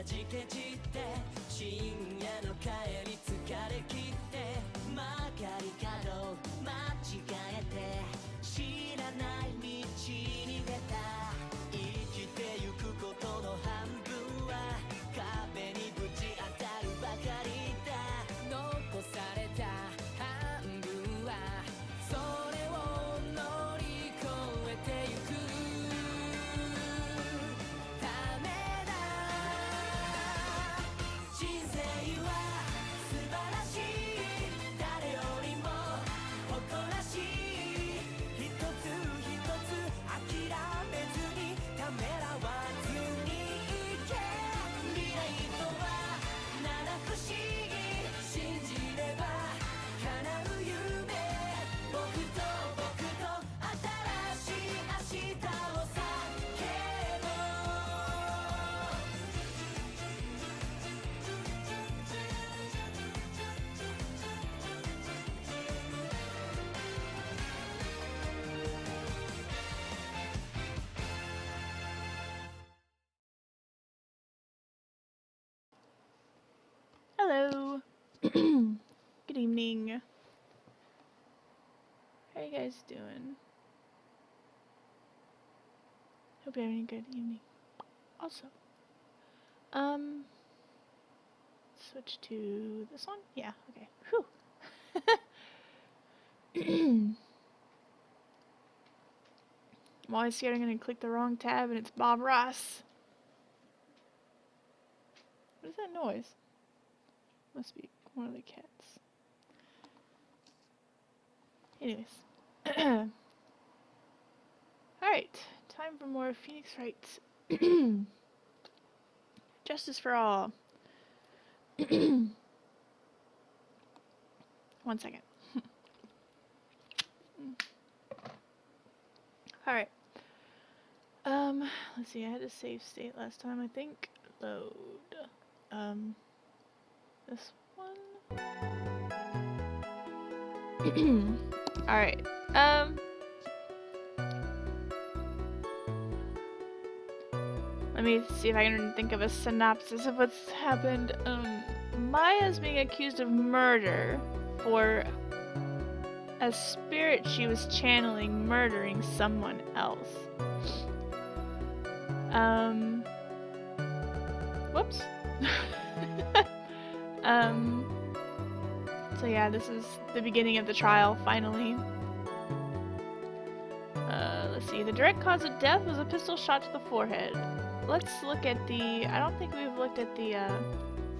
じけじって深夜の帰り疲れ切って曲がり角間違えて知らない道に出た生きてゆくことの半分は壁にぶち当たるばかりだ残された半分はそれを乗り越えてゆくためだ人生は素晴らしい誰よりも誇らしい一つ一つ諦めずにためらわずにいけ未来とは七不思議信じれば叶う夢僕と新しい明日を叫ぼHello. Good evening. How are you guys doing? Hope you're having a good evening. Also, switch to this one? Yeah, okay. Whew. I'm always scared I'm gonna click the wrong tab and it's Bob Ross. What is that noise? Must be one of the cats. Anyways. Alright, time for more Phoenix Wright. Justice for all. 1 second. Alright. Let's see, I had a save state last time, I think. Load. This one. Alright. Let me see if I can think of a synopsis of what's happened. Maya's being accused of murder for a spirit she was channeling murdering someone else. Whoops. So yeah, this is the beginning of the trial, finally. Let's see, the direct cause of death was a pistol shot to the forehead. Let's look at the... I don't think we've looked at the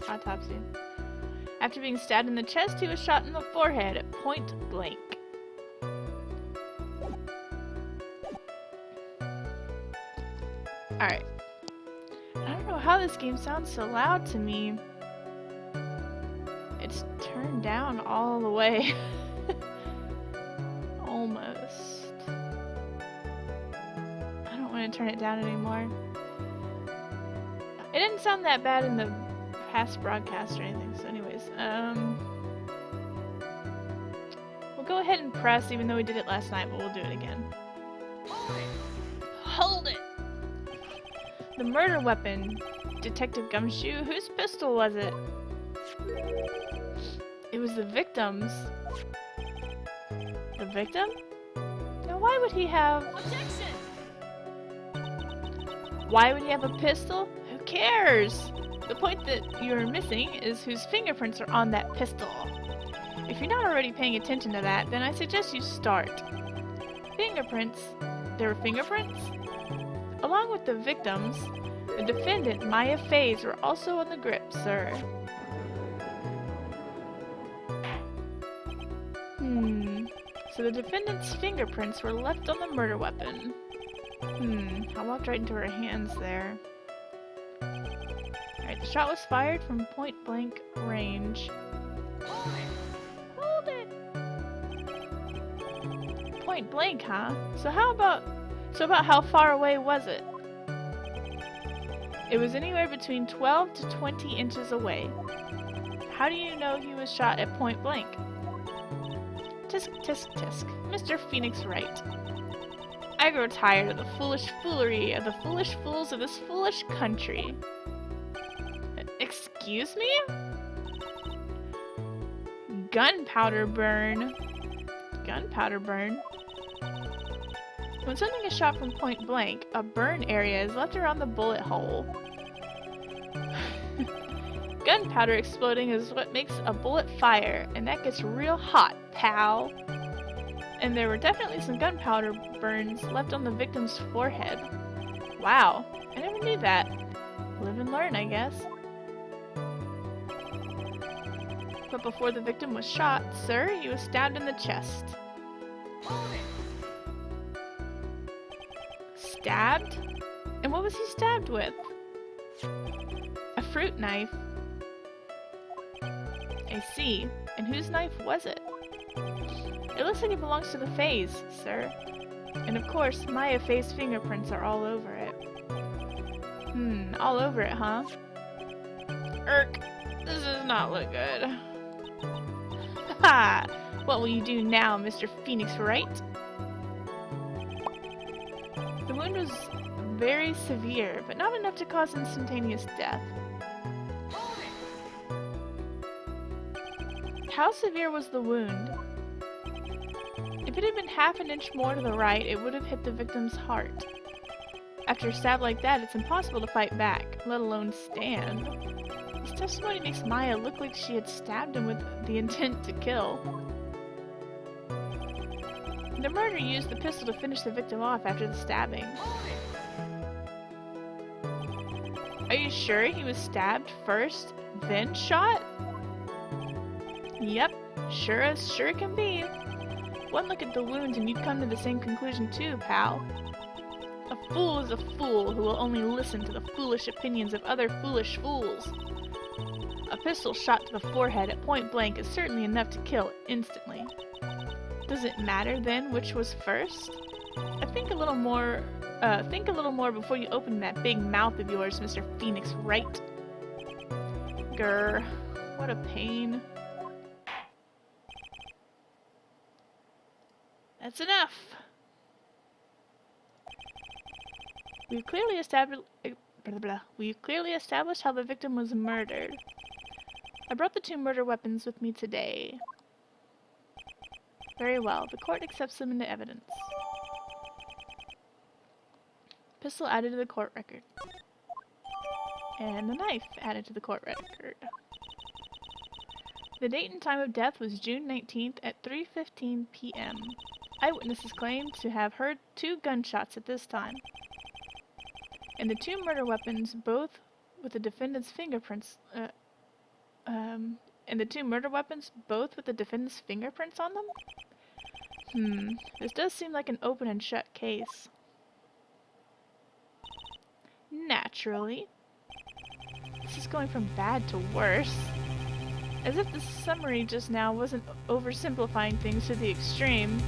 autopsy. After being stabbed in the chest, he was shot in the forehead at point blank. Alright. I don't know how this game sounds so loud to me. It's turned down all the way. Almost. I don't want to turn it down anymore. It didn't sound that bad in the past broadcast or anything, so anyways, we'll go ahead and press, even though we did it last night, but we'll do it again. Hold it! The murder weapon. Detective Gumshoe, whose pistol was it? It was the victim's. The victim? Now why would he have... Objection! Why would he have a pistol? Who cares? The point that you're missing is whose fingerprints are on that pistol. If you're not already paying attention to that, then I suggest you start. Fingerprints? There were fingerprints? Along with the victims, the defendant, Maya Faze, were also on the grip, sir. So the defendant's fingerprints were left on the murder weapon. I walked right into her hands there. Alright, the shot was fired from point blank range. Hold it! Point blank, huh? So about how far away was it? It was anywhere between 12 to 20 inches away. How do you know he was shot at point blank? Tisk, tisk, tisk. Mr. Phoenix Wright. I grow tired of the foolish foolery of the foolish fools of this foolish country. Excuse me? Gunpowder burn. Gunpowder burn? When something is shot from point blank, a burn area is left around the bullet hole. Gunpowder exploding is what makes a bullet fire, and that gets real hot, pal. And there were definitely some gunpowder burns left on the victim's forehead. Wow, I never knew that. Live and learn, I guess. But before the victim was shot, sir, he was stabbed in the chest. Stabbed? And what was he stabbed with? A fruit knife. I see. And whose knife was it? It looks like it belongs to the Fae's, sir. And of course, Maya Fae's fingerprints are all over it. All over it, huh? Irk, this does not look good. Ha! What will you do now, Mr. Phoenix Wright? The wound was very severe, but not enough to cause instantaneous death. How severe was the wound? If it had been half an inch more to the right, it would have hit the victim's heart. After a stab like that, it's impossible to fight back, let alone stand. This testimony makes Maya look like she had stabbed him with the intent to kill. The murderer used the pistol to finish the victim off after the stabbing. Are you sure he was stabbed first, then shot? Yep, sure as sure can be. One look at the wounds and you'd come to the same conclusion too, pal. A fool is a fool who will only listen to the foolish opinions of other foolish fools. A pistol shot to the forehead at point blank is certainly enough to kill instantly. Does it matter then which was first? Think a little more before you open that big mouth of yours, Mr. Phoenix Wright. Grr, what a pain. That's enough. We've clearly established how the victim was murdered. I brought the two murder weapons with me today. Very well. The court accepts them into evidence. Pistol added to the court record. And the knife added to the court record. The date and time of death was June 19th at 3:15 p.m. Eyewitnesses claimed to have heard 2 gunshots at this time. And the 2 murder weapons, both with the defendant's fingerprints, on them? This does seem like an open and shut case. Naturally. This is going from bad to worse. As if the summary just now wasn't oversimplifying things to the extreme.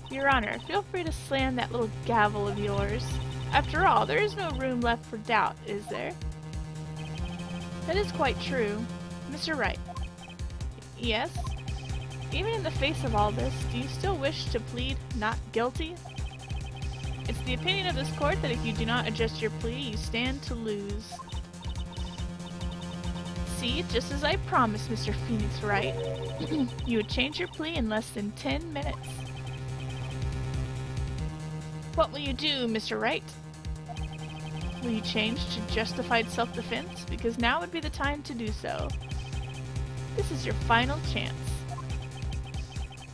Your Honor, feel free to slam that little gavel of yours. After all, there is no room left for doubt, is there? That is quite true. Mr. Wright. Yes? Even in the face of all this, do you still wish to plead not guilty? It's the opinion of this court that if you do not adjust your plea, you stand to lose. See, just as I promised, Mr. Phoenix Wright, you would change your plea in less than 10 minutes. What will you do, Mr. Wright? Will you change to justified self-defense? Because now would be the time to do so. This is your final chance.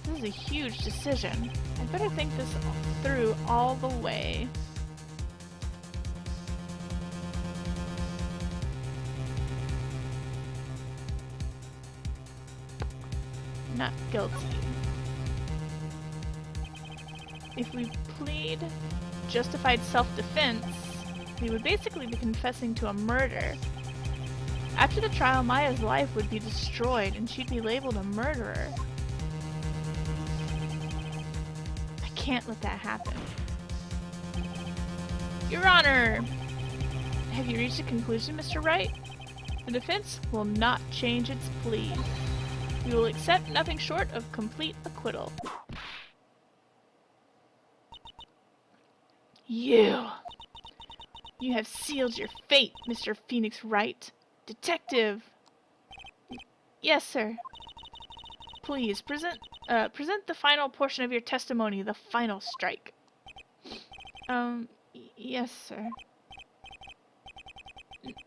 This is a huge decision. I'd better think this through all the way. Not guilty. If we plead justified self-defense, we would basically be confessing to a murder. After the trial, Maya's life would be destroyed and she'd be labeled a murderer. I can't let that happen. Your Honor! Have you reached a conclusion, Mr. Wright? The defense will not change its plea. We will accept nothing short of complete acquittal. You! You have sealed your fate, Mr. Phoenix Wright. Detective! Yes, sir. Please, present the final portion of your testimony, the final strike. Yes, sir.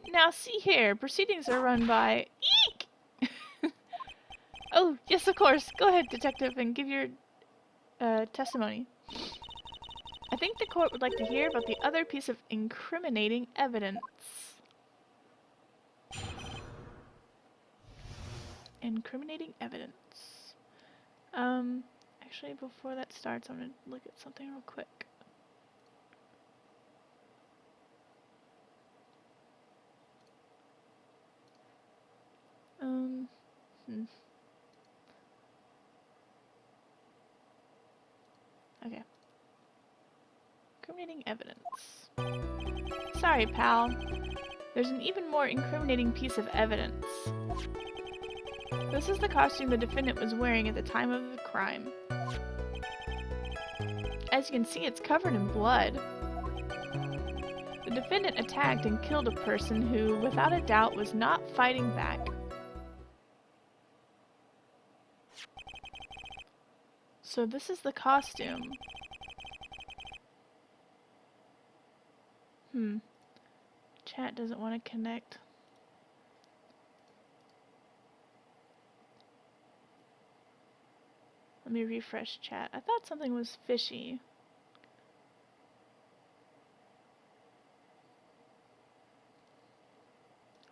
Now, see here, proceedings are run by... Eek! Oh, yes, of course. Go ahead, detective, and give your, testimony. I think the court would like to hear about the other piece of incriminating evidence. Incriminating evidence. Actually, before that starts, I'm gonna look at something real quick. Okay. Incriminating evidence. Sorry, pal. There's an even more incriminating piece of evidence. This is the costume the defendant was wearing at the time of the crime. As you can see, it's covered in blood. The defendant attacked and killed a person who, without a doubt, was not fighting back. So this is the costume. Chat doesn't want to connect. Let me refresh chat. I thought something was fishy.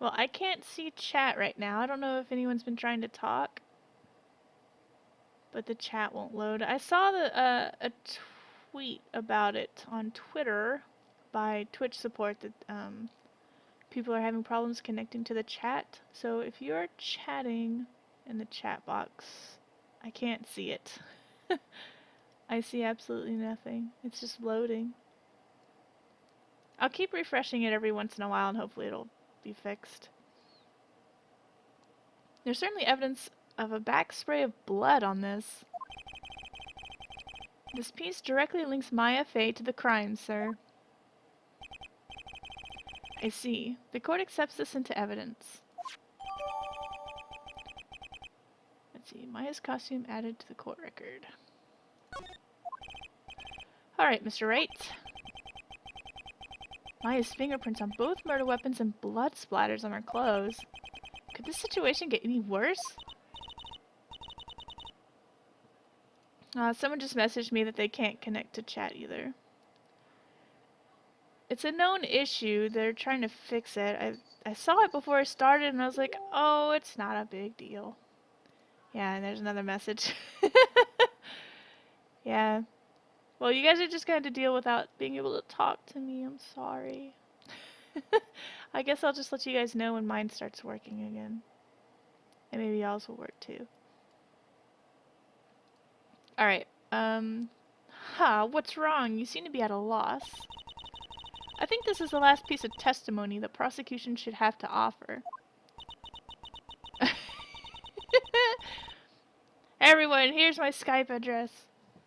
Well, I can't see chat right now. I don't know if anyone's been trying to talk, but the chat won't load. I saw a tweet about it on Twitter by Twitch support that people are having problems connecting to the chat. So if you're chatting in the chat box, I can't see it. I see absolutely nothing. It's just loading. I'll keep refreshing it every once in a while and hopefully it'll be fixed. There's certainly evidence of a back spray of blood on this. This piece directly links Maya Fey to the crime, sir. I see. The court accepts this into evidence. Let's see. Maya's costume added to the court record. Alright, Mr. Wright. Maya's fingerprints on both murder weapons and blood splatters on her clothes. Could this situation get any worse? Someone just messaged me that they can't connect to chat either. It's a known issue. They're trying to fix it. I saw it before I started and I was like, oh, it's not a big deal. Yeah, and there's another message. Yeah. Well, you guys are just going to deal without being able to talk to me. I'm sorry. I guess I'll just let you guys know when mine starts working again. And maybe y'all's will work too. Alright, what's wrong? You seem to be at a loss. I think this is the last piece of testimony the prosecution should have to offer. Everyone, here's my Skype address.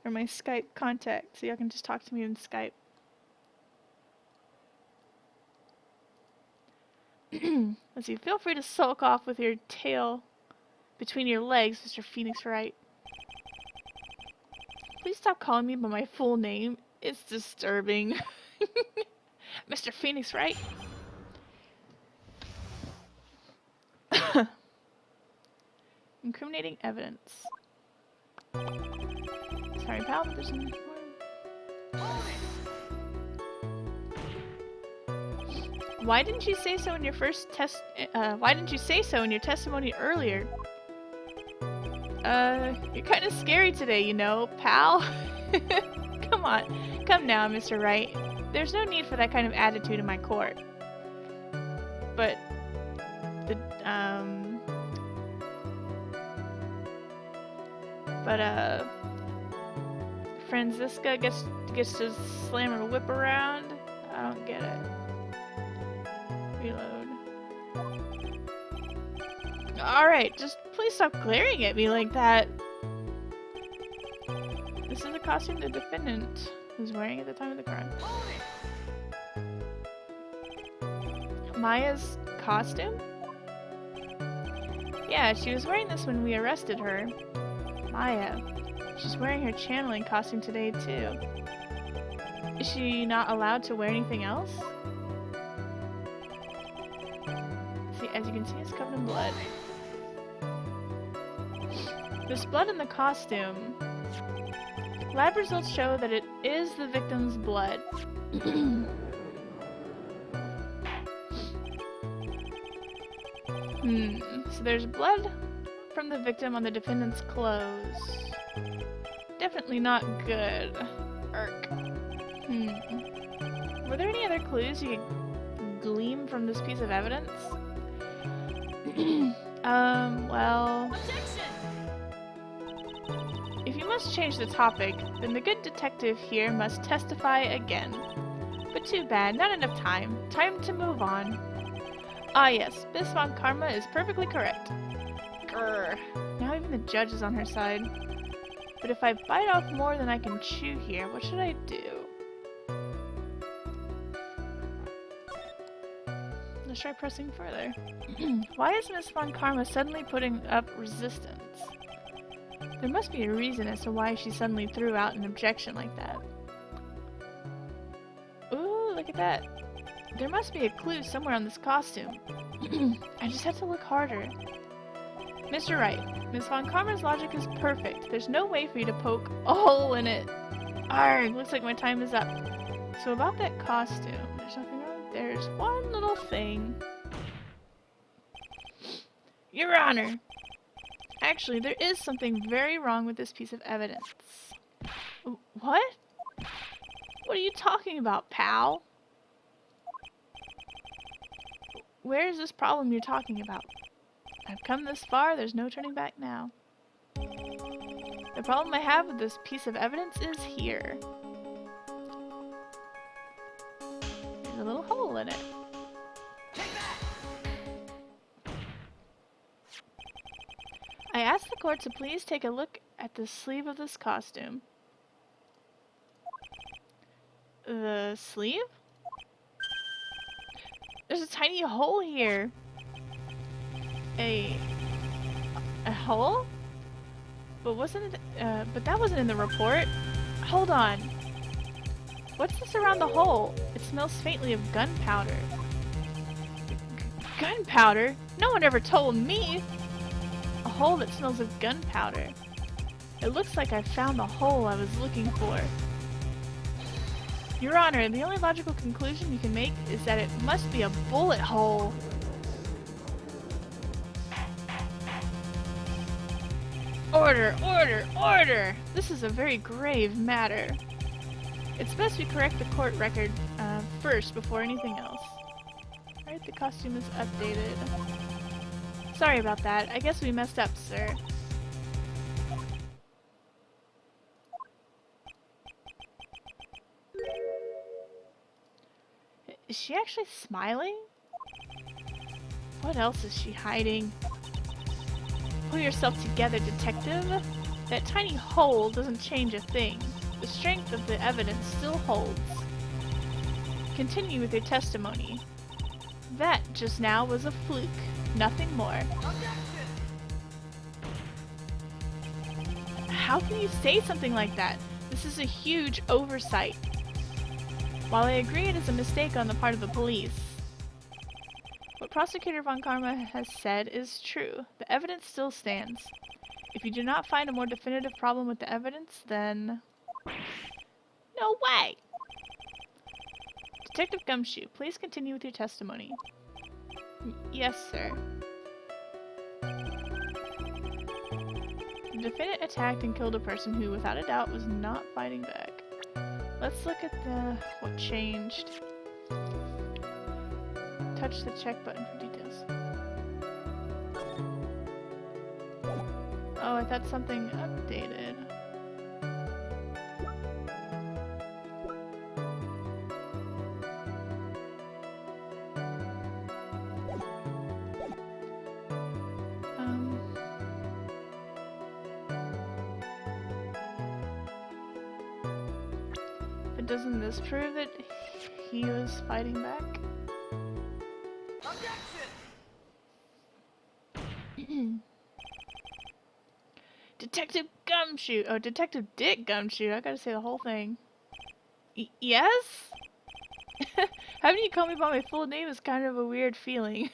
Or my Skype contact, so y'all can just talk to me in Skype. Let's see, feel free to sulk off with your tail between your legs, Mr. Phoenix Wright. Please stop calling me by my full name. It's disturbing. Mr. Phoenix Wright. Incriminating evidence. Sorry, pal, but there's more. Why didn't you say so in your first why didn't you say so in your testimony earlier? You're kind of scary today, you know, pal. Come on. Come now, Mr. Wright. There's no need for that kind of attitude in my court. But Franziska gets to slam her whip around? I don't get it. Reload. Alright, just please stop glaring at me like that. This is the costume the defendant was wearing at the time of the crime. Maya's costume? Yeah, she was wearing this when we arrested her. Maya. She's wearing her channeling costume today, too. Is she not allowed to wear anything else? See, as you can see, it's covered in blood. There's blood in the costume. Lab results show that it is the victim's blood. So there's blood from the victim on the defendant's clothes. Definitely not good. Irk. Were there any other clues you could glean from this piece of evidence? Well... If you must change the topic, then the good detective here must testify again. But too bad, not enough time. Time to move on. Ah yes, Miss Von Karma is perfectly correct. Grr. Now even the judge is on her side. But if I bite off more than I can chew here, what should I do? Let's try pressing further. Why is Miss Von Karma suddenly putting up resistance? There must be a reason as to why she suddenly threw out an objection like that. Ooh, look at that. There must be a clue somewhere on this costume. I just have to look harder. Mr. Wright, Miss Von Karma's logic is perfect. There's no way for you to poke a hole in it. Arrgh, looks like my time is up. So about that costume, there's nothing wrong. There's one little thing. Your Honor! Actually, there is something very wrong with this piece of evidence. What? What are you talking about, pal? Where is this problem you're talking about? I've come this far, there's no turning back now. The problem I have with this piece of evidence is here. There's a little hole in it. I asked the court to please take a look at the sleeve of this costume. The sleeve? There's a tiny hole here. A hole? But wasn't it, but that wasn't in the report. Hold on. What's this around the hole? It smells faintly of gunpowder. Gunpowder? No one ever told me! A hole that smells of gunpowder. It looks like I found the hole I was looking for. Your Honor, the only logical conclusion you can make is that it must be a bullet hole. Order, order, order! This is a very grave matter. It's best we correct the court record first before anything else. Alright, the costume is updated. Sorry about that. I guess we messed up, sir. Is she actually smiling? What else is she hiding? Pull yourself together, detective. That tiny hole doesn't change a thing. The strength of the evidence still holds. Continue with your testimony. That just now was a fluke. Nothing more. How can you say something like that? This is a huge oversight. While I agree it is a mistake on the part of the police, what Prosecutor Von Karma has said is true. The evidence still stands. If you do not find a more definitive problem with the evidence, then... No way! Detective Gumshoe, please continue with your testimony. Yes, sir. The defendant attacked and killed a person who, without a doubt, was not fighting back. Let's look at what changed. Touch the check button for details. Oh, I thought something updated. But doesn't this prove that he was fighting back? Detective Gumshoe. Oh, Detective Dick Gumshoe. I gotta say the whole thing. Yes? Having you call me by my full name is kind of a weird feeling.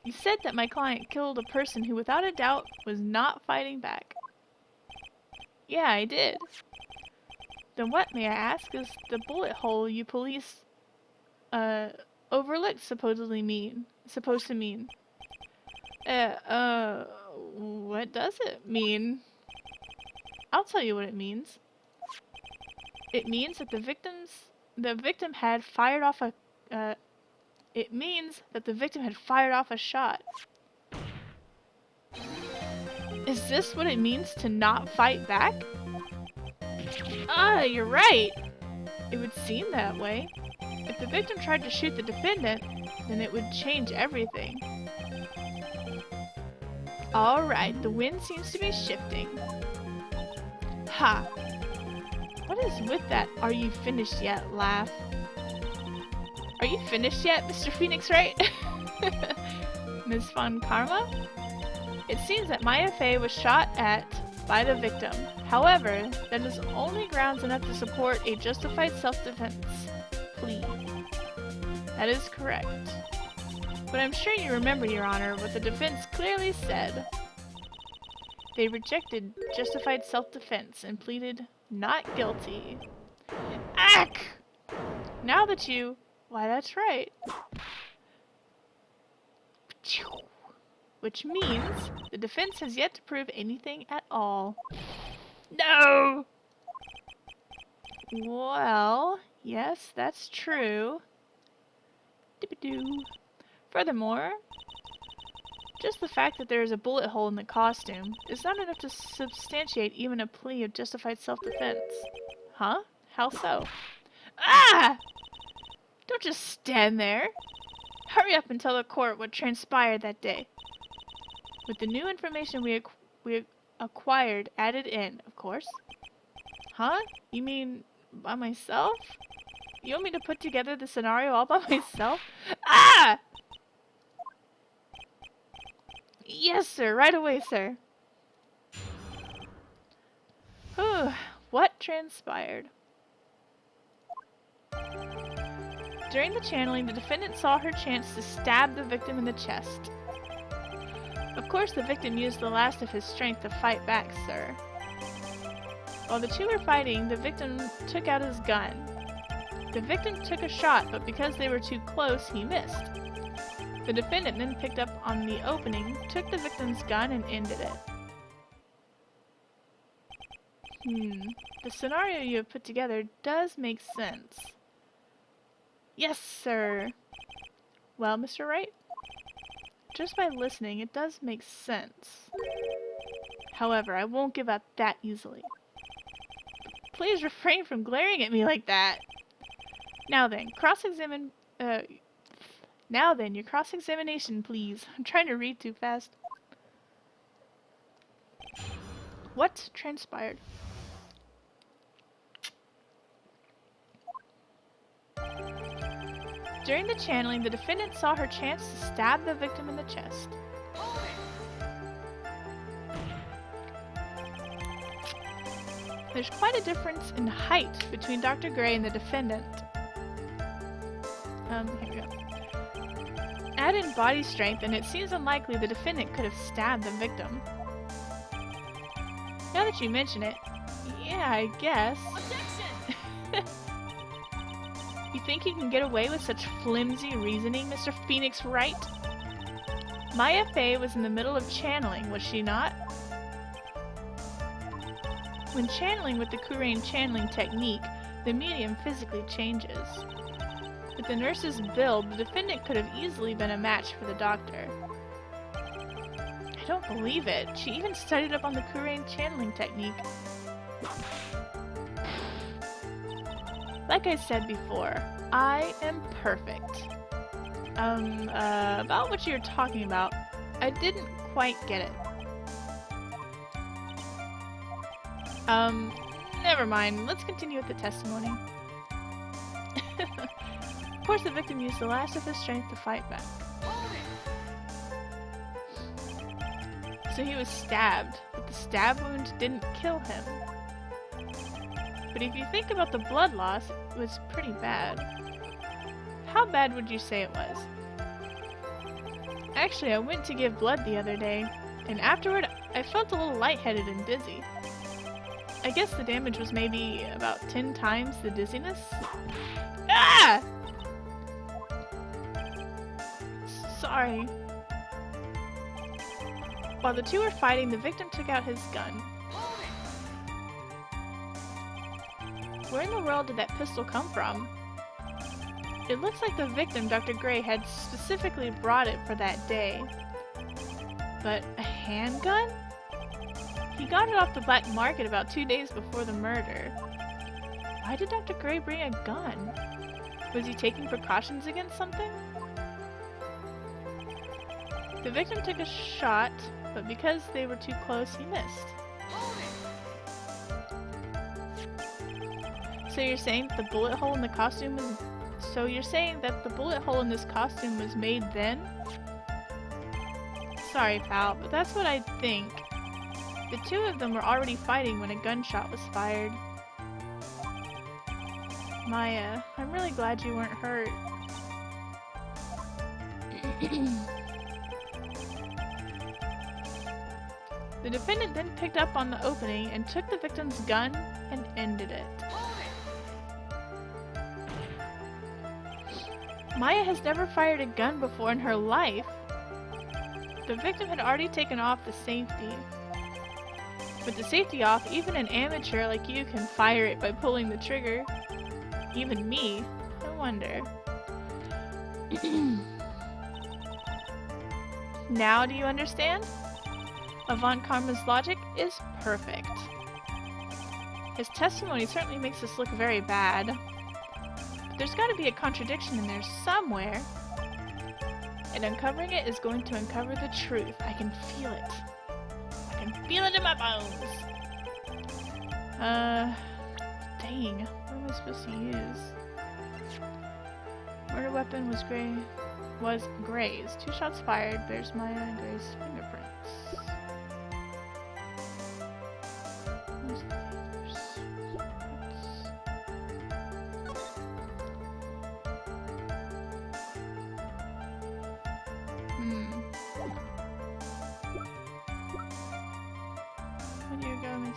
You said that my client killed a person who without a doubt was not fighting back. Yeah, I did. Then what, may I ask, is the bullet hole you police overlooked supposed to mean? What does it mean? I'll tell you what it means. It means that the victim had fired off a shot. Is this what it means to not fight back? Ah, you're right. It would seem that way. If the victim tried to shoot the defendant, then it would change everything. Alright, the wind seems to be shifting. Ha! What is with that "are you finished yet" laugh? Are you finished yet, Mr. Phoenix Wright? Ms. Von Karma? It seems that Maya Fey was shot at by the victim. However, that is only grounds enough to support a justified self-defense plea. That is correct. But I'm sure you remember, Your Honor, what the defense clearly said. They rejected justified self-defense and pleaded not guilty. Ack! Now that you... Why, that's right. Which means the defense has yet to prove anything at all. No! Well, yes, that's true. Dip-a-doo. Furthermore, just the fact that there is a bullet hole in the costume is not enough to substantiate even a plea of justified self-defense. Huh? How so? Ah! Don't just stand there. Hurry up and tell the court what transpired that day. With the new information we acquired added in, of course. Huh? You mean by myself? You want me to put together the scenario all by myself? Ah! Yes, sir. Right away, sir. Whew. What transpired? During the channeling, the defendant saw her chance to stab the victim in the chest. Of course, the victim used the last of his strength to fight back, sir. While the two were fighting, the victim took out his gun. The victim took a shot, but because they were too close, he missed. The defendant then picked up on the opening, took the victim's gun, and ended it. The scenario you have put together does make sense. Yes, sir. Well, Mr. Wright? Just by listening, it does make sense. However, I won't give up that easily. Please refrain from glaring at me like that. Now then, your cross-examination, please. I'm trying to read too fast. What transpired? During the channeling, the defendant saw her chance to stab the victim in the chest. There's quite a difference in height between Dr. Gray and the defendant. Here we go. Add in body strength, and it seems unlikely the defendant could have stabbed the victim. Now that you mention it, yeah, I guess. Objection! You think you can get away with such flimsy reasoning, Mr. Phoenix Wright? Maya Fey was in the middle of channeling, was she not? When channeling with the Kurain channeling technique, the medium physically changes. With the nurse's build, the defendant could have easily been a match for the doctor. I don't believe it. She even studied up on the Kurain channeling technique. Like I said before, I am perfect. About what you're talking about, I didn't quite get it. Never mind. Let's continue with the testimony. Of course, the victim used the last of his strength to fight back. So he was stabbed, but the stab wound didn't kill him. But if you think about the blood loss, it was pretty bad. How bad would you say it was? Actually, I went to give blood the other day, and afterward I felt a little lightheaded and dizzy. I guess the damage was maybe about 10 times the dizziness. Ah! Sorry. While the two were fighting, the victim took out his gun. Where in the world did that pistol come from? It looks like the victim, Dr. Gray, had specifically brought it for that day. But a handgun? He got it off the black market about 2 days before the murder. Why did Dr. Gray bring a gun? Was he taking precautions against something? The victim took a shot, but because they were too close, he missed. So you're saying that the bullet hole in the costume was... So you're saying that the bullet hole in this costume was made then? Sorry, pal, but that's what I think. The two of them were already fighting when a gunshot was fired. Maya, I'm really glad you weren't hurt. The defendant then picked up on the opening and took the victim's gun and ended it. Maya has never fired a gun before in her life. The victim had already taken off the safety. With the safety off, even an amateur like you can fire it by pulling the trigger. Even me. I wonder. Now do you understand? Avant Karma's logic is perfect. His testimony certainly makes us look very bad. But there's gotta be a contradiction in there somewhere. And uncovering it is going to uncover the truth. I can feel it. I can feel it in my bones. Dang. What am I supposed to use? Murder weapon was Gray's. 2 shots fired. There's Maya and Gray's fingerprints. When you go, Miss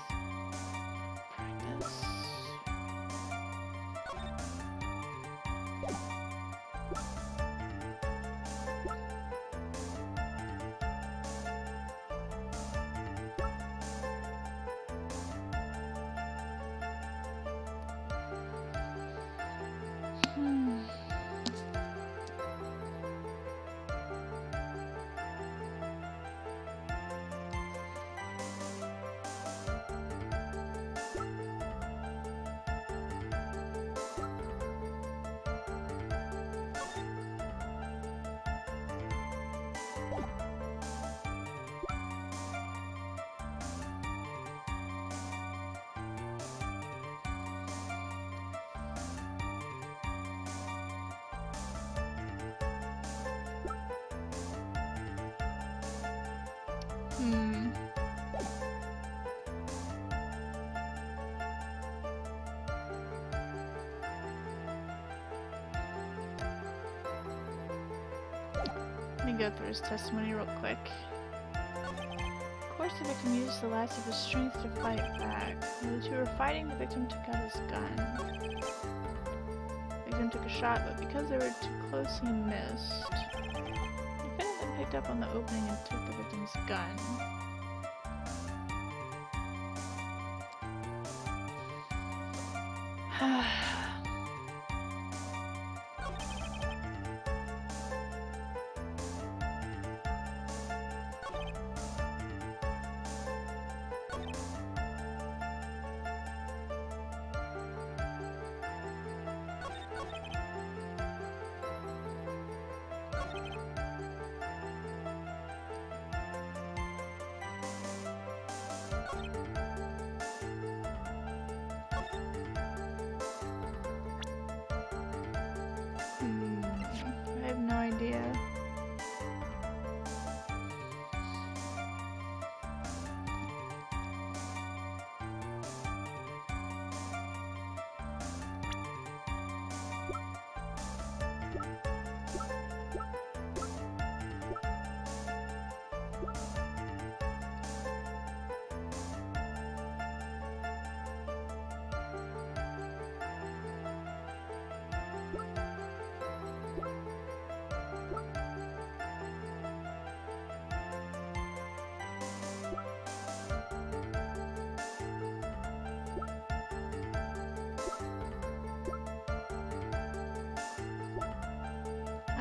Practice. Let me go through his testimony real quick. Of course, the victim used the last of his strength to fight back. When the two were fighting, the victim took out his gun. The victim took a shot, but because they were too close, he missed. The defendant then picked up on the opening and took the victim's gun.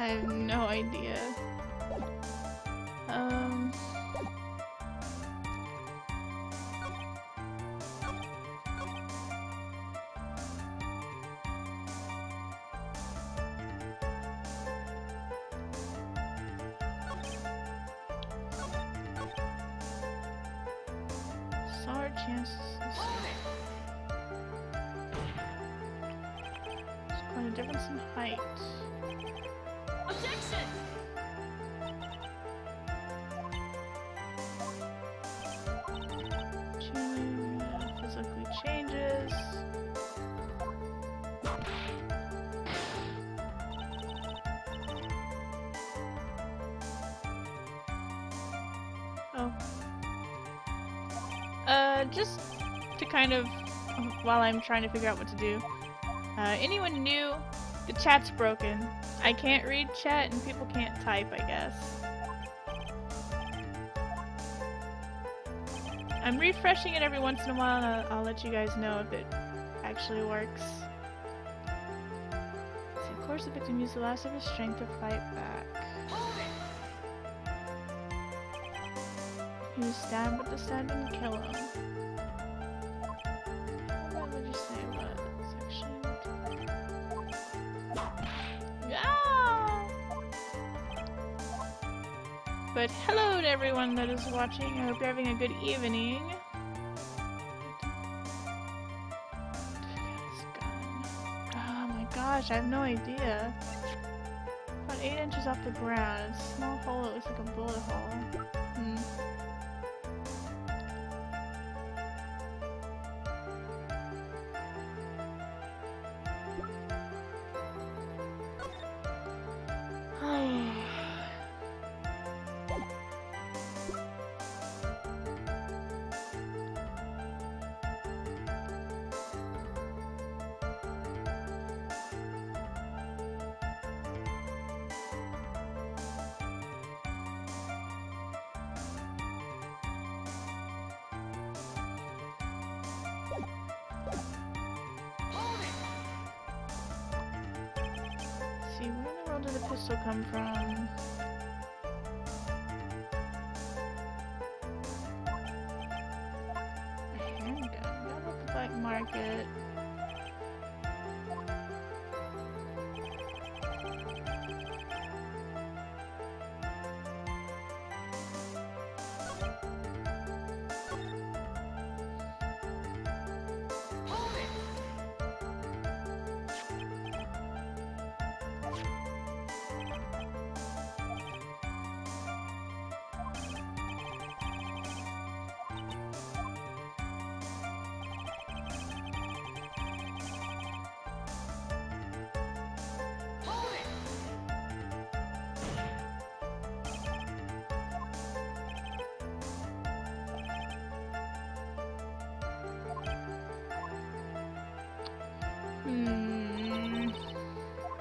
I have no idea. Our chances. There's quite a difference in height. Objection! Physically changes. Oh. Just to kind of, while I'm trying to figure out what to do, anyone new, the chat's broken. I can't read chat and people can't type, I guess. I'm refreshing it every once in a while and I'll let you guys know if it actually works. So of course the victim used the last of his strength to fight back. He was stabbed, but the stab didn't kill him. What would you say what section? Yeah! But hello to everyone that is watching. I hope you're having a good evening. Oh my gosh, I have no idea. About 8 inches off the ground. It's a small hole, it looks like a bullet hole. See, where in the world did the pistol come from? A handgun. Got at the black market.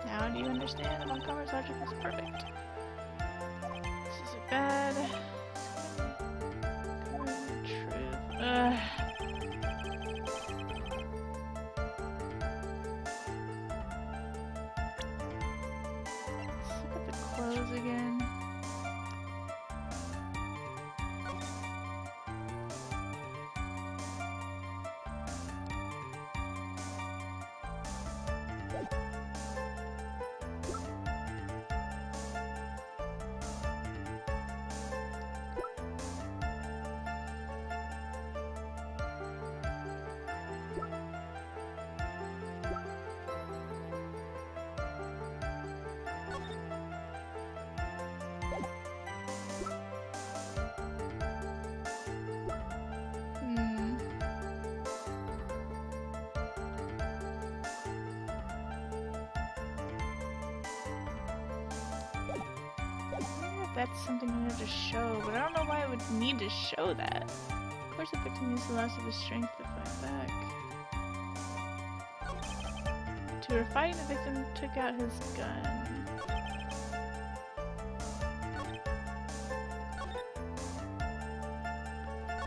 Now do you understand that Montgomery's logic was perfect? This is bad. Truth. Let's look at the clothes again. That's something I have to show, but I don't know why I would need to show that. Of course the victim used the last of his strength to fight back. To her fighting, the victim took out his gun.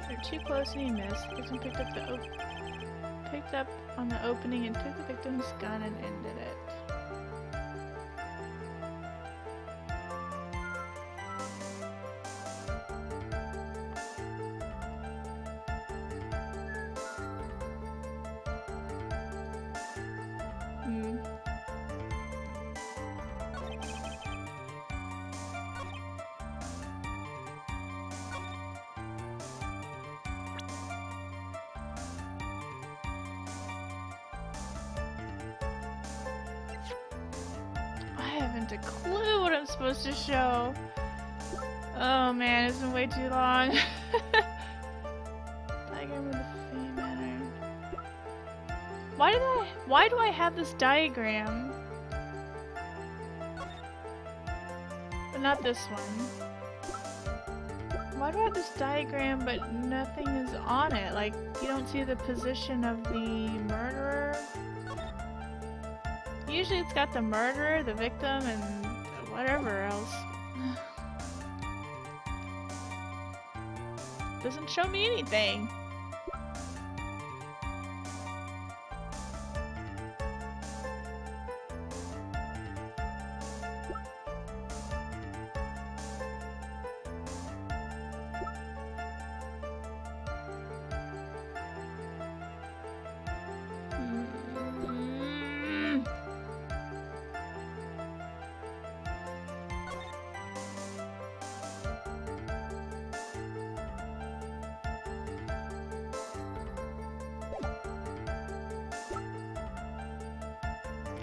They were too close and he missed. The victim picked up on the opening and took the victim's gun and ended it. haven't a clue what I'm supposed to show. Oh man, it's been way too long. Diagram of the Fame Manor. Why do I have this diagram? But not this one. Why do I have this diagram but nothing is on it? Like, you don't see the position of the murderer? Usually it's got the murderer, the victim, and whatever else. Doesn't show me anything.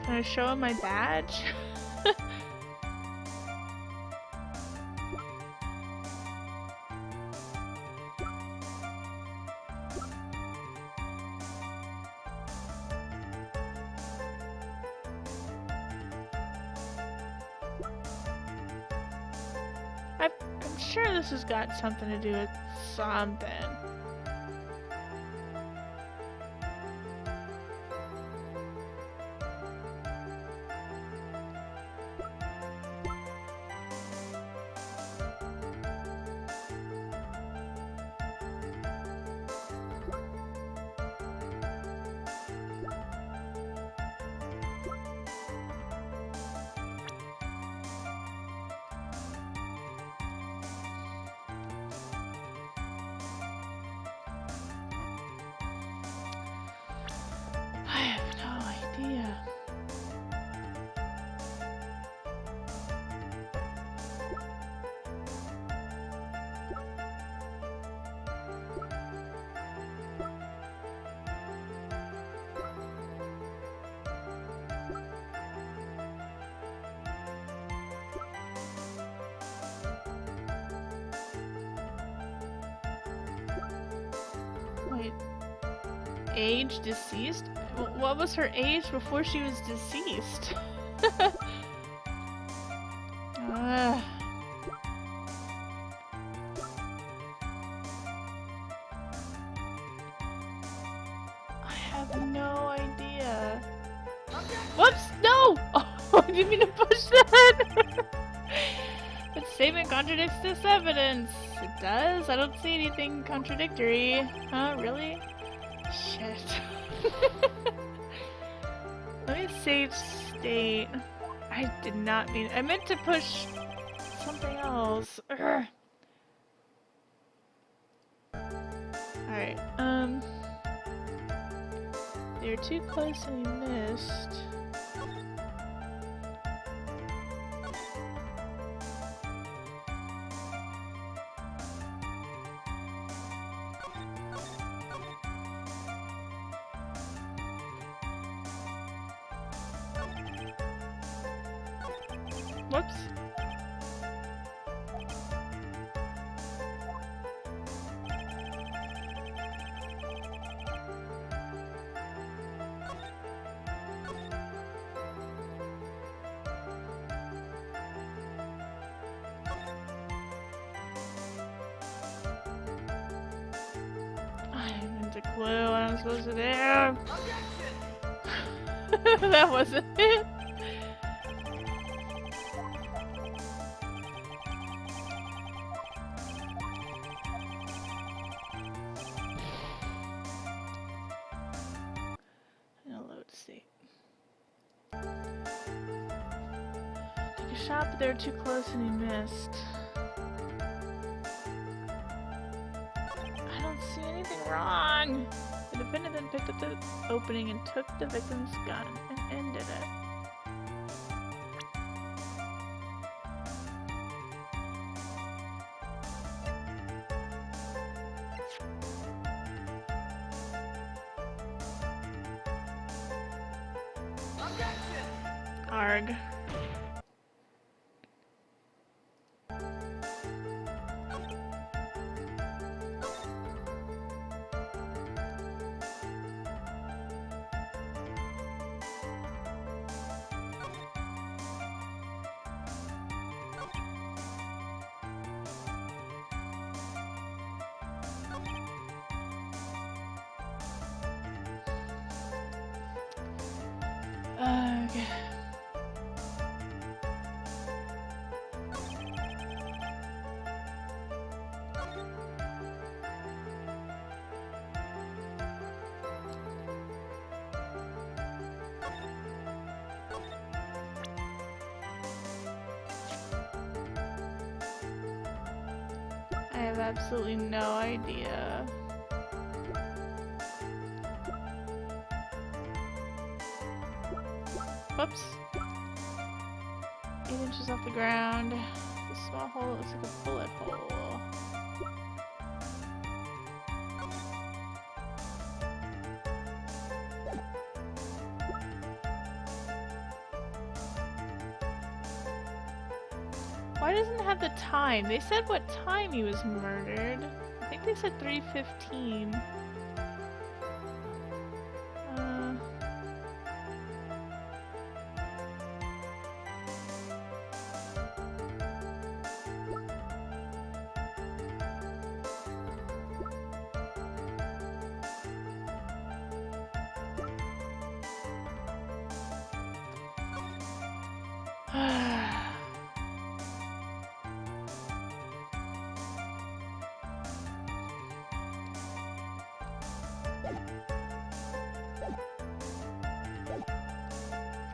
Can I show him my badge? I'm sure this has got something to do with something. I have no idea. Wait. Age deceased? What was her age before she was deceased? I have no idea. Whoops! No! Oh, I didn't mean to push that! This statement contradicts this evidence. It does? I don't see anything contradictory. Huh? Really? Shit. Let me save state. I did not mean. I meant to push something else. Urgh. Alright, they're too close and we missed. Whoops. I haven't a clue what I'm supposed to do. That wasn't it. Took a shot, but they were too close and he missed. I don't see anything wrong. The defendant then picked up the opening and took the victim's gun and ended it. Arg. I have absolutely no idea. Whoops. 8 inches off the ground. The small hole looks like a bullet hole. Why doesn't it have the time? They said what time he was murdered. I think they said 3:15.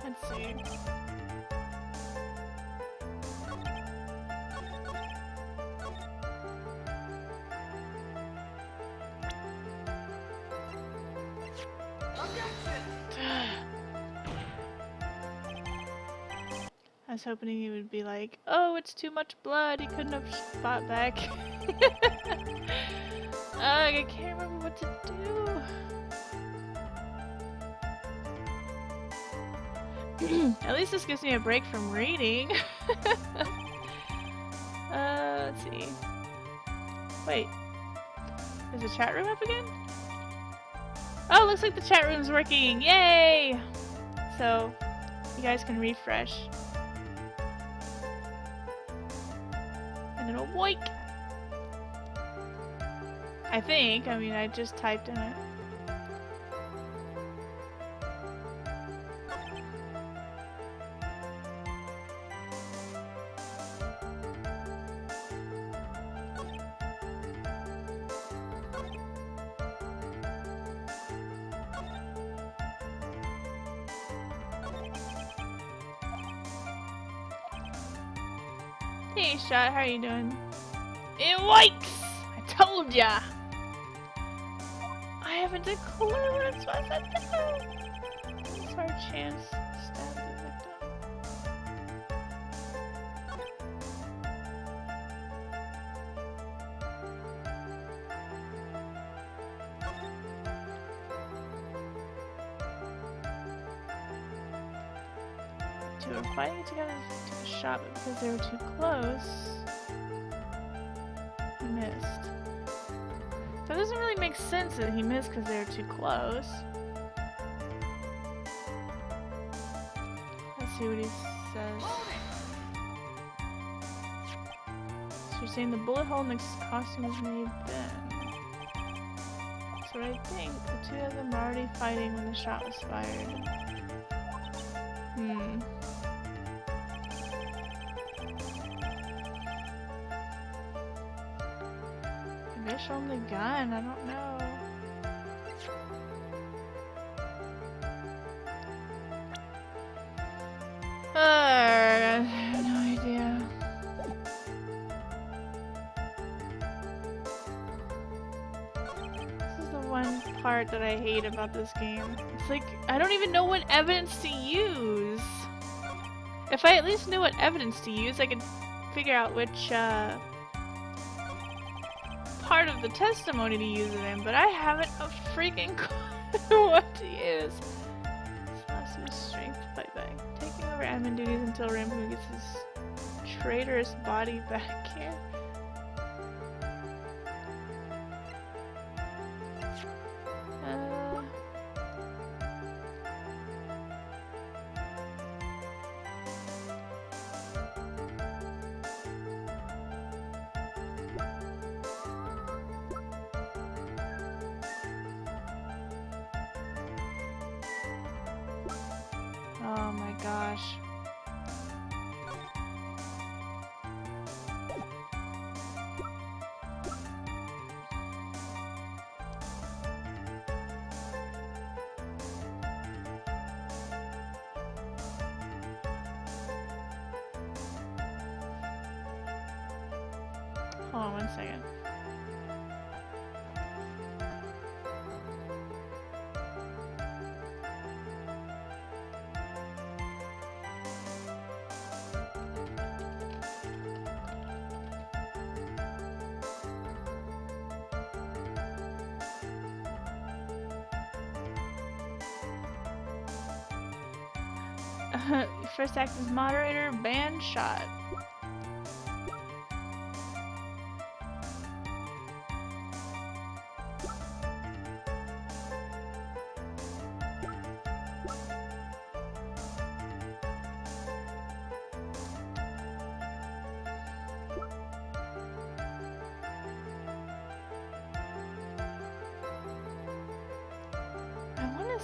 Let's see. I was hoping he would be like, oh, it's too much blood, he couldn't have fought back. I can't remember what to do. At least this gives me a break from reading. Let's see. Wait. Is the chat room up again? Oh, looks like the chat room's working! Yay! So, you guys can refresh. And it'll work. I think. I mean, I just typed in it. Hey, Shot, how are you doing? It works! I told ya! I haven't a clue what I'm supposed to do! This is our chance to stab the victim. Two were fighting together to the shot, but because they were too close, he missed. That doesn't really make sense that he missed because they were too close. Let's see what he says. So you're saying the bullet hole in the costume was made then? That's what I think. The two of them were already fighting when the shot was fired. Maybe I show him the gun, I don't know. I have no idea. This is the one part that I hate about this game. It's like, I don't even know what evidence to use. If I at least knew what evidence to use, I could figure out which, part of the testimony to use it in, but I haven't a freaking clue what to use. This must be strength to fight back. Taking over admin duties until Rambo gets his traitorous body back here. Oh my gosh. Hold on 1 second. First act as moderator, band shot.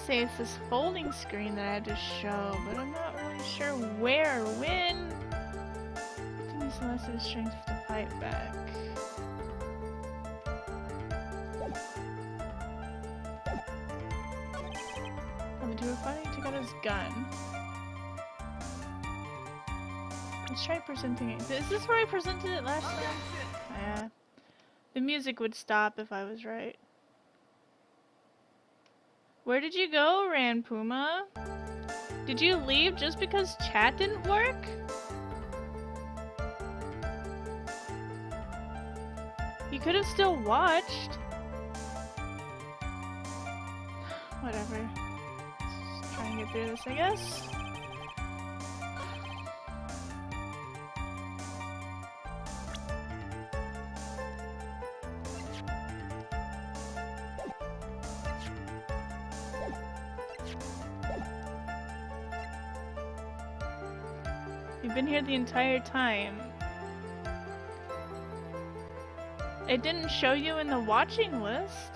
Say it's this folding screen that I have to show, but I'm not really sure where or when. It needs less of his strength to fight back. Oh, the two are fighting. Took out his gun. Let's try presenting it. Is this where I presented it last time? Yeah. The music would stop if I was right. Where did you go, Ran Puma? Did you leave just because chat didn't work? You could have still watched. Whatever. Let's try and get through this, I guess. You've been here the entire time. It didn't show you in the watching list.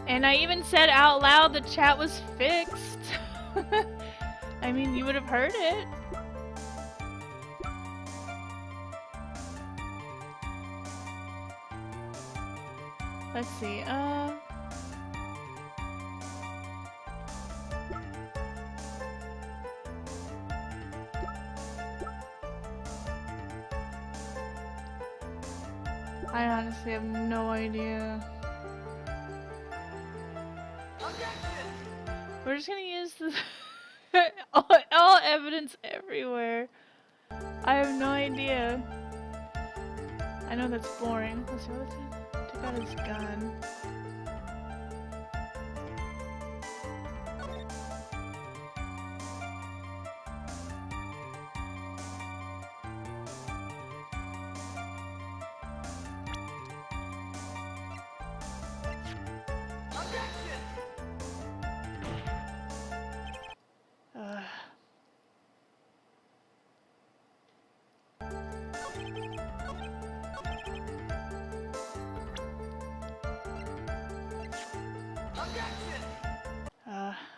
And I even said out loud the chat was fixed. I mean, you would have heard it. Let's see, I honestly have no idea. We're just gonna use the all evidence everywhere. I have no idea. I know that's boring. Let's see what it took out his gun.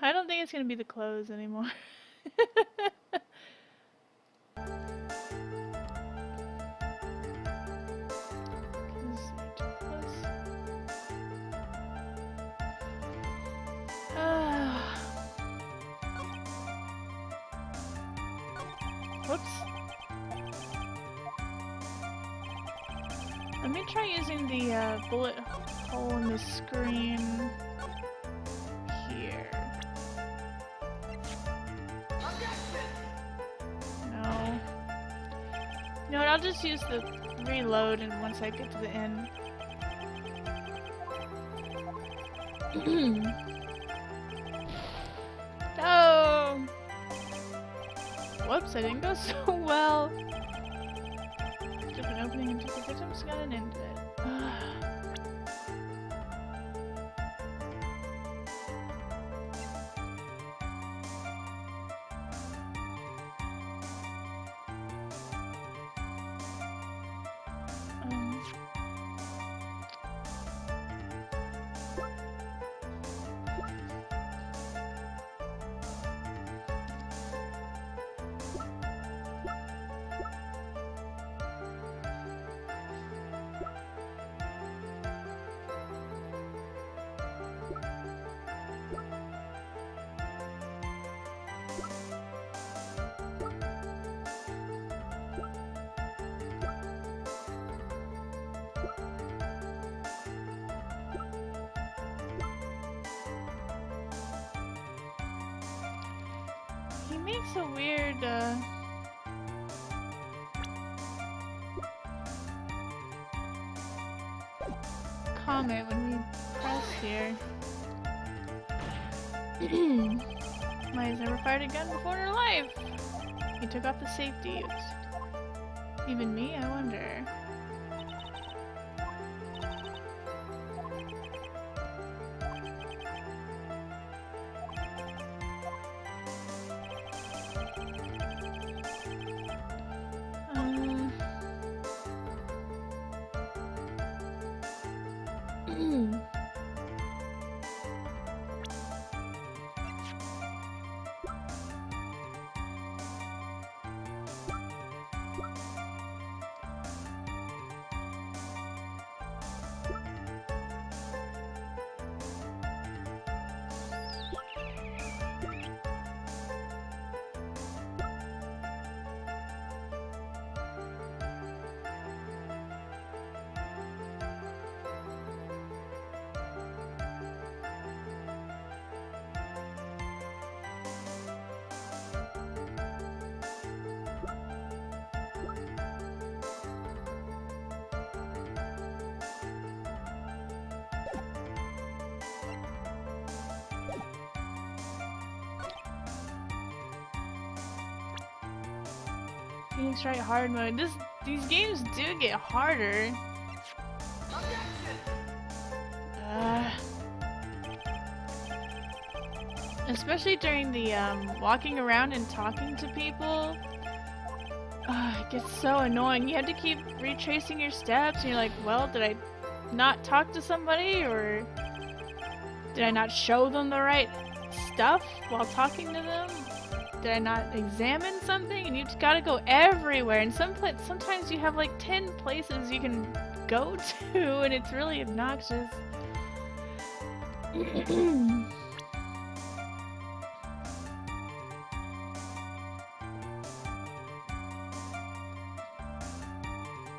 I don't think it's gonna be the clothes anymore. Whoops. Let me try using the bullet hole in the screen here. No. You know what, I'll just use the reload and once I get to the end. No! Whoops, I didn't go so well. Different opening and took the victims, got an end to it. He makes a weird, comment when we press here. Maya's never fired a gun before in her life. He took off the safety. Even me, I wonder. Phoenix Wright hard mode. These games do get harder. Especially during the walking around and talking to people. It gets so annoying. You have to keep retracing your steps and you're like, well, did I not talk to somebody, or did I not show them the right stuff while talking to them? Did I not examine something? And you've got to go everywhere. And sometimes you have like 10 places you can go to, and it's really obnoxious.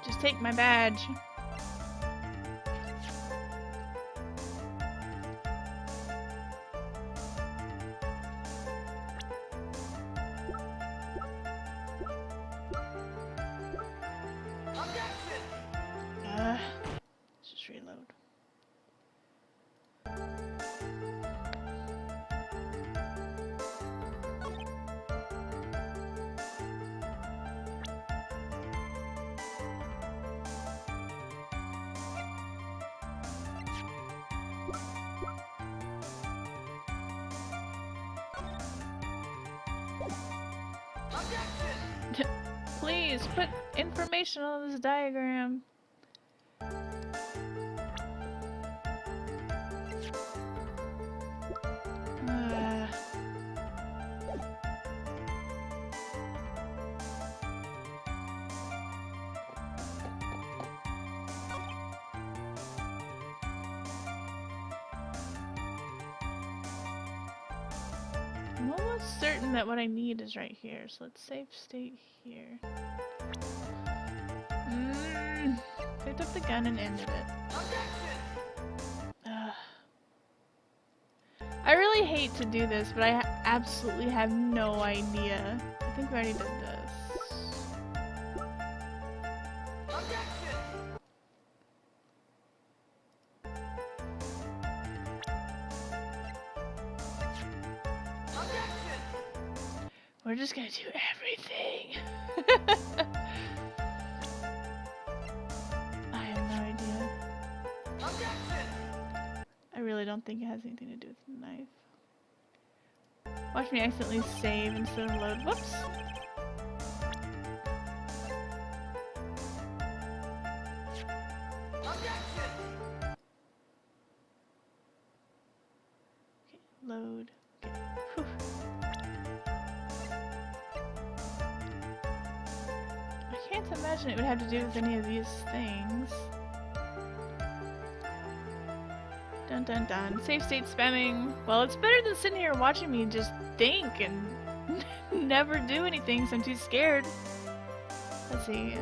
Just take my badge. Just reload. Please put information on this diagram. I'm almost certain that what I need is right here, so let's save state here. Picked up the gun and ended it. I really hate to do this, but I absolutely have no idea. I think we already did this. We're just gonna do everything. I have no idea. I really don't think it has anything to do with the knife. Watch me accidentally save instead of load. Whoops! Okay, load. Okay. Whew. I can't imagine it would have to do with any of these things. Dun dun dun. Safe state spamming. Well, it's better than sitting here watching me just think and never do anything, so I'm too scared. Let's see.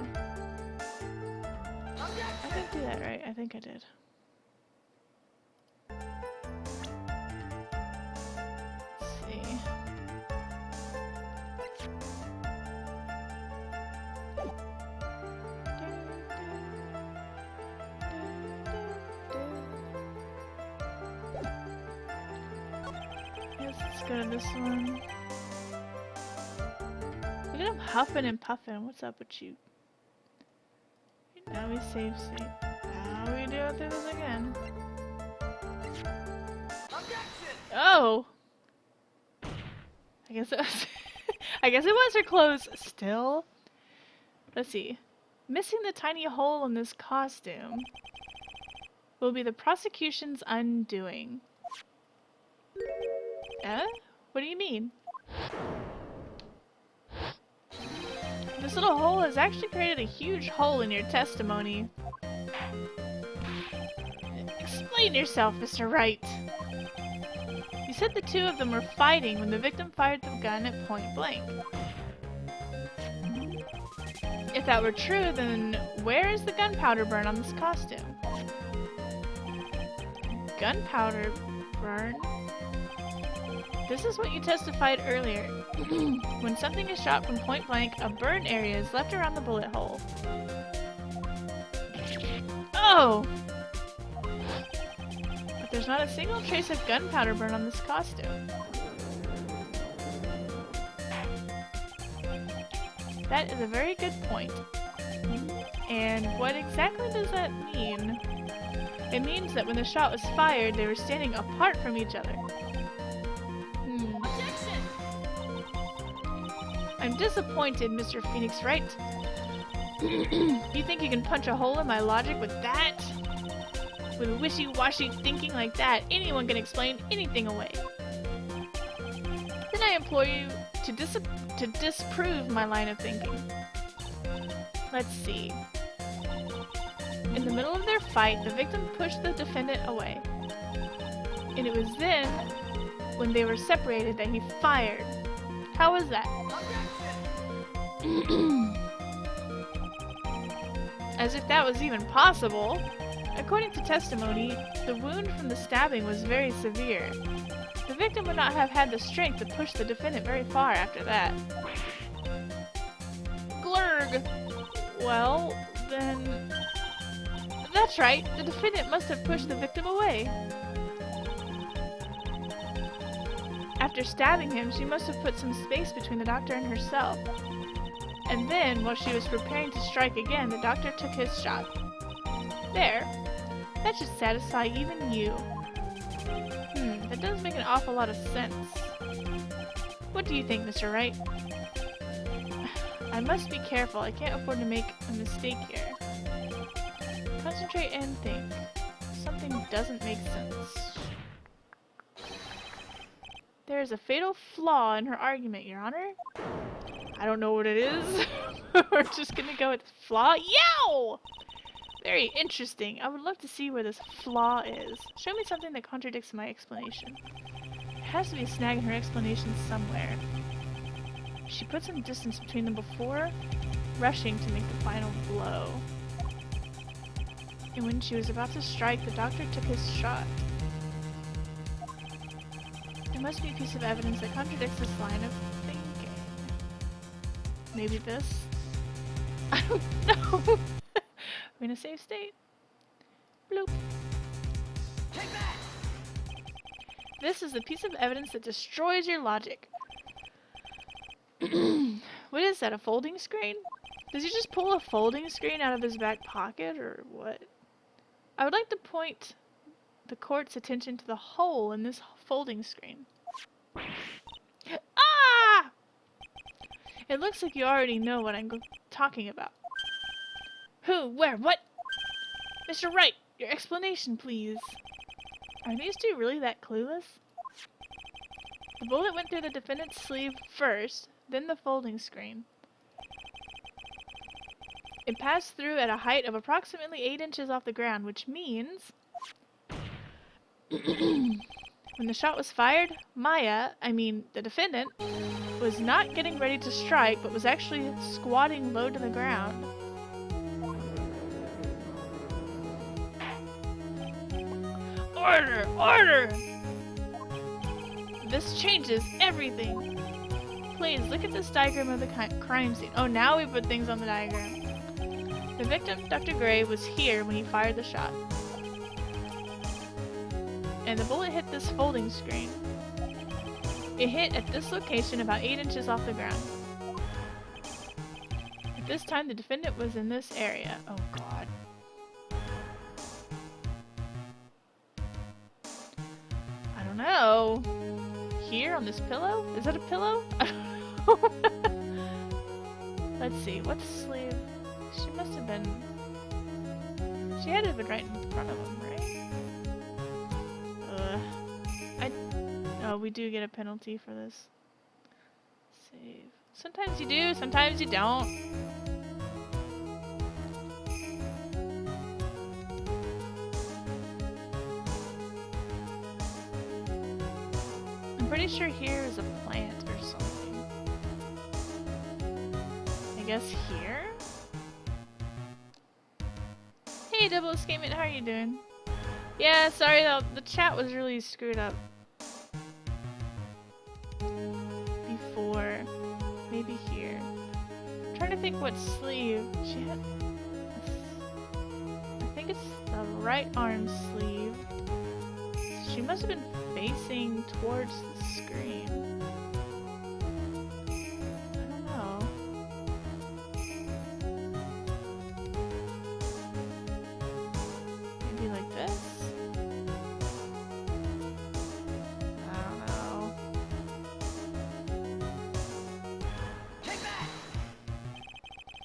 I didn't do that right. I think I did. Let's see. Let's go to this one. Look at him huffing and puffing. What's up with you? Now we save state. Now we do it through this again. Oh! I guess it was I guess it was her clothes still. Let's see. Missing the tiny hole in this costume will be the prosecution's undoing. What do you mean? This little hole has actually created a huge hole in your testimony. Explain yourself, Mr. Wright. You said the two of them were fighting when the victim fired the gun at point blank. If that were true, then where is the gunpowder burn on this costume? Gunpowder burn? This is what you testified earlier. When something is shot from point blank, a burn area is left around the bullet hole. Oh! But there's not a single trace of gunpowder burn on this costume. That is a very good point. And what exactly does that mean? It means that when the shot was fired, they were standing apart from each other. I'm disappointed, Mr. Phoenix Wright. You think you can punch a hole in my logic with that? With wishy-washy thinking like that, anyone can explain anything away. Then I implore you to disprove my line of thinking. Let's see. In the middle of their fight, the victim pushed the defendant away. And it was then, when they were separated, that he fired. How was that? As if that was even possible. According to testimony, the wound from the stabbing was very severe. The victim would not have had the strength to push the defendant very far after that. Glurg! Well, then... That's right, the defendant must have pushed the victim away. After stabbing him, she must have put some space between the doctor and herself. And then, while she was preparing to strike again, the doctor took his shot. There. That should satisfy even you. That does make an awful lot of sense. What do you think, Mr. Wright? I must be careful. I can't afford to make a mistake here. Concentrate and think. Something doesn't make sense. There is a fatal flaw in her argument, Your Honor. I don't know what it is. We're just gonna go with flaw. Yow! Very interesting. I would love to see where this flaw is. Show me something that contradicts my explanation. There has to be a snag in her explanation somewhere. She put some distance between them before rushing to make the final blow. And when she was about to strike, the doctor took his shot. There must be a piece of evidence that contradicts this line of thinking. Maybe this? I don't know. I'm in a safe state. Bloop. Take that! This is a piece of evidence that destroys your logic. What is that, a folding screen? Does he just pull a folding screen out of his back pocket, or what? I would like to point the court's attention to the hole in this folding screen. Ah! It looks like you already know what I'm talking about. Who? Where? What? Mr. Wright, your explanation, please. Are these two really that clueless? The bullet went through the defendant's sleeve first, then the folding screen. It passed through at a height of approximately 8 inches off the ground, which means... when the shot was fired, the defendant, was not getting ready to strike, but was actually squatting low to the ground. Order! Order! This changes everything. Please, look at this diagram of the crime scene. Oh, now we put things on the diagram. The victim, Dr. Gray, was here when he fired the shot. And the bullet hit this folding screen. It hit at this location about 8 inches off the ground. At this time, the defendant was in this area. Oh god. I don't know. Here on this pillow? Is that a pillow? I don't know. Let's see. What's sleeve? She must have been... She had to have been right in front of him, right? Oh, we do get a penalty for this. Save. Sometimes you do, sometimes you don't. I'm pretty sure here is a plant or something. I guess here? Hey, Double Escapement, how are you doing? Yeah, sorry though, the chat was really screwed up. Before. Maybe here. I'm trying to think what sleeve. She had... I think it's the right arm sleeve. She must have been facing towards the screen. I don't know. Maybe like this? I don't know.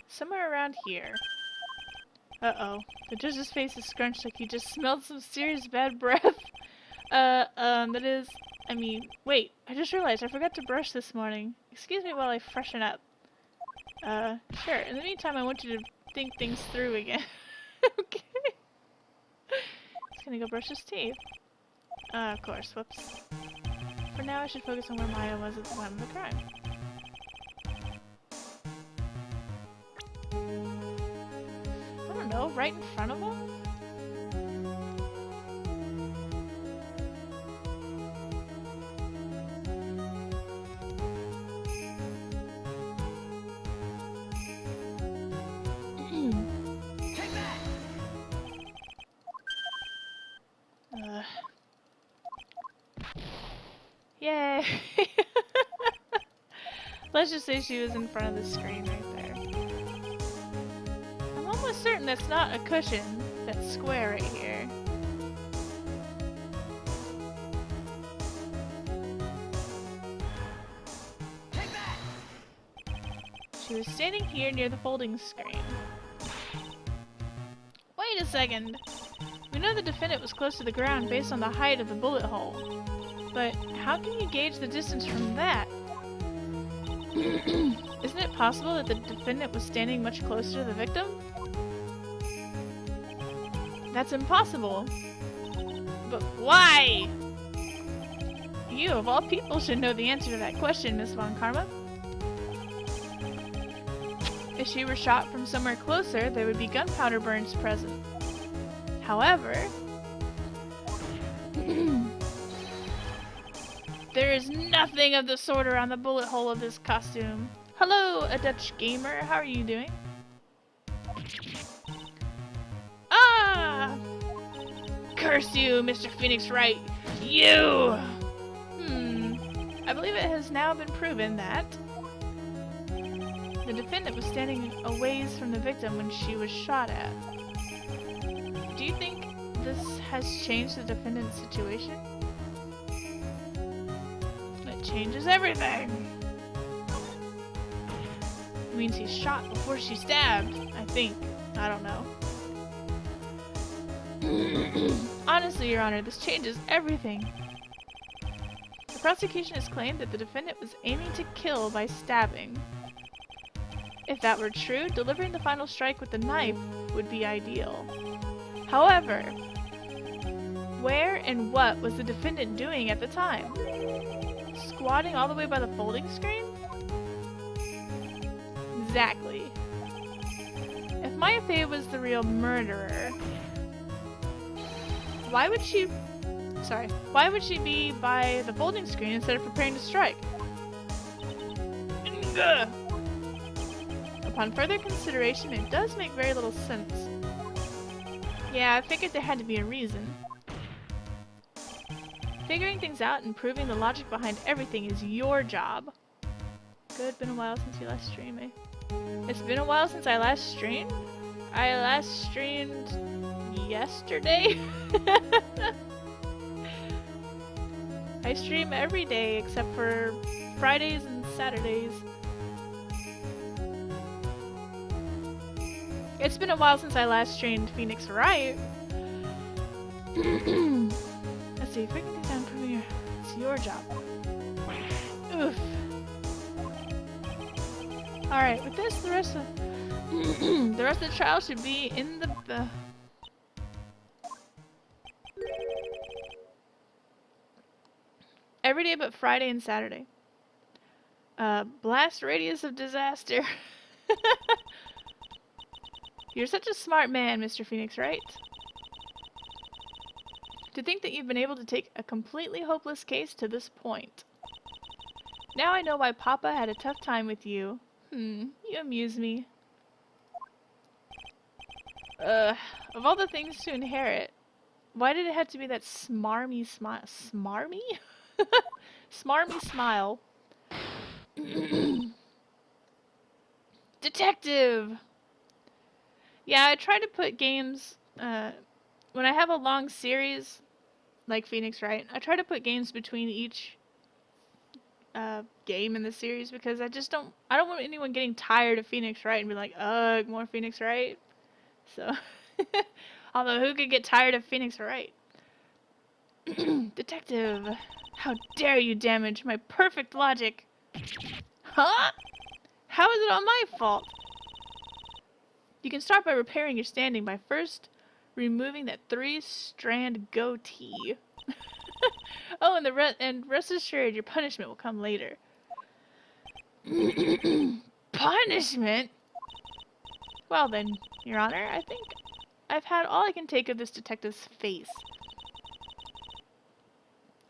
Somewhere around here. Uh-oh. The judge's face is scrunched like he just smelled some serious bad breath. That is... I mean, wait. I just realized I forgot to brush this morning. Excuse me while I freshen up. Sure. In the meantime, I want you to think things through again. Okay. He's gonna go brush his teeth. Of course. Whoops. For now, I should focus on where Maya was at the time of the crime. I don't know, right in front of him? Yay! Let's just say she was in front of the screen right there. I'm almost certain that's not a cushion. That's square right here. She was standing here near the folding screen. Wait a second! We know the defendant was close to the ground based on the height of the bullet hole. But how can you gauge the distance from that? Isn't it possible that the defendant was standing much closer to the victim? That's impossible. But why? You, of all people, should know the answer to that question, Miss Von Karma. If she were shot from somewhere closer, there would be gunpowder burns present. However, there is nothing of the sort around the bullet hole of this costume. Hello, a Dutch gamer. How are you doing? Ah! Curse you, Mr. Phoenix Wright. You! I believe it has now been proven that the defendant was standing a ways from the victim when she was shot at. Do you think this has changed the defendant's situation? It changes everything! It means he shot before she stabbed, I think. I don't know. Honestly, Your Honor, this changes everything. The prosecution has claimed that the defendant was aiming to kill by stabbing. If that were true, delivering the final strike with the knife would be ideal. However, where and what was the defendant doing at the time? Squatting all the way by the folding screen? Exactly. If Maya Fey was the real murderer, why would she be by the folding screen instead of preparing to strike? Gah! Upon further consideration, it does make very little sense. Yeah, I figured there had to be a reason. Figuring things out and proving the logic behind everything is your job. Good, been a while since you last streamed, eh? It's been a while since I last streamed? I last streamed yesterday? I stream every day except for Fridays and Saturdays. It's been a while since I last streamed Phoenix Wright. Let's see, breaking things down from here. It's your job. Oof. Alright, with this, the rest of the trial should be in the every day but Friday and Saturday. Blast radius of disaster. You're such a smart man, Mr. Phoenix, right? To think that you've been able to take a completely hopeless case to this point. Now I know why Papa had a tough time with you. You amuse me. Of all the things to inherit, why did it have to be that smarmy smile? Smarmy? Smarmy smile. Detective! Yeah, I try to put games, when I have a long series, like Phoenix Wright, I try to put games between each game in the series because I don't want anyone getting tired of Phoenix Wright and be like, ugh, more Phoenix Wright. So, although who could get tired of Phoenix Wright? Detective, how dare you damage my perfect logic? Huh? How is it all my fault? You can start by repairing your standing by first removing that 3-strand goatee. Oh, and rest assured, your punishment will come later. Punishment? Well then, Your Honor, I think I've had all I can take of this detective's face.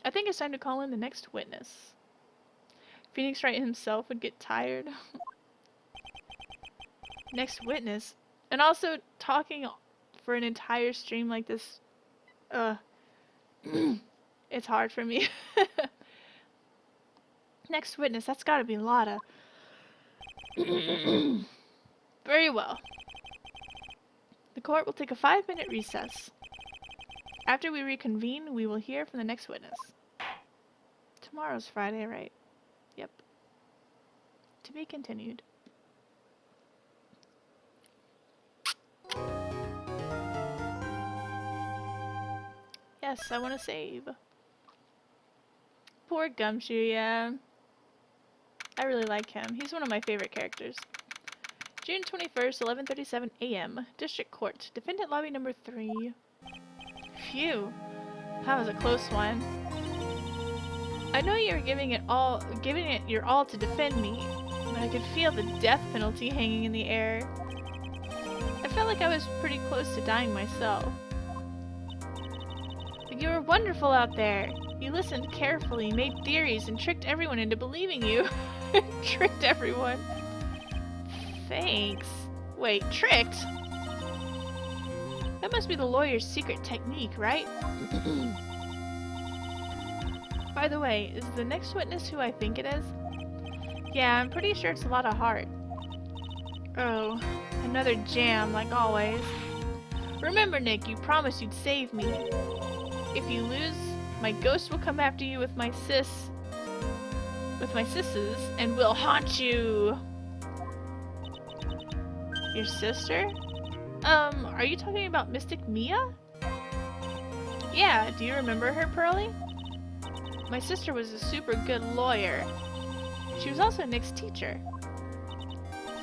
I think it's time to call in the next witness. Phoenix Wright himself would get tired. Next witness? And also, talking for an entire stream like this, it's hard for me. Next witness, that's gotta be Lotta. Very well. The court will take a 5-minute recess. After we reconvene, we will hear from the next witness. Tomorrow's Friday, right? Yep. To be continued. Yes, I want to save. Poor Gumshoe, yeah. I really like him. He's one of my favorite characters. June 21st, 11:37 a.m. District Court. Defendant lobby number 3. Phew. That was a close one. I know you were giving it your all to defend me, but I could feel the death penalty hanging in the air. I felt like I was pretty close to dying myself. But you were wonderful out there. You listened carefully, made theories, and tricked everyone into believing you. Tricked everyone. Thanks. Wait, tricked? That must be the lawyer's secret technique, right? By the way, is the next witness who I think it is? Yeah, I'm pretty sure it's Lotta Hart. Oh, another jam, like always. Remember, Nick, you promised you'd save me. If you lose, my ghost will come after you with my sisses, and will haunt you. Your sister? Are you talking about Mystic Mia? Yeah, do you remember her, Pearly? My sister was a super good lawyer. She was also Nick's teacher.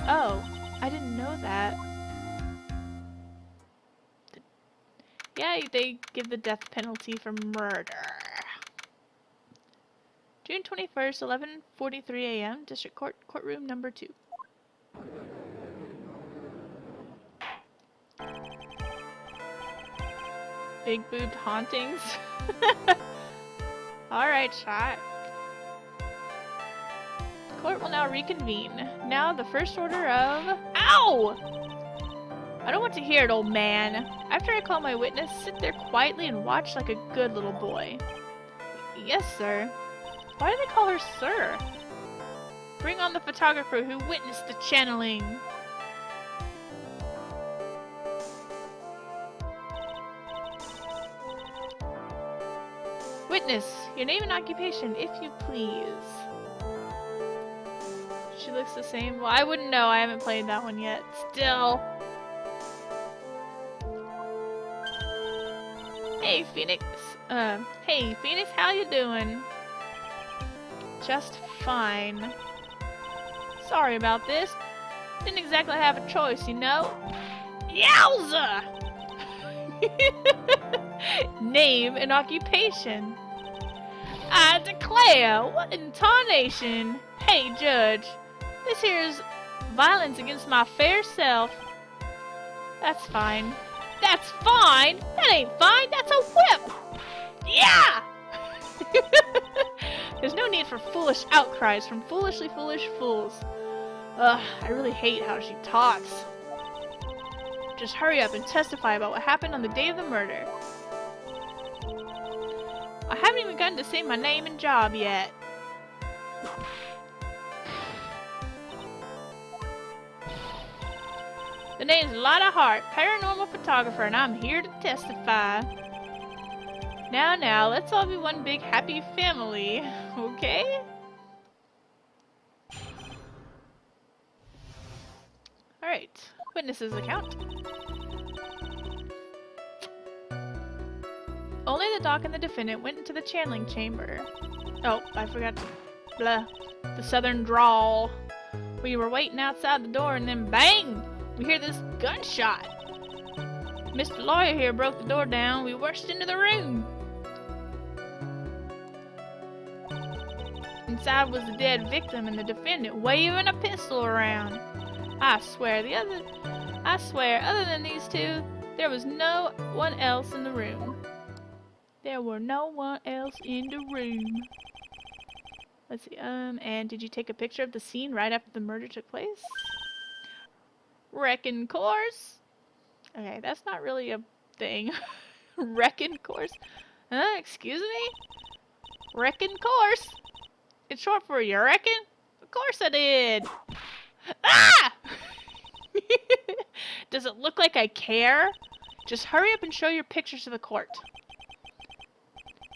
Oh, I didn't know that. Yeah, they give the death penalty for murder. June 21st, 11:43 a.m. District Court, courtroom number 2. Big boobed hauntings. Alright, chat. Court will now reconvene. Now the first order of... Ow! I don't want to hear it, old man. After I call my witness, sit there quietly and watch like a good little boy. Yes, sir. Why do they call her sir? Bring on the photographer who witnessed the channeling. Witness, your name and occupation, if you please. She looks the same. Well, I wouldn't know. I haven't played that one yet. Still. Hey, Phoenix. Hey, Phoenix, how you doing? Just fine. Sorry about this. Didn't exactly have a choice, you know? Yowza! Name and occupation. I declare, what in tarnation? Hey, Judge, this here's violence against my fair self. That's fine. That's fine? That ain't fine, that's a whip! Yeah! There's no need for foolish outcries from foolishly foolish fools. Ugh, I really hate how she talks. Just hurry up and testify about what happened on the day of the murder. I haven't even gotten to say my name and job yet. The name's Lotta Hart, paranormal photographer, and I'm here to testify. Now, let's all be one big happy family, okay? Alright, witnesses account. Only the doc and the defendant went into the channeling chamber. Oh, I forgot to... Blah. The southern drawl. We were waiting outside the door and then bang! We hear this gunshot. Mr. Lawyer here broke the door down. We rushed into the room. Inside was the dead victim and the defendant waving a pistol around. I swear, other than these two, there was no one else in the room. There were no one else in the room. Let's see, and did you take a picture of the scene right after the murder took place? Reckon course. Okay, that's not really a thing. Reckon course? Excuse me? Reckon course? It's short for you reckon? Of course I did. Ah! Does it look like I care? Just hurry up and show your pictures to the court.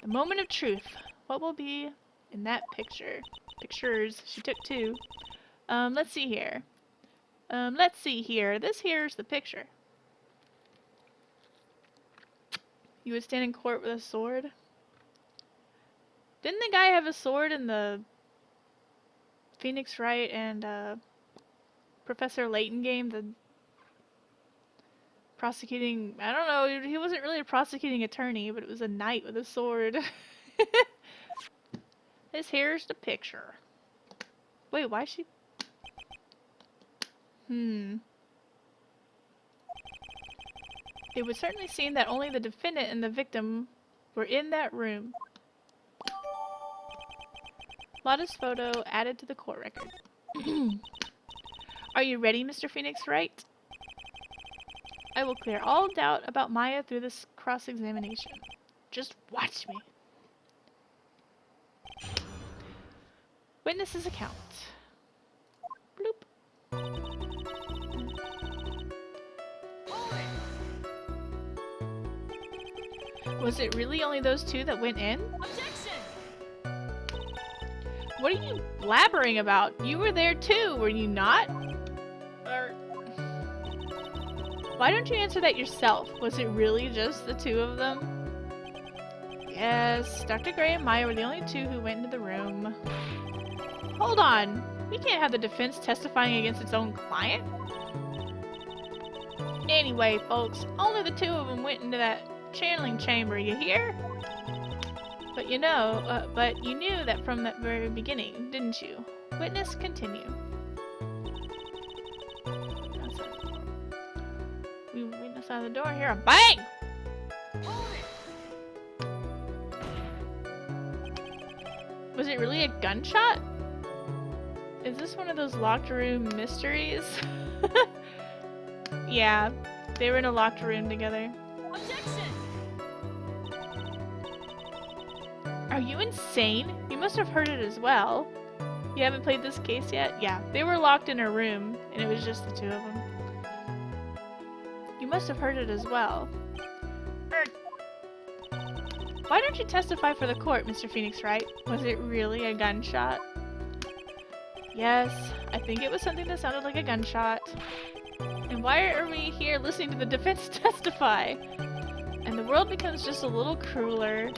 The moment of truth. What will be in that picture? Pictures. She took two. Let's see here. This here's the picture. You would stand in court with a sword? Didn't the guy have a sword in the Phoenix Wright and Professor Layton game? The prosecuting... I don't know, he wasn't really a prosecuting attorney, but it was a knight with a sword. This here's the picture. Wait, why is she... It would certainly seem that only the defendant and the victim were in that room. Lotta's photo added to the court record. Are you ready, Mr. Phoenix Wright? I will clear all doubt about Maya through this cross-examination. Just watch me. Witness's account. Bloop. Was it really only those two that went in? Objection! What are you blabbering about? You were there too, were you not? Why don't you answer that yourself? Was it really just the two of them? Yes, Dr. Gray and Maya were the only two who went into the room. Hold on. We can't have the defense testifying against its own client. Anyway, folks, only the two of them went into that channeling chamber, you hear? But you know, but you knew that from that very beginning, didn't you? Witness, continue. We went outside the door, hear a bang! Was it really a gunshot? Is this one of those locked room mysteries? Yeah, they were in a locked room together. Objection! Are you insane? You must have heard it as well. You haven't played this case yet? Yeah, they were locked in a room, and it was just the two of them. You must have heard it as well. Why don't you testify for the court, Mr. Phoenix Wright? Was it really a gunshot? Yes, I think it was something that sounded like a gunshot. And why are we here listening to the defense testify? And the world becomes just a little crueler.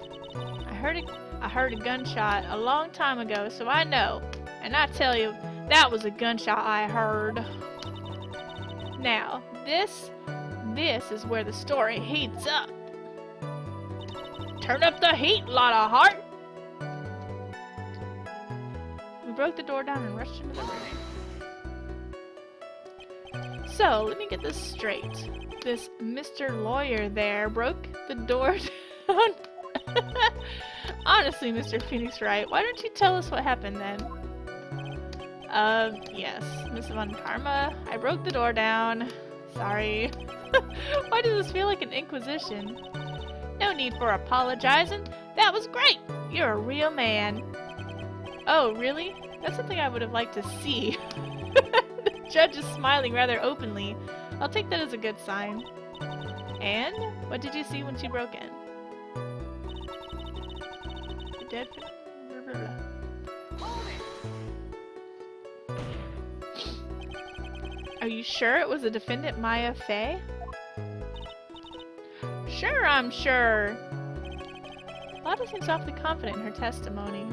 I heard a gunshot a long time ago, so I know. And I tell you, that was a gunshot I heard. Now, this is where the story heats up. Turn up the heat, lot of heart! We broke the door down and rushed into the room. So, let me get this straight. This Mr. Lawyer there broke the door down. Honestly, Mr. Phoenix Wright, why don't you tell us what happened then? Yes, Miss Von Karma, I broke the door down. Sorry. Why does this feel like an inquisition? No need for apologizing. That was great. You're a real man. Oh, really? That's something I would have liked to see. The judge is smiling rather openly. I'll take that as a good sign. And? What did you see when she broke in? The dead... Are you sure it was the defendant Maya Fey? Sure, I'm sure. Lada seems awfully confident in her testimony.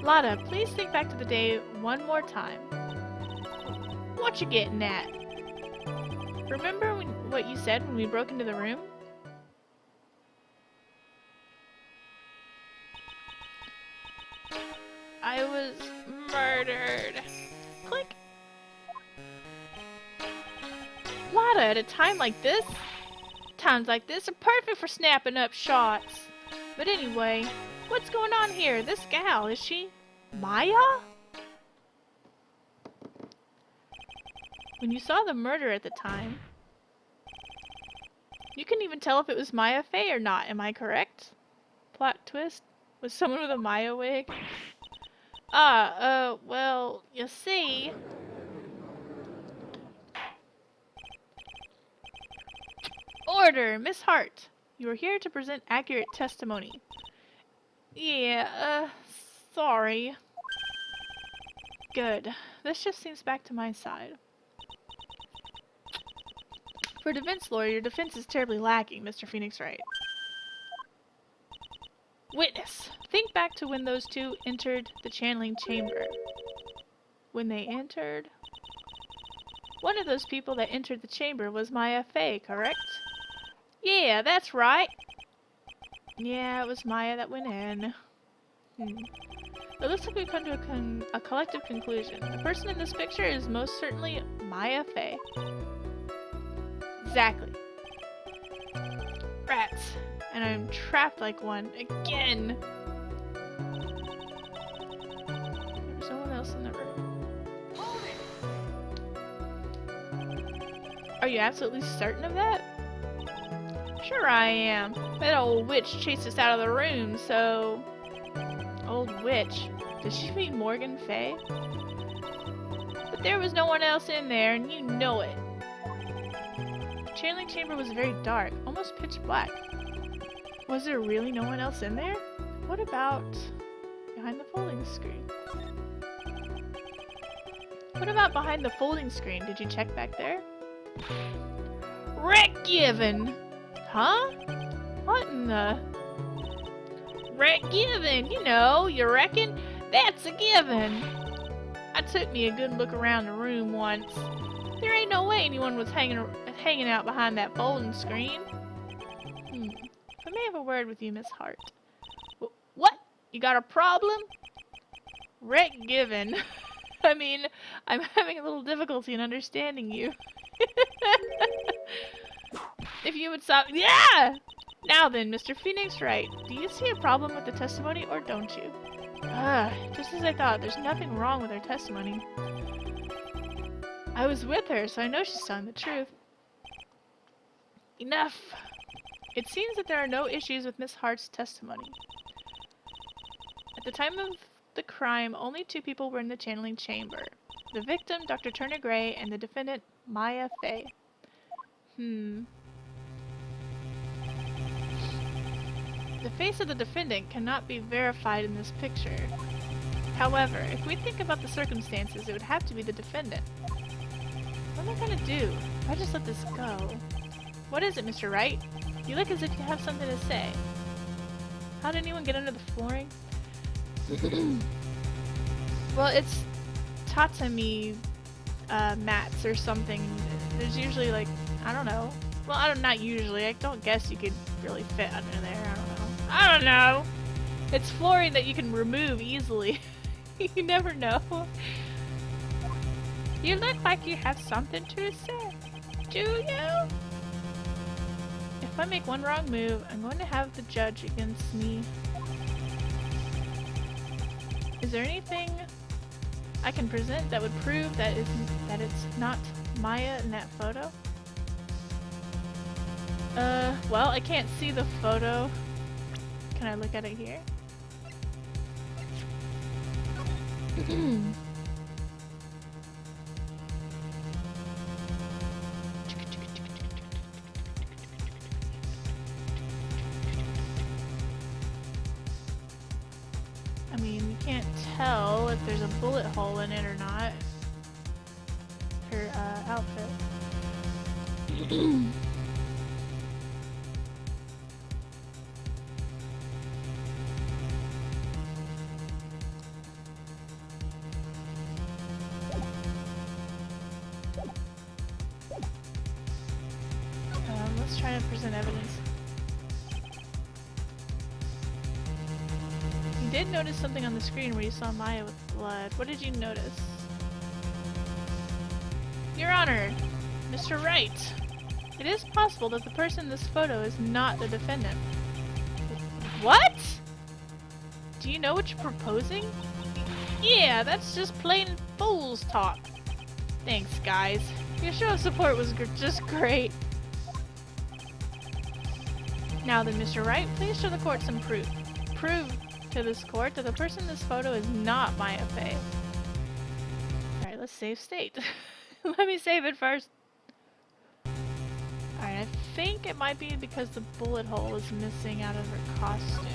Lada, please think back to the day one more time. What you getting at? Remember what you said when we broke into the room? I was murdered. Click. Lada, at a time like this? Times like this are perfect for snapping up shots. But anyway, what's going on here? This gal, is she Maya? When you saw the murder at the time, you couldn't even tell if it was Maya Fey or not, am I correct? Plot twist? Was someone with a Maya wig? Well, you see... Order! Miss Hart! You are here to present accurate testimony. Yeah, sorry. Good. This just seems back to my side. For a defense lawyer, your defense is terribly lacking, Mr. Phoenix Wright. Witness! Think back to when those two entered the channeling chamber. When they entered... One of those people that entered the chamber was Maya Fey, correct? Yeah, that's right. Yeah, it was Maya that went in. It looks like we've come to a collective conclusion. The person in this picture is most certainly Maya Fey. Exactly. Rats. And I'm trapped like one. Again! There's no one else in the room. Are you absolutely certain of that? Sure I am. That old witch chased us out of the room, so... Old witch? Did she mean Morgan Fey? But there was no one else in there, and you know it. The channeling chamber was very dark, almost pitch black. Was there really no one else in there? What about behind the folding screen? What about behind the folding screen? Did you check back there? Wreck given! Huh? What in the... Wreck given! You know, you reckon? That's a given! I took me a good look around the room once. There ain't no way anyone was hanging out behind that folding screen. I may have a word with you, Miss Hart. What? You got a problem? Wreck given. I mean, I'm having a little difficulty in understanding you. If you would stop... Yeah! Now then, Mr. Phoenix Wright, do you see a problem with the testimony or don't you? Just as I thought, there's nothing wrong with her testimony. I was with her, so I know she's telling the truth. Enough! It seems that there are no issues with Miss Hart's testimony. At the time of the crime, only 2 people were in the channeling chamber. The victim, Dr. Turner Gray, and the defendant, Maya Fey. The face of the defendant cannot be verified in this picture. However, if we think about the circumstances, it would have to be the defendant. What am I gonna do if I just let this go? What is it, Mr. Wright? You look as if you have something to say. How did anyone get under the flooring? Well, it's tatami mats or something. There's usually like, I don't know. Well, not usually. I don't guess you could really fit under there. I don't know. It's flooring that you can remove easily. You never know. You look like you have something to say. Do you? If I make one wrong move, I'm going to have the judge against me. Is there anything I can present that would prove that it's not Maya in that photo? Well, I can't see the photo. Can I look at it here? I mean, you can't tell if there's a bullet hole in it or not. Her outfit. Let's try to present evidence. You did notice something on the screen where you saw Maya with blood. What did you notice? Your Honor, Mr. Wright, it is possible that the person in this photo is not the defendant. What? Do you know what you're proposing? Yeah, that's just plain fool's talk. Thanks, guys. Your show of support was just great. Now then, Mr. Wright, please show the court some proof. Prove to this court that the person in this photo is not Maya Fey. Alright, let's save state. Let me save it first. Alright, I think it might be because the bullet hole is missing out of her costume.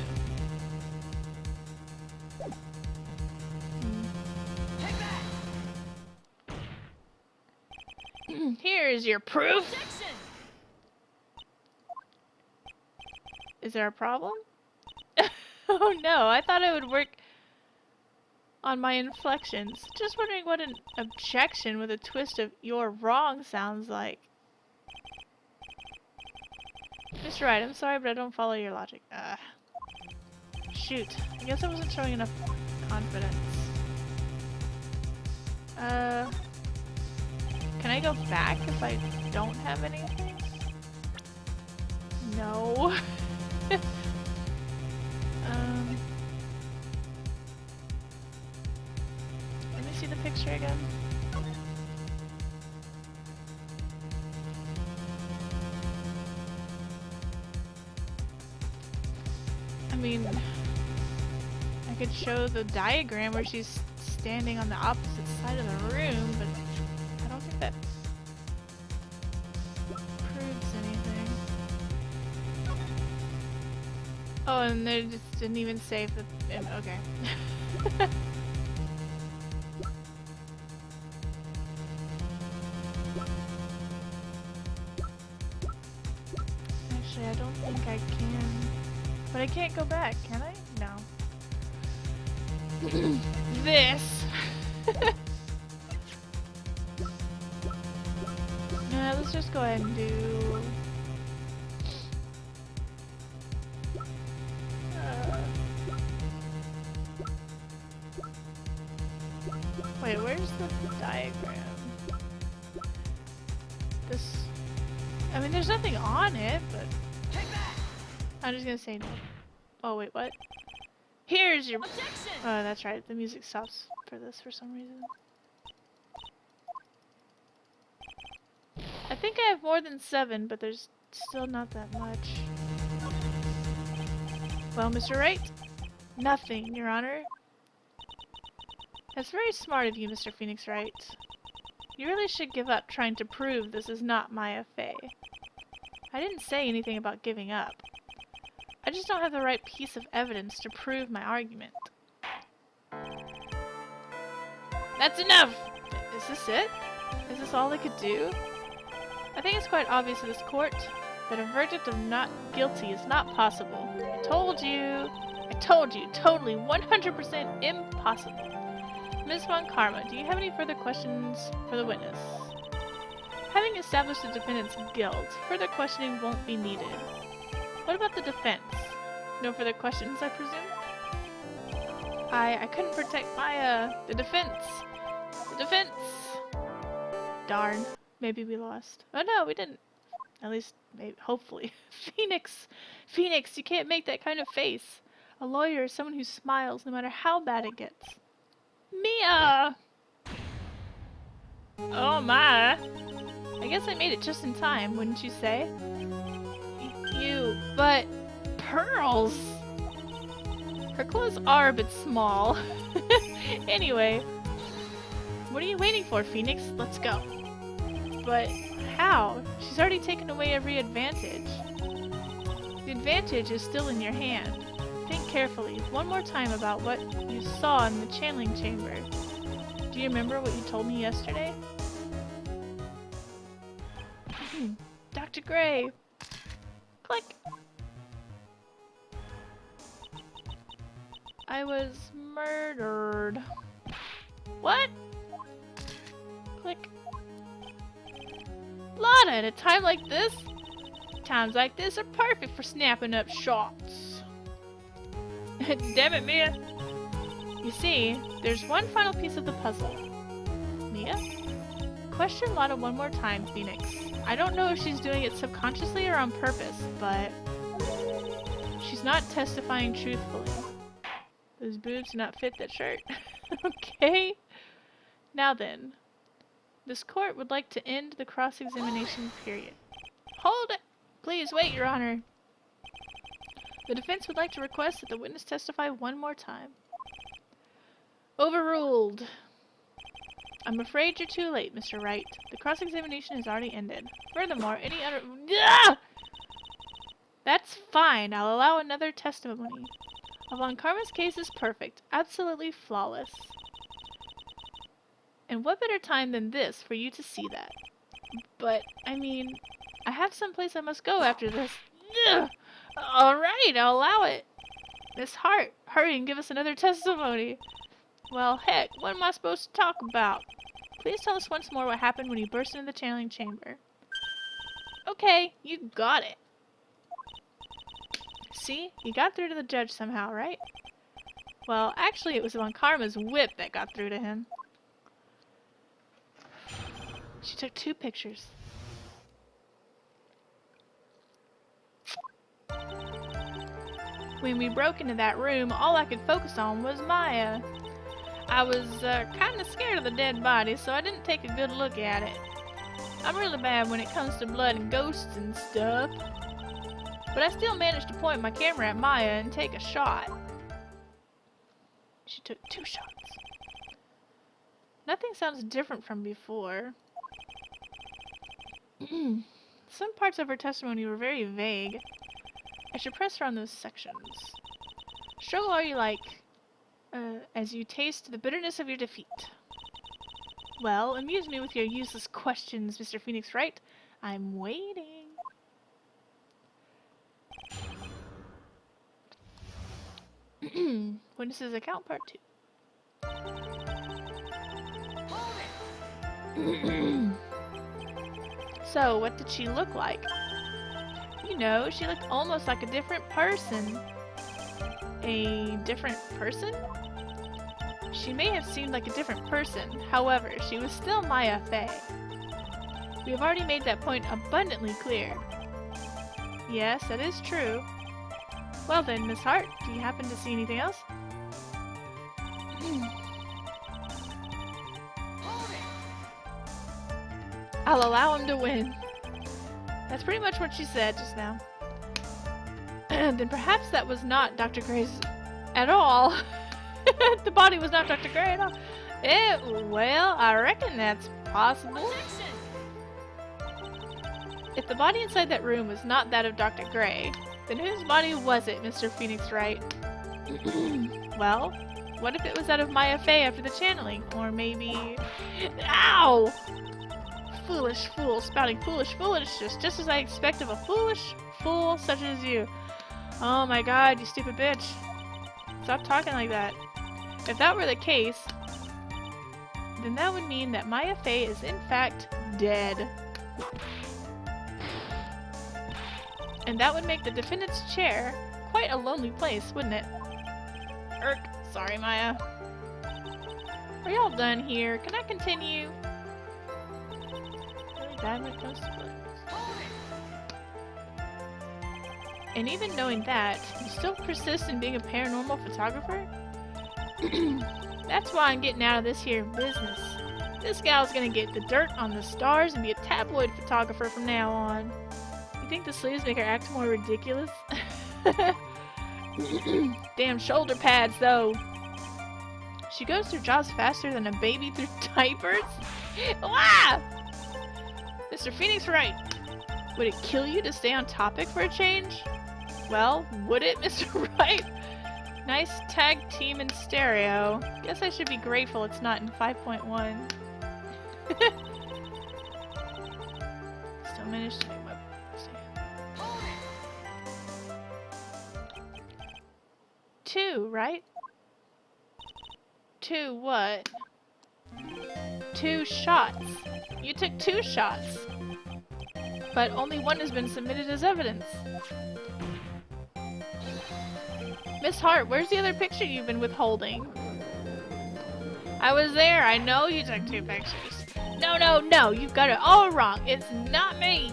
Here's your proof! Objection! Is there a problem? Oh no, I thought it would work on my inflections. Just wondering what an objection with a twist of "you're wrong" sounds like. Mr. Wright, I'm sorry, but I don't follow your logic. Shoot. I guess I wasn't showing enough confidence. Can I go back if I don't have anything? No. Let me see the picture again. I mean, I could show the diagram where she's standing on the opposite side of the room, but I don't think that proves anything. Oh, and they just didn't even save the... okay. Actually, I don't think I can. But I can't go back, can I? No. This! Yeah, let's just go ahead and do... Wait, where's the diagram? This... I mean, there's nothing on it, but... I'm just gonna say no. Oh, wait, what? Here's your... Objection! Oh, that's right. The music stops for this for some reason. I think I have more than 7, but there's still not that much. Well, Mr. Wright? Nothing, Your Honor. That's very smart of you, Mr. Phoenix Wright. You really should give up trying to prove this is not Maya Fey. I didn't say anything about giving up. I just don't have the right piece of evidence to prove my argument. That's enough! Is this it? Is this all they could do? I think it's quite obvious to this court that a verdict of not guilty is not possible. I told you, totally 100% impossible. Ms. Von Karma, do you have any further questions for the witness? Having established the defendant's guilt, further questioning won't be needed. What about the defense? No further questions, I presume? I couldn't protect Maya. The defense! The defense! Darn. Maybe we lost. Oh no, we didn't. At least, maybe, hopefully. Phoenix! Phoenix, you can't make that kind of face. A lawyer is someone who smiles no matter how bad it gets. Mia! Oh my. I guess I made it just in time, wouldn't you say? But pearls! Her clothes are a bit small. Anyway, what are you waiting for, Phoenix? Let's go. But how? She's already taken away every advantage. The advantage is still in your hand. Think carefully, one more time about what you saw in the channeling chamber. Do you remember what you told me yesterday? Dr. Gray! Click! I was murdered. What? Click. Lana, at a time like this? Times like this are perfect for snapping up shots. Damn it, Mia. You see, there's one final piece of the puzzle. Mia? Question Lana one more time, Phoenix. I don't know if she's doing it subconsciously or on purpose, but she's not testifying truthfully. Those boobs do not fit that shirt. Okay. Now then, this court would like to end the cross-examination period. Hold it! Please wait, Your Honor. The defense would like to request that the witness testify one more time. Overruled. I'm afraid you're too late, Mr. Wright. The cross-examination has already ended. Furthermore, any other— Ah! That's fine. I'll allow another testimony. Von Karma's case is perfect. Absolutely flawless. And what better time than this for you to see that? But, I mean, I have someplace I must go after this. Ugh! Alright, I'll allow it. Miss Hart, hurry and give us another testimony. Well, heck, what am I supposed to talk about? Please tell us once more what happened when you burst into the channeling chamber. Okay, you got it. See? You got through to the judge somehow, right? Well, actually it was Von Karma's whip that got through to him. She took 2 pictures. When we broke into that room, all I could focus on was Maya. I was kind of scared of the dead body, so I didn't take a good look at it. I'm really bad when it comes to blood and ghosts and stuff. But I still managed to point my camera at Maya and take a shot. She took 2 shots. Nothing sounds different from before. Some parts of her testimony were very vague. I should press her on those sections. Struggle are you like, as you taste the bitterness of your defeat? Well, amuse me with your useless questions, Mr. Phoenix Wright. I'm waiting. Witnesses account part 2. So, what did she look like? You know, she looked almost like a different person. A different person? She may have seemed like a different person, however, she was still Maya Fey. We have already made that point abundantly clear. Yes, that is true. Well then, Miss Hart, do you happen to see anything else? I'll allow him to win. That's pretty much what she said just now. Then perhaps that was not Dr. Gray's at all. The body was not Dr. Gray at all. Well, I reckon that's possible. If the body inside that room was not that of Dr. Gray, then whose body was it, Mr. Phoenix Wright? Well, what if it was that of Maya Fey after the channeling? Or maybe... Ow! Foolish fool, spouting foolish foolishness, just as I expect of a foolish fool such as you. Oh my god, you stupid bitch. Stop talking like that. If that were the case, then that would mean that Maya Fey is in fact dead. And that would make the defendant's chair quite a lonely place, wouldn't it? Irk. Sorry, Maya. Are y'all done here? Can I continue? Really bad when it comes to books. And even knowing that, you still persist in being a paranormal photographer? That's why I'm getting out of this here business. This gal's gonna get the dirt on the stars and be a tabloid photographer from now on. You think the sleeves make her act more ridiculous? Damn shoulder pads, though. She goes through jobs faster than a baby through diapers? Ah! Mr. Phoenix Wright, would it kill you to stay on topic for a change? Well, would it, Mr. Wright? Nice tag team in stereo. Guess I should be grateful it's not in 5.1. Still managed to make my... 2, right? 2 what? 2 shots. You took 2 shots. But only 1 has been submitted as evidence. Miss Hart, where's the other picture you've been withholding? I was there. I know you took 2 pictures. No. You've got it all wrong. It's not me.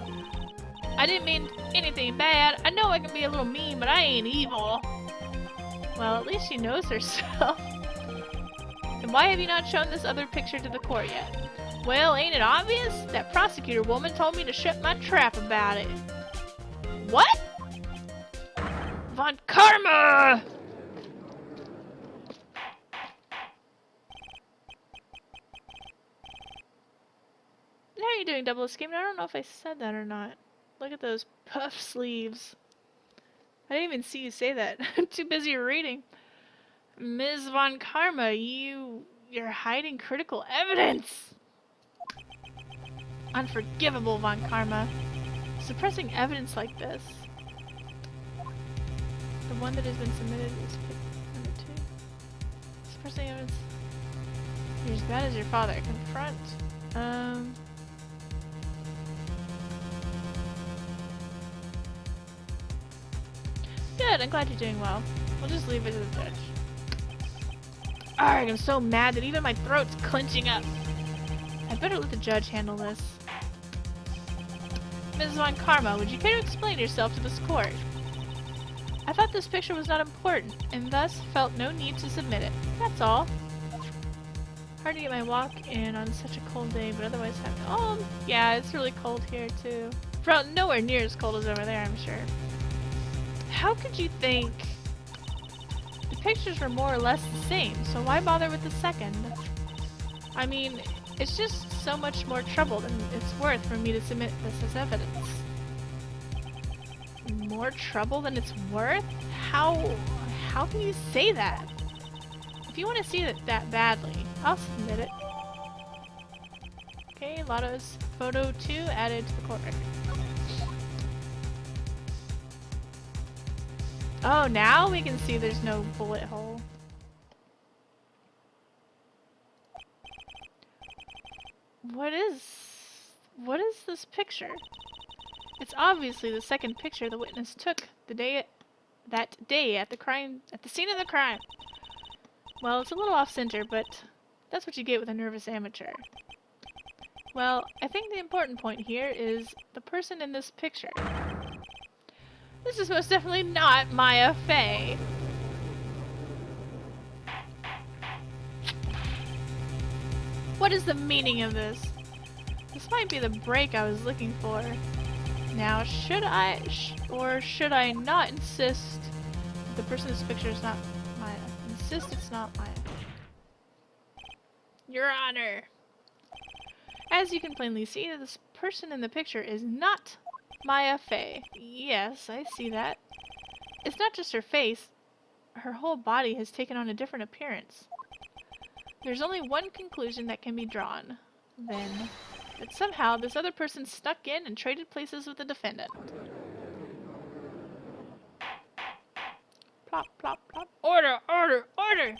I didn't mean anything bad. I know I can be a little mean, but I ain't evil. Well, at least she knows herself. And why have you not shown this other picture to the court yet? Well, ain't it obvious? That prosecutor woman told me to shut my trap about it. What? Von Karma! How are you doing, Double Escapement? I don't know if I said that or not. Look at those puff sleeves. I didn't even see you say that. I'm too busy reading. Ms. Von Karma, you're hiding critical evidence! Unforgivable, Von Karma. Suppressing evidence like this. The one that has been submitted is number 2. Suppressing evidence. You're as bad as your father. Confront. Good, I'm glad you're doing well. We'll just leave it to the judge. Arrgh, I'm so mad that even my throat's clenching up. I'd better let the judge handle this. Mrs. Von Karma, would you care to explain yourself to this court? I thought this picture was not important, and thus felt no need to submit it. That's all. Hard to get my walk in on such a cold day, but otherwise happy. Oh, yeah, it's really cold here, too. Probably nowhere near as cold as over there, I'm sure. How could you think? The pictures were more or less the same, so why bother with the second? I mean, it's just so much more trouble than it's worth for me to submit this as evidence. More trouble than it's worth? How can you say that? If you want to see it that badly, I'll submit it. Okay, Lotto's photo 2 added to the court record. Oh, now we can see there's no bullet hole. What is this picture? It's obviously the second picture the witness took that day at the scene of the crime. Well, it's a little off-center, but that's what you get with a nervous amateur. Well, I think the important point here is the person in this picture. This is most definitely not Maya Fey. What is the meaning of this? The This might be the break I was looking for. Now, should I, or should I not insist the person in this picture is not Maya? Insist it's not Maya. Your Honor! As you can plainly see, this person in the picture is not Maya Fey. Yes, I see that. It's not just her face. Her whole body has taken on a different appearance. There's only one conclusion that can be drawn. Then, that somehow this other person snuck in and traded places with the defendant. Plop, plop, plop. Order, order, order!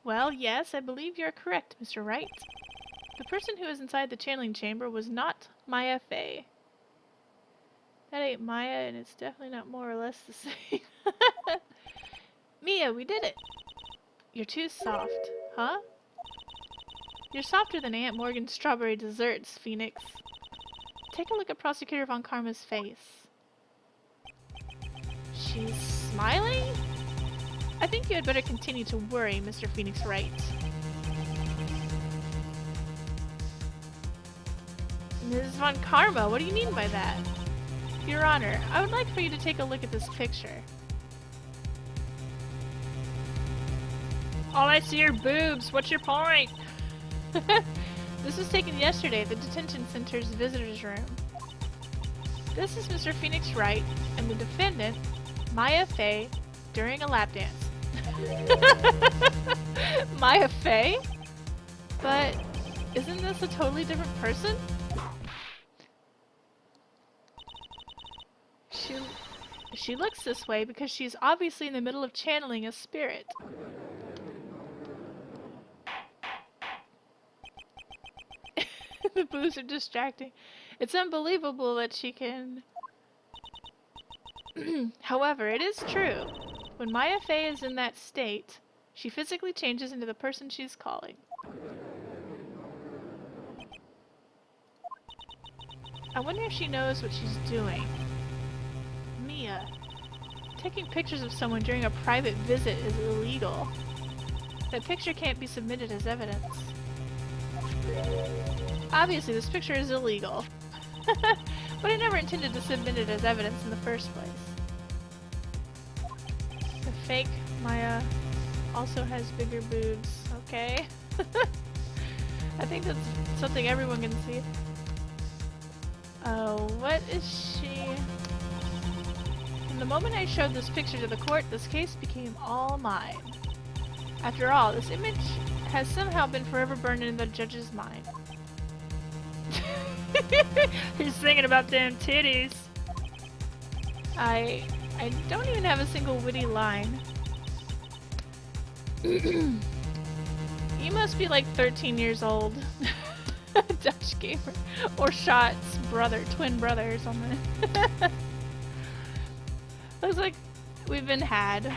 Well, yes, I believe you're correct, Mr. Wright. The person who was inside the channeling chamber was not Maya Fey. That ain't Maya, and it's definitely not more or less the same. Mia, we did it! You're too soft. Huh? You're softer than Aunt Morgan's strawberry desserts, Phoenix. Take a look at Prosecutor Von Karma's face. She's smiling? I think you had better continue to worry, Mr. Phoenix Wright. Ms. Von Karma, what do you mean by that? Your Honor, I would like for you to take a look at this picture. All I see are boobs. What's your point? This was taken yesterday at the detention center's visitor's room. This is Mr. Phoenix Wright and the defendant, Maya Fey, during a lap dance. Maya Fey? But isn't this a totally different person? She looks this way because she's obviously in the middle of channeling a spirit. The boobs are distracting. It's unbelievable that she can... However, it is true. When Maya Fey is in that state, she physically changes into the person she's calling. I wonder if she knows what she's doing. Mia. Taking pictures of someone during a private visit is illegal. That picture can't be submitted as evidence. Obviously, this picture is illegal. But I never intended to submit it as evidence in the first place. The fake Maya also has bigger boobs. Okay. I think that's something everyone can see. Oh, what is she? From the moment I showed this picture to the court, this case became all mine. After all, this image has somehow been forever burned in the judge's mind. He's thinking about them titties. I don't even have a single witty line. You must be like 13 years old. Dutch gamer. Or Shot's brother, twin brother or something. Looks like we've been had.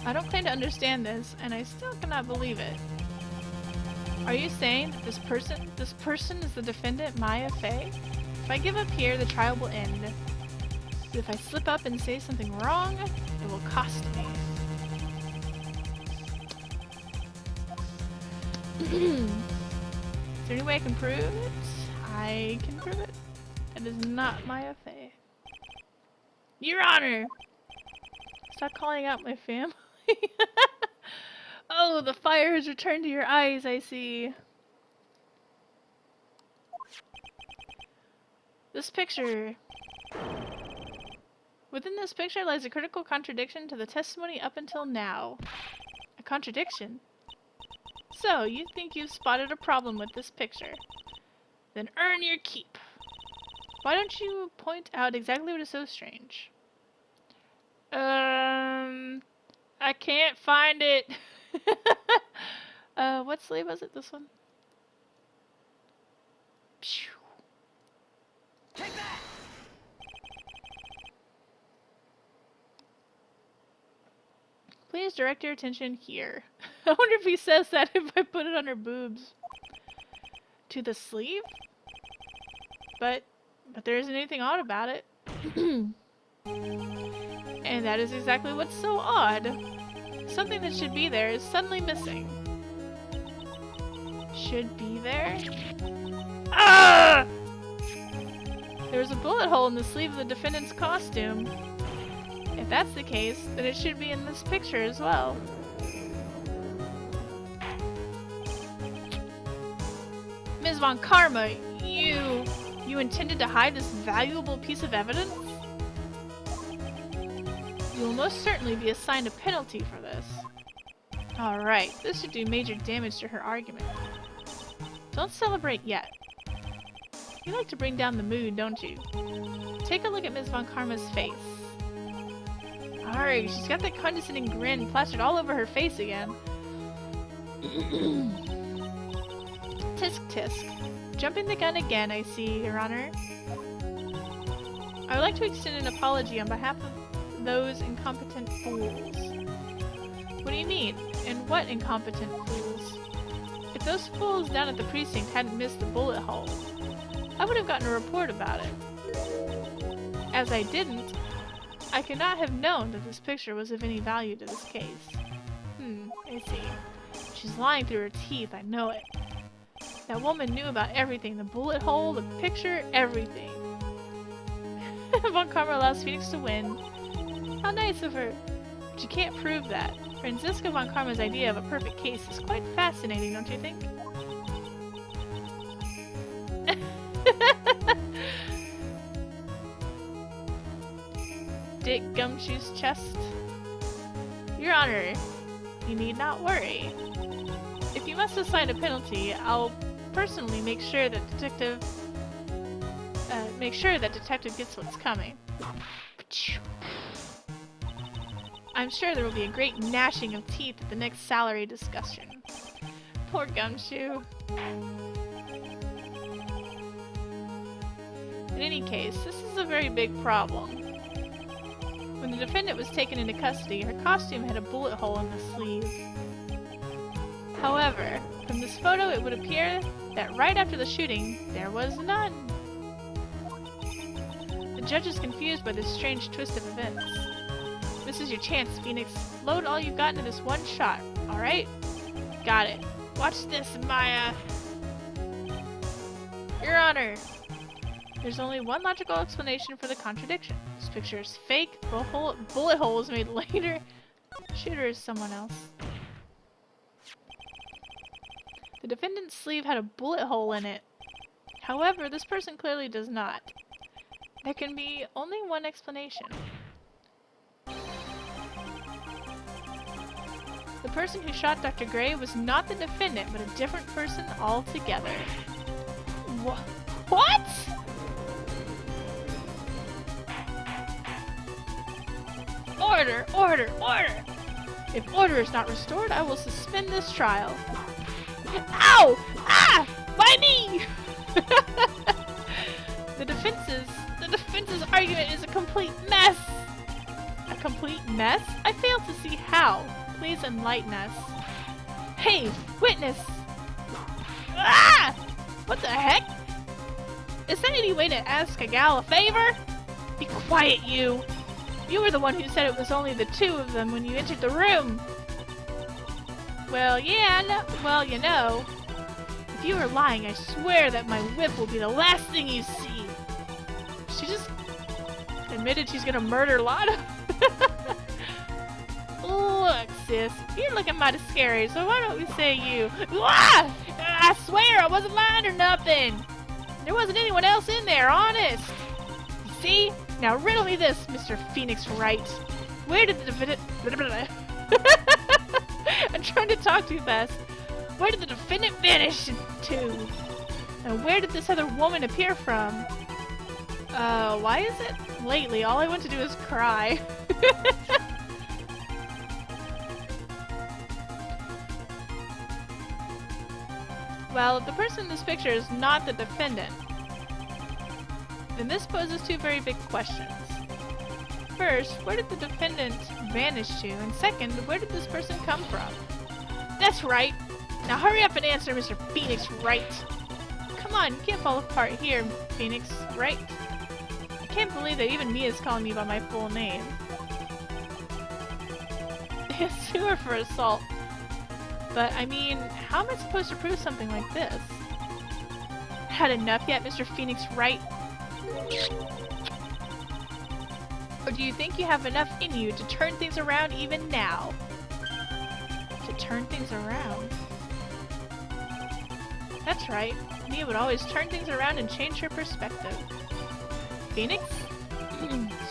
I don't claim to understand this, and I still cannot believe it. Are you saying that this person is the defendant, Maya Fey? If I give up here, the trial will end. But if I slip up and say something wrong, it will cost me. Is there any way I can prove it? I can prove it. That is not Maya Fey. Your Honor! Stop calling out my family. Oh, the fire has returned to your eyes, I see. This picture. Within this picture lies a critical contradiction to the testimony up until now. A contradiction? So, you think you've spotted a problem with this picture? Then earn your keep. Why don't you point out exactly what is so strange? I can't find it. What sleeve was it? This one? Phew. Take that! Please direct your attention here. I wonder if he says that if I put it on her boobs. To the sleeve? But there isn't anything odd about it. And that is exactly what's so odd. Something that should be there is suddenly missing. should be there. Ah! There was a bullet hole in the sleeve of the defendant's costume. If that's the case, then it should be in this picture as well. Ms. Von Karma, you intended to hide this valuable piece of evidence? You will most certainly be assigned a penalty for this. Alright, this should do major damage to her argument. Don't celebrate yet. You like to bring down the mood, don't you? Take a look at Ms. Von Karma's face. Alright, she's got that condescending grin plastered all over her face again. Tisk tisk. Jumping the gun again, I see, Your Honor. I would like to extend an apology on behalf of those incompetent fools. What do you mean? And what incompetent fools? If those fools down at the precinct hadn't missed the bullet hole, I would have gotten a report about it. As I didn't, I could not have known that this picture was of any value to this case. I see. She's lying through her teeth, I know it. That woman knew about everything, the bullet hole, the picture, everything. Von Karma allows Phoenix to win. How nice of her. But you can't prove that. Franziska Von Karma's idea of a perfect case is quite fascinating, don't you think? Dick Gumshoe's chest. Your Honor, you need not worry. If you must assign a penalty, I'll personally make sure that Detective gets what's coming. I'm sure there will be a great gnashing of teeth at the next salary discussion. Poor Gumshoe. In any case, this is a very big problem. When the defendant was taken into custody, her costume had a bullet hole in the sleeve. However, from this photo it would appear that right after the shooting, there was none. The judge is confused by this strange twist of events. This is your chance, Phoenix. Load all you've got into this one shot, alright? Got it. Watch this, Maya! Your Honor! There's only one logical explanation for the contradiction. This picture is fake, the bullet hole was made later. The shooter is someone else. The defendant's sleeve had a bullet hole in it. However, this person clearly does not. There can be only one explanation. The person who shot Dr. Gray was not the defendant, but a different person altogether. What? Order! Order! Order! If order is not restored, I will suspend this trial. Ow! Ah! My knee! The defense's argument is a complete mess. A complete mess? I fail to see how. Please enlighten us. Hey, witness! Ah! What the heck? Is there any way to ask a gal a favor? Be quiet, you! You were the one who said it was only the two of them when you entered the room. Well, yeah, no, well, you know. If you were lying, I swear that my whip will be the last thing you see. She just admitted she's gonna murder Lotto. Look, sis, you're looking mighty scary, so why don't we say you? Ah! I swear I wasn't lying or nothing. There wasn't anyone else in there, honest. See? Now riddle me this, Mr. Phoenix Wright. Where did the defendant... I'm trying to talk too fast. Where did the defendant vanish to? And where did this other woman appear from? Why is it lately all I want to do is cry? Well, if the person in this picture is not the defendant, then this poses two very big questions. First, where did the defendant vanish to? And second, where did this person come from? That's right! Now hurry up and answer, Mr. Phoenix Wright! Come on, you can't fall apart here, Phoenix Wright. I can't believe that even Mia's calling me by my full name. Sue her for assault. But I mean, how am I supposed to prove something like this? Had enough yet, Mr. Phoenix Wright? Or do you think you have enough in you to turn things around even now? To turn things around? That's right. Mia would always turn things around and change her perspective. Phoenix?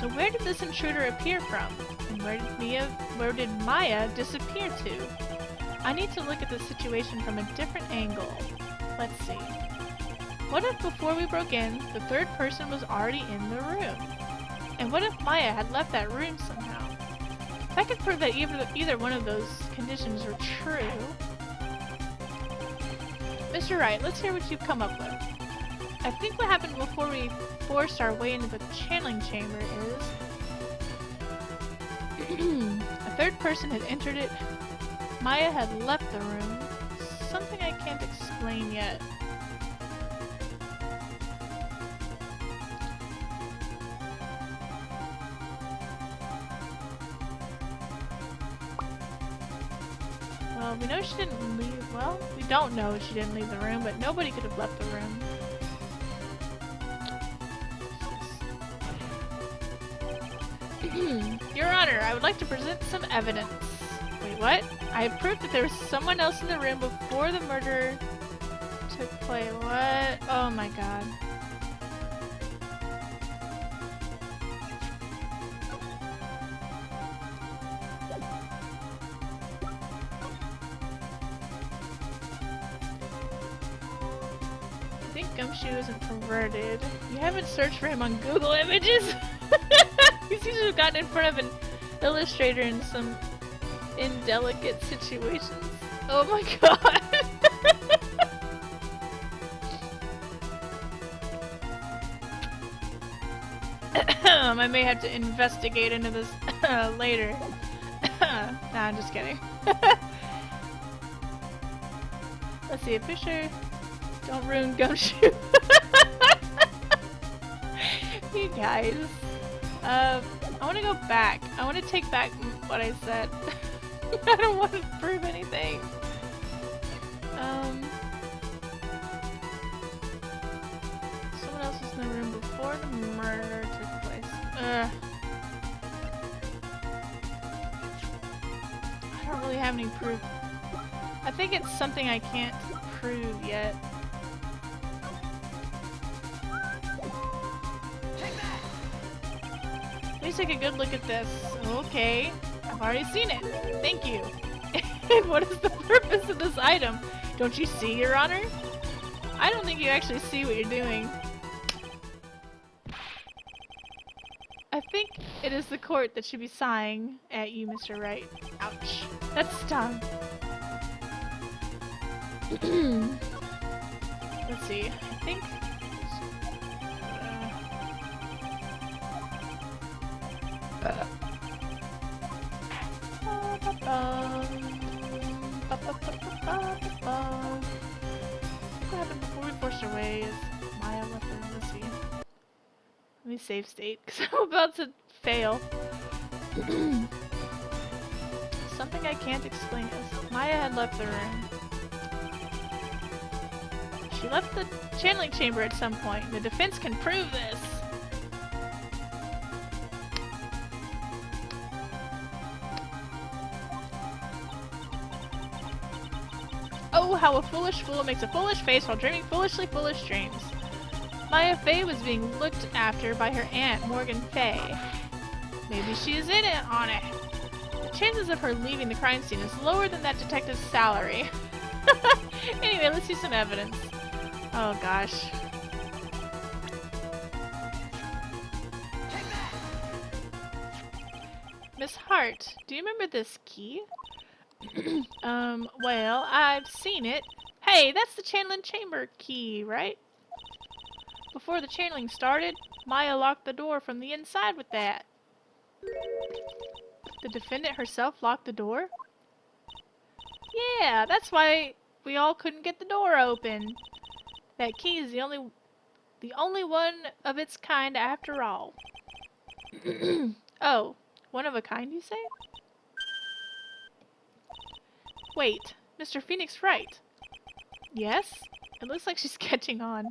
So where did this intruder appear from? And where did Maya disappear to? I need to look at the situation from a different angle. Let's see. What if before we broke in, the third person was already in the room? And what if Maya had left that room somehow? If I could prove that either one of those conditions are true... Mr. Wright, let's hear what you've come up with. I think what happened before we forced our way into the channeling chamber is... a third person had entered it. Maya had left the room. Something I can't explain yet. Well, we know she didn't leave. Well, we don't know she didn't leave the room, but nobody could have left the room. Your Honor, I would like to present some evidence. Wait, what? I have proof that there was someone else in the room before the murder took place. What? Oh my god. I think Gumshoe isn't perverted. You haven't searched for him on Google Images? He seems to have gotten in front of an illustrator in some indelicate situations. Oh my god! I may have to investigate into this later. Nah, I'm just kidding. Let's see a picture. Don't ruin Gumshoe. You guys. I want to go back. I want to take back what I said. I don't want to prove anything. Someone else was in the room before the murder took place. I don't really have any proof. I think it's something I can't prove yet. Let me take a good look at this. Okay, I've already seen it. Thank you. And what is the purpose of this item? Don't you see, Your Honor? I don't think you actually see what you're doing. I think it is the court that should be sighing at you, Mr. Wright. Ouch. That stung. Let's see. I think... What happened before we forced our way is Maya left the room. Let's see. Let me save state, because I'm about to fail. Something I can't explain is Maya had left the room. She left the channeling chamber at some point. The defense can prove this. Oh, how a foolish fool makes a foolish face while dreaming foolishly foolish dreams. Maya Fey was being looked after by her aunt, Morgan Fey. Maybe she is in it on it. The chances of her leaving the crime scene is lower than that detective's salary. Anyway, let's see some evidence. Oh gosh. Miss Hart, do you remember this key? Well, I've seen it. Hey, that's the channeling chamber key, right? Before the channeling started, Maya locked the door from the inside with that. The defendant herself locked the door? Yeah, that's why we all couldn't get the door open. That key is the only one of its kind after all. Oh, one of a kind, you say? Wait, Mr. Phoenix Wright. Yes? It looks like she's catching on.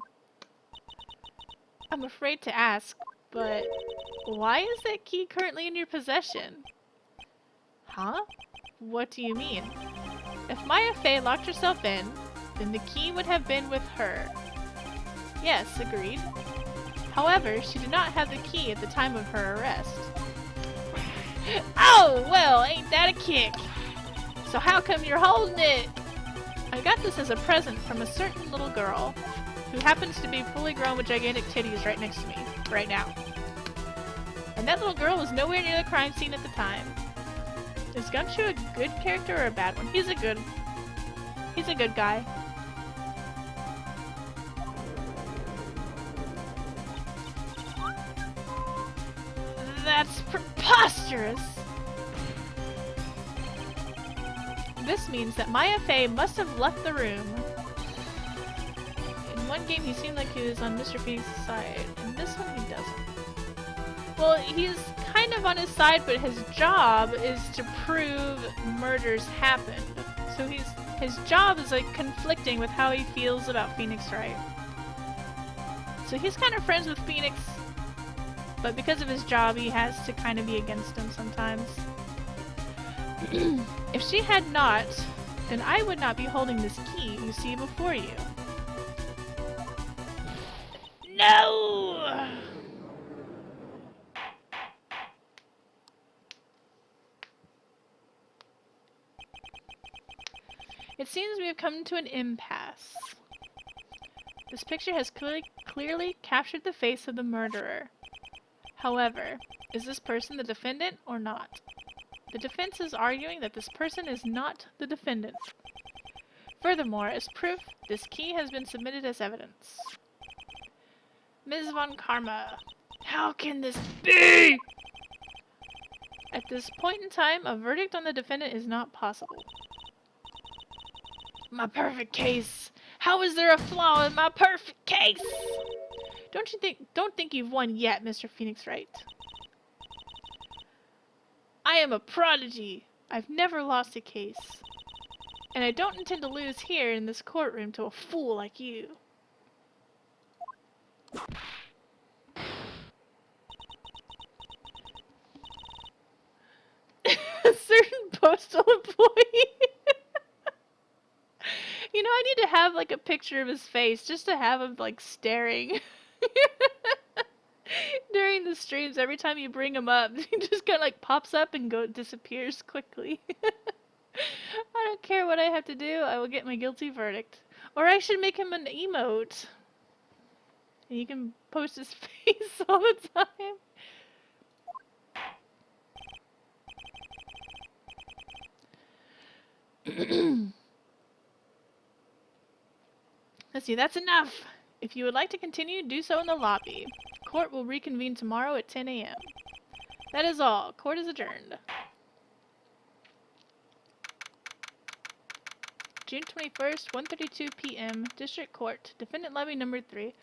I'm afraid to ask, but why is that key currently in your possession? Huh? What do you mean? If Maya Fey locked herself in, then the key would have been with her. Yes, agreed. However, she did not have the key at the time of her arrest. Oh, well, ain't that a kick? So how come you're holding it? I got this as a present from a certain little girl who happens to be fully grown with gigantic titties right next to me, right now. And that little girl was nowhere near the crime scene at the time. Is Gumshoe a good character or a bad one? He's a good guy. That's preposterous! This means that Maya Fey must have left the room. In one game he seemed like he was on Mr. Phoenix's side. In this one he doesn't. Well, he's kind of on his side, but his job is to prove murders happened. So his job is like conflicting with how he feels about Phoenix Wright. So he's kind of friends with Phoenix, but because of his job he has to kind of be against him sometimes. If she had not, then I would not be holding this key you see before you. No! It seems we have come to an impasse. This picture has clearly captured the face of the murderer. However, is this person the defendant or not? The defense is arguing that this person is not the defendant. Furthermore, as proof, this key has been submitted as evidence. Ms. Von Karma, how can this be? At this point in time, a verdict on the defendant is not possible. My perfect case! How is there a flaw in my perfect case? Don't think you've won yet, Mr. Phoenix Wright. I am a prodigy. I've never lost a case. And I don't intend to lose here in this courtroom to a fool like you. A certain postal employee. You know, I need to have like a picture of his face just to have him like staring. During the streams, every time you bring him up, he just kind of like pops up and disappears quickly. I don't care what I have to do, I will get my guilty verdict. Or I should make him an emote. And you can post his face all the time. Let's see, that's enough. If you would like to continue, do so in the lobby. Court will reconvene tomorrow at 10 a.m. That is all. Court is adjourned. June 21st, 1:32 p.m. District Court. Defendant lobby number 3.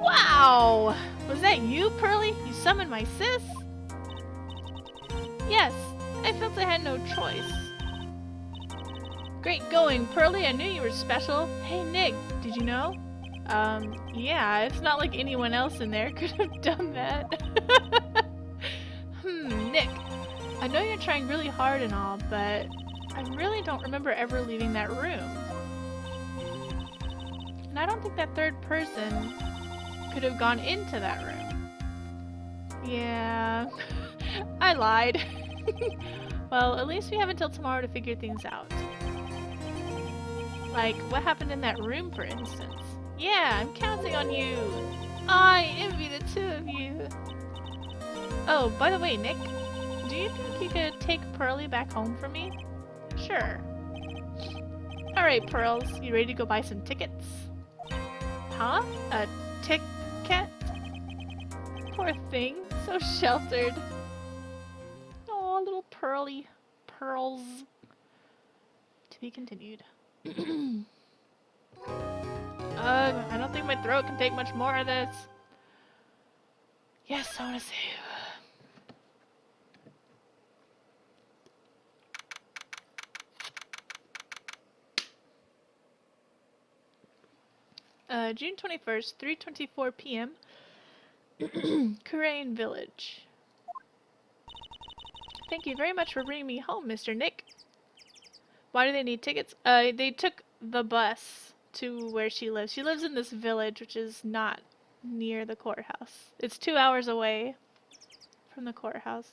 Wow! Was that you, Pearly? You summoned my sis? Yes. I felt I had no choice. Great going, Pearly. I knew you were special. Hey, Nick. Did you know? Yeah, it's not like anyone else in there could have done that. Nick. I know you're trying really hard and all, but I really don't remember ever leaving that room. And I don't think that third person could have gone into that room. Yeah, I lied. Well, at least we have until tomorrow to figure things out. Like, what happened in that room, for instance? Yeah, I'm counting on you. I envy the two of you. Oh, by the way, Nick, do you think you could take Pearly back home for me? Sure. Alright, Pearls, you ready to go buy some tickets? Huh? A ticket? Poor thing, so sheltered. Oh, little Pearly. Pearls. To be continued. I don't think my throat can take much more of this. Yes, I want to save. June 21st, 3:24 p.m. Kurain Village. Thank you very much for bringing me home, Mr. Nick. Why do they need tickets? They took the bus to where she lives. She lives in this village, which is not near the courthouse. It's 2 hours away from the courthouse.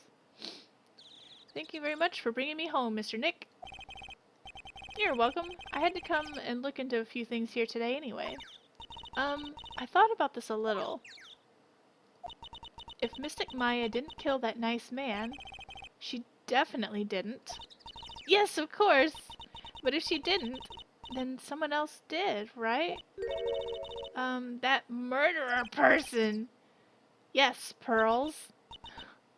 Thank you very much for bringing me home, Mr. Nick. You're welcome. I had to come and look into a few things here today anyway. I thought about this a little. If Mystic Maya didn't kill that nice man, she definitely didn't. Yes, of course! But if she didn't, then someone else did, right? That murderer person! Yes, Pearls.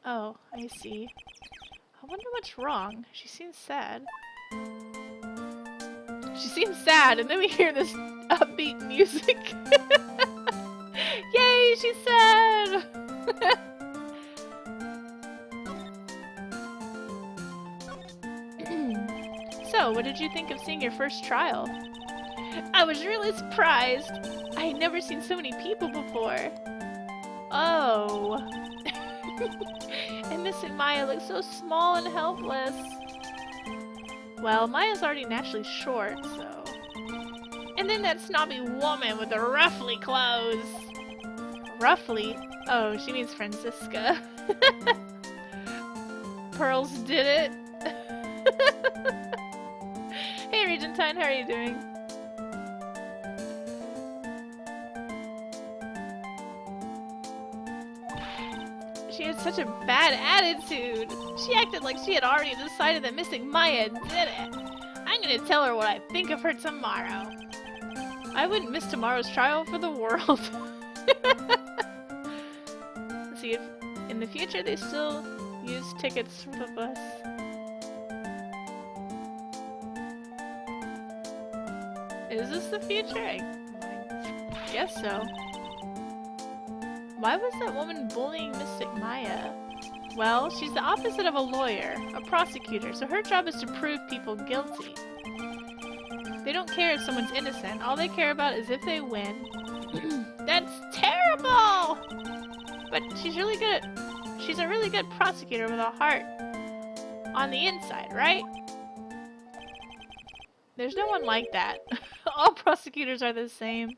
Oh, I see. I wonder what's wrong. She seems sad. She seems sad, and then we hear this upbeat music. Yay, she's sad! So, what did you think of seeing your first trial? I was really surprised. I had never seen so many people before. Oh. And Mystic Maya looks so small and helpless. Well, Maya's already naturally short, so... And then that snobby woman with the ruffly clothes. Ruffly? Oh, she means Francisca. Pearls did it. Hey, Regentine, how are you doing? She had such a bad attitude. She acted like she had already decided that Mystic Maya did it. I'm gonna tell her what I think of her tomorrow. I wouldn't miss tomorrow's trial for the world. Let's see if in the future they still use tickets for the bus. Is this the future? I guess so. Why was that woman bullying Mystic Maya? Well, she's the opposite of a lawyer, a prosecutor, so her job is to prove people guilty. They don't care if someone's innocent, all they care about is if they win. That's terrible! But she's a really good prosecutor with a heart on the inside, right? There's no one like that. All prosecutors are the same.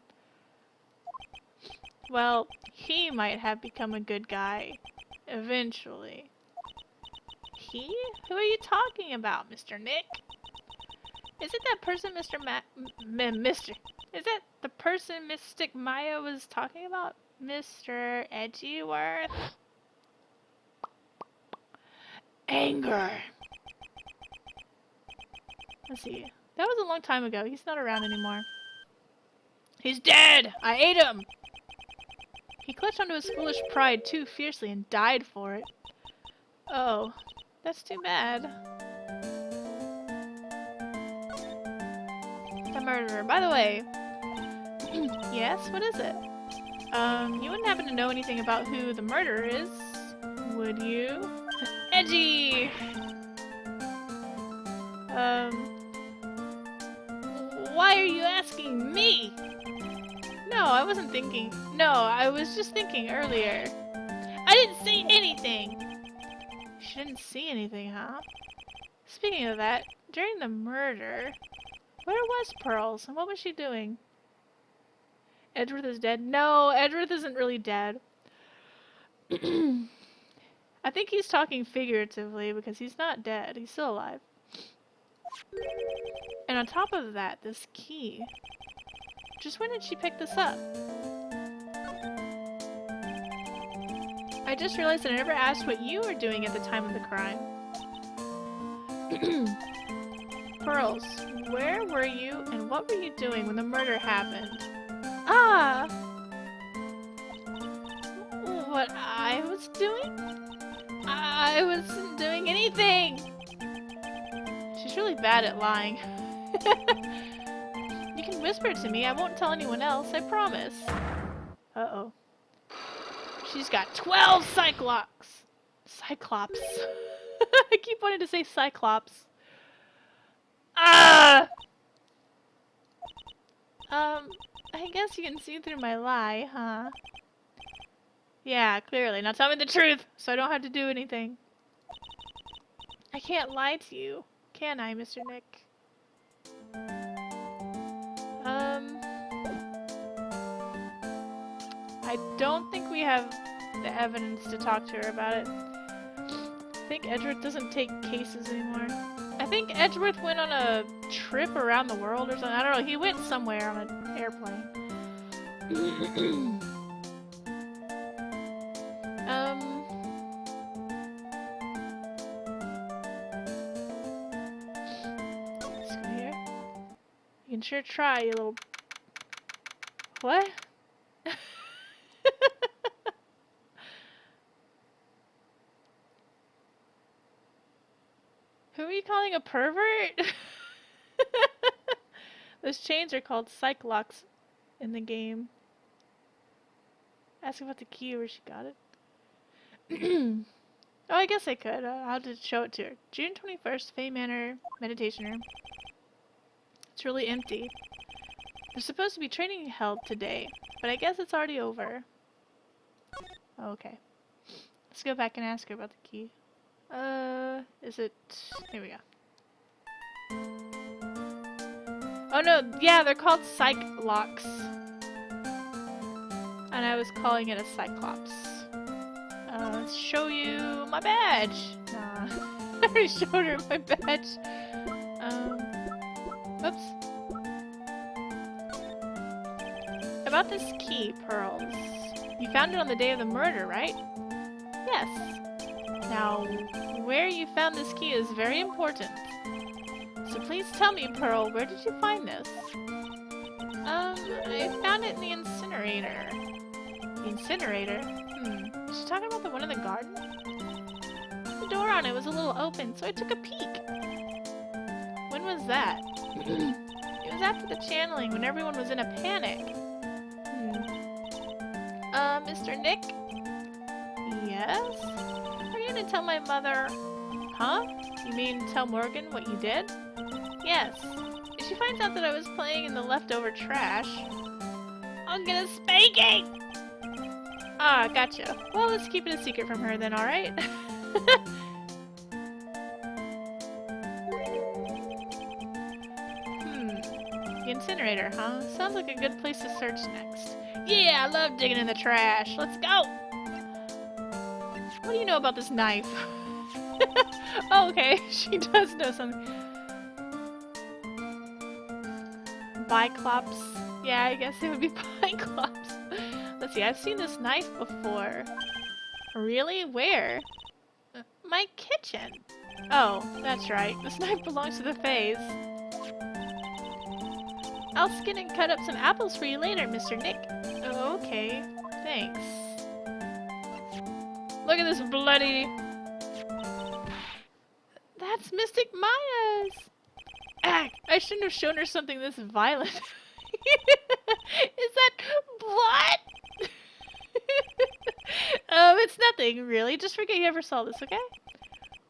Well, he might have become a good guy. Eventually. He? Who are you talking about, Mr. Nick? Is it that person Is that the person Mystic Maya was talking about? Mr. Edgeworth? Anger. Let's see. That was a long time ago. He's not around anymore. He's dead! I ate him! He clutched onto his foolish pride too fiercely and died for it. Oh, that's too bad. The murderer. By the way, yes, what is it? You wouldn't happen to know anything about who the murderer is, would you? Edgy! Why are you asking me? No, I wasn't thinking. No, I was just thinking earlier. I didn't see anything! She didn't see anything, huh? Speaking of that, during the murder, where was Pearls and what was she doing? Edgeworth is dead? No, Edgeworth isn't really dead. I think he's talking figuratively because he's not dead. He's still alive. And on top of that, this key. Just when did she pick this up? I just realized that I never asked what you were doing at the time of the crime. Pearls, where were you and what were you doing when the murder happened? Ah! What I was doing? I wasn't doing anything! She's really bad at lying. You can whisper to me, I won't tell anyone else, I promise. Uh-oh. She's got 12 Cyclops! Cyclops. I keep wanting to say Cyclops. Ah! I guess you can see through my lie, huh? Yeah, clearly. Now tell me the truth, so I don't have to do anything. I can't lie to you, can I, Mr. Nick? I don't think we have the evidence to talk to her about it. I think Edgeworth doesn't take cases anymore. I think Edgeworth went on a trip around the world or something. I don't know. He went somewhere on an airplane. Let's go here. You can sure try, you little... What? Who are you calling a pervert? Those chains are called cyclocks in the game. Ask about the key, where she got it. Oh, I guess I could. I'll just show it to her. June 21st, Fay Manor meditation room. It's really empty. There's supposed to be training held today, but I guess it's already over. Okay. Let's go back and ask her about the key. Is it... Here we go. Oh no, yeah, they're called cyclocks. And I was calling it a cyclops. Let's show you my badge. Nah, I already showed her my badge. Whoops. About this key, Pearls. You found it on the day of the murder, right? Yes. Now, where you found this key is very important. So please tell me, Pearl, where did you find this? I found it in the incinerator. The incinerator? Is she talking about the one in the garden? The door on it was a little open, so I took a peek. When was that? It was after the channeling, when everyone was in a panic. Mr. Nick? Yes? Are you gonna tell my mother... Huh? You mean tell Morgan what you did? Yes. If she finds out that I was playing in the leftover trash, I'll get a spanking! Ah, gotcha. Well, let's keep it a secret from her then, alright? The incinerator, huh? Sounds like a good place to search next. Yeah, I love digging in the trash. Let's go! What do you know about this knife? Oh, okay. She does know something. Biclops. Yeah, I guess it would be Biclops. Let's see, I've seen this knife before. Really? Where? My kitchen. Oh, that's right. This knife belongs to the Fays. I'll skin and cut up some apples for you later, Mr. Nick. Oh, okay. Thanks. Look at this bloody... That's Mystic Maya's! Ah, I shouldn't have shown her something this violent. Is that blood? It's nothing, really. Just forget you ever saw this, okay?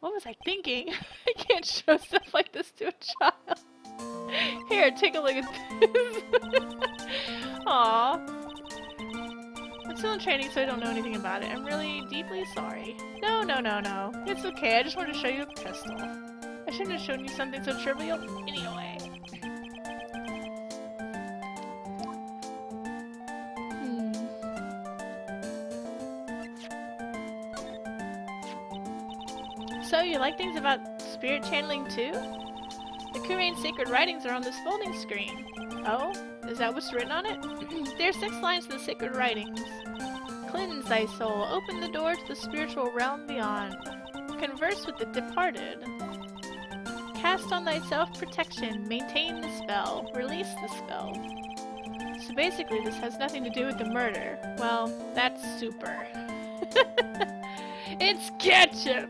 What was I thinking? I can't show stuff like this to a child. Here, take a look at this. Aww. I'm still in training, so I don't know anything about it. I'm really deeply sorry. No. It's okay. I just wanted to show you a pistol. I shouldn't have shown you something so trivial anyway. So, you like things about spirit channeling too? The Kurain's sacred writings are on this folding screen. Oh? Is that what's written on it? There are 6 lines to the sacred writings. Cleanse thy soul, open the door to the spiritual realm beyond. Converse with the departed. Cast on thyself protection, maintain the spell, release the spell. So basically this has nothing to do with the murder. Well, that's super. It's ketchup!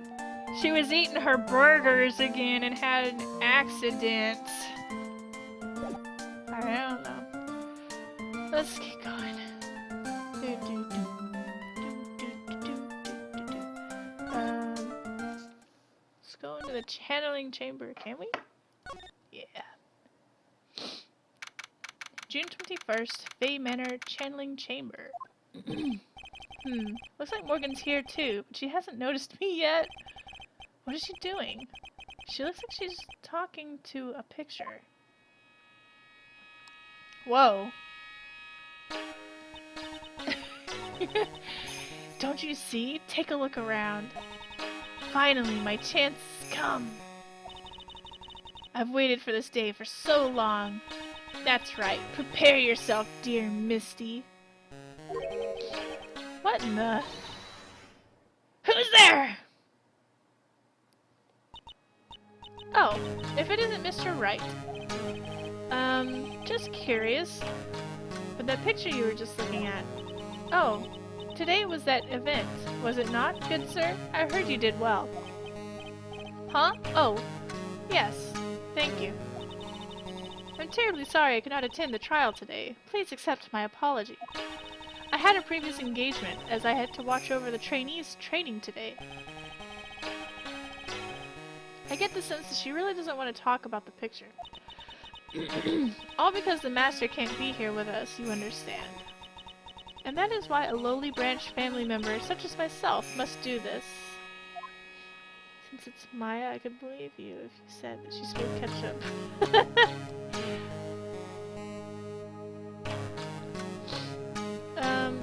She was eating her burgers again and had an accident. I don't know. Let's keep going. Let's go into the channeling chamber, can we? Yeah. June 21st, Fay Manor Channeling Chamber. Looks like Morgan's here too, but she hasn't noticed me yet. What is she doing? She looks like she's talking to a picture. Whoa. Don't you see? Take a look around. Finally, my chance has come. I've waited for this day for so long. That's right. Prepare yourself, dear Misty. What in the... Who's there? Oh, if it isn't Mr. Wright. Just curious. But that picture you were just looking at. Oh, today was that event, was it not, good sir? I heard you did well. Huh? Oh, yes. Thank you. I'm terribly sorry I could not attend the trial today. Please accept my apology. I had a previous engagement, as I had to watch over the trainees training today. I get the sense that she really doesn't want to talk about the picture. All because the master can't be here with us, you understand. And that is why a lowly branch family member such as myself must do this. Since it's Maya, I could believe you if you said that she spilled ketchup.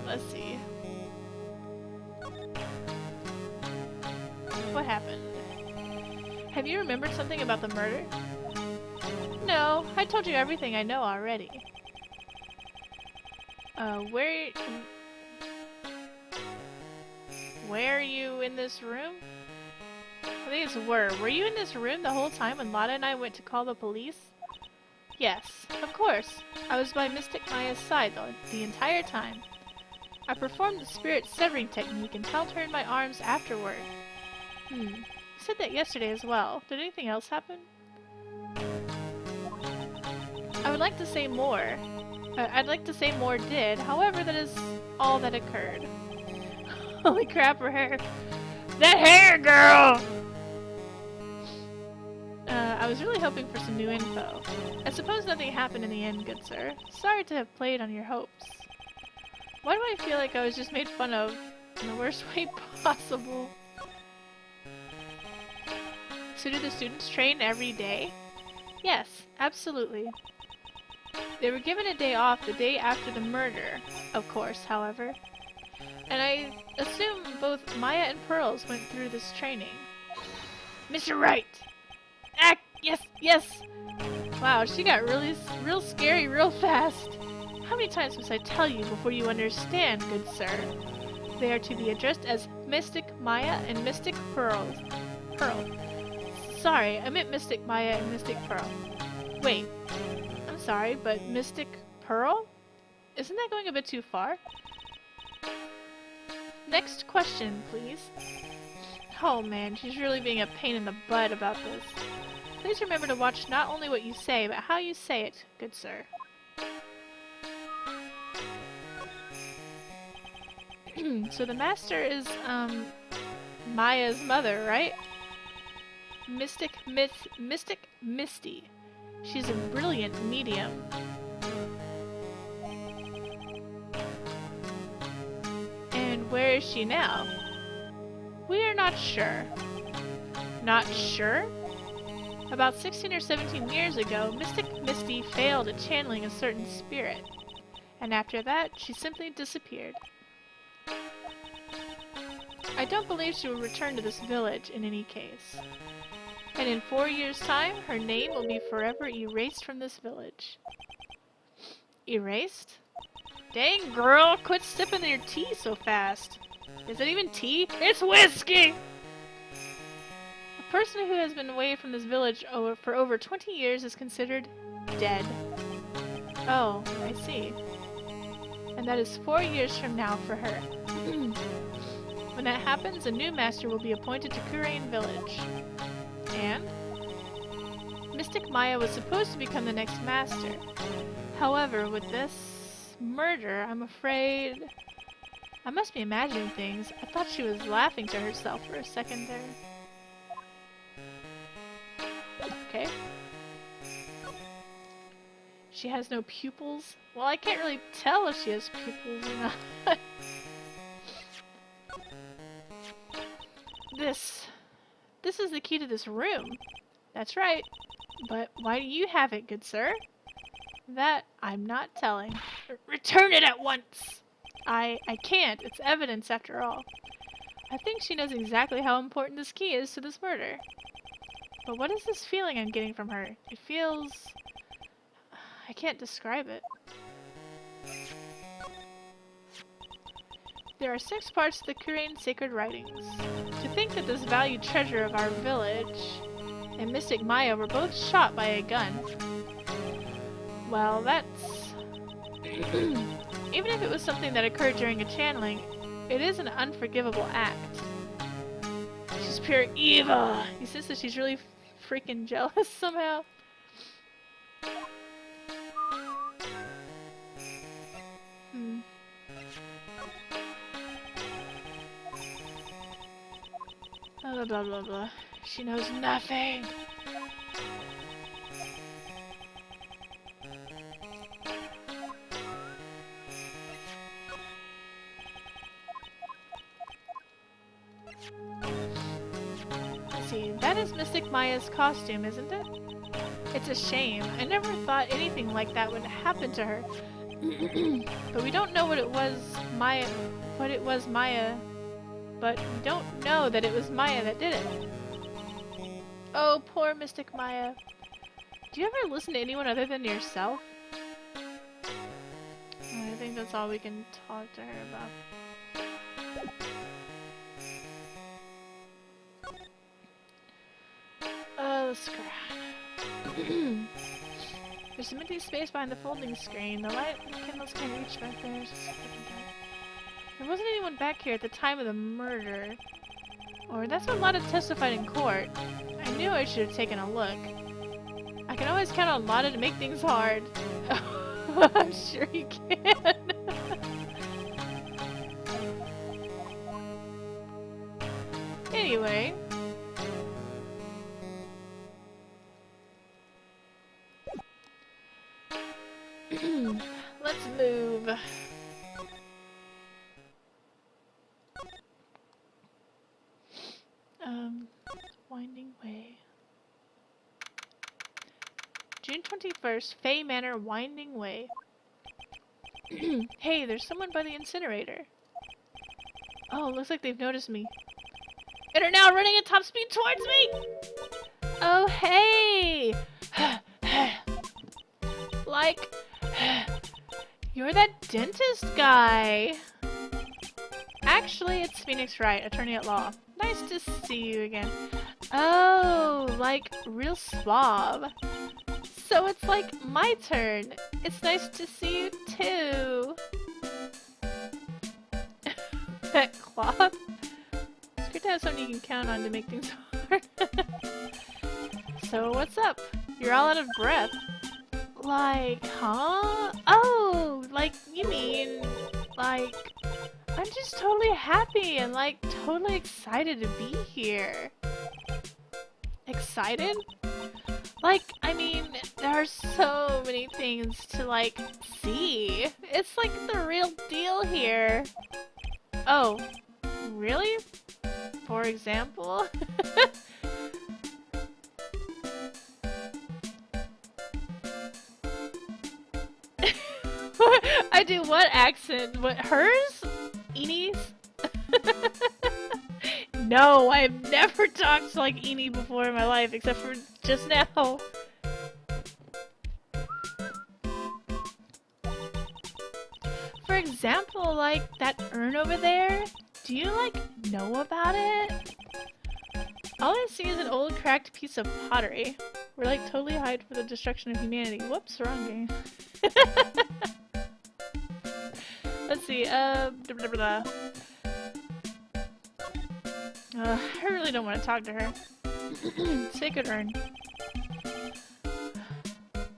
Let's see. What happened? Have you remembered something about the murder? No, I told you everything I know already. Where are you in this room? I think it's were. Were you in this room the whole time when Lada and I went to call the police? Yes, of course. I was by Mystic Maya's side the entire time. I performed the spirit severing technique and held her in my arms afterward. You said that yesterday as well. Did anything else happen? I would like to say more. I'd like to say more did, however that is all that occurred. Holy crap, her hair! That hair, girl! I was really hoping for some new info. I suppose nothing happened in the end, good sir. Sorry to have played on your hopes. Why do I feel like I was just made fun of in the worst way possible? So do the students train every day? Yes, absolutely. They were given a day off the day after the murder, of course, however. And I assume both Maya and Pearls went through this training. Mr. Wright! Ah, yes, yes! Wow, she got real scary real fast. How many times must I tell you before you understand, good sir? They are to be addressed as Mystic Maya and Mystic Pearl. Sorry, I meant Mystic Maya and Mystic Pearl. Wait, I'm sorry, but Mystic Pearl? Isn't that going a bit too far? Next question, please. Oh man, she's really being a pain in the butt about this. Please remember to watch not only what you say, but how you say it, good sir. So the master is, Maya's mother, right? Mystic Misty. She's a brilliant medium. And where is she now? We are not sure. Not sure? About 16 or 17 years ago, Mystic Misty failed at channeling a certain spirit. And after that, she simply disappeared. I don't believe she will return to this village in any case. And in 4 years' time, her name will be forever erased from this village. Erased? Dang, girl, quit sipping your tea so fast. Is it even tea? It's whiskey! A person who has been away from this village for over 20 years is considered dead. Oh, I see. And that is 4 years from now for her. When that happens, a new master will be appointed to Kurain village. And? Mystic Maya was supposed to become the next master. However, with this murder, I'm afraid... I must be imagining things. I thought she was laughing to herself for a second there. she has no pupils. Well, I can't really tell if she has pupils or not. This is the key to this room. That's right. But why do you have it, good sir? That I'm not telling. Return it at once! I can't. It's evidence after all. I think she knows exactly how important this key is to this murder. But what is this feeling I'm getting from her? It feels... I can't describe it. There are 6 parts to the Kurain sacred writings. To think that this valued treasure of our village and Mystic Maya were both shot by a gun. Well, that's... Even if it was something that occurred during a channeling, it is an unforgivable act. She's pure evil! He says that she's really freaking jealous somehow. Blah blah blah blah. She knows nothing! Let's see, that is Mystic Maya's costume, isn't it? It's a shame. I never thought anything like that would happen to her. But we don't know what it was Maya... But we don't know that it was Maya that did it. Oh, poor Mystic Maya. Do you ever listen to anyone other than yourself? I think that's all we can talk to her about. Oh, scrap. There's some empty space behind the folding screen. The light and the candles can't reach back there. There wasn't anyone back here at the time of the murder. Or that's what Lotta testified in court. I knew I should have taken a look. I can always count on Lotta to make things hard. I'm sure you can. Anyway. Let's move. Winding Way. June 21st, Fay Manor, Winding Way. Hey, there's someone by the incinerator. Oh, looks like they've noticed me. And are now running at top speed towards me! Oh, hey! Like, you're that dentist guy! Actually, it's Phoenix Wright, attorney at law. Nice to see you again. Oh, like, real suave. So it's like my turn. It's nice to see you too. That cloth. It's good to have someone you can count on to make things hard. So what's up? You're all out of breath. Like, huh? Oh, like, you mean, like, I'm just totally happy and, like, totally excited to be here. Excited? Like, I mean, there are so many things to, like, see. It's, like, the real deal here. Oh, really? For example? I do what accent? What, hers? Enie's? No, I've never talked like Enie before in my life, except for just now. For example, like, that urn over there? Do you, like, know about it? All I see is an old cracked piece of pottery. We're, like, totally hyped for the destruction of humanity. Whoops, wrong game. Let's see, blah, blah, blah. I really don't want to talk to her. Sacred urn.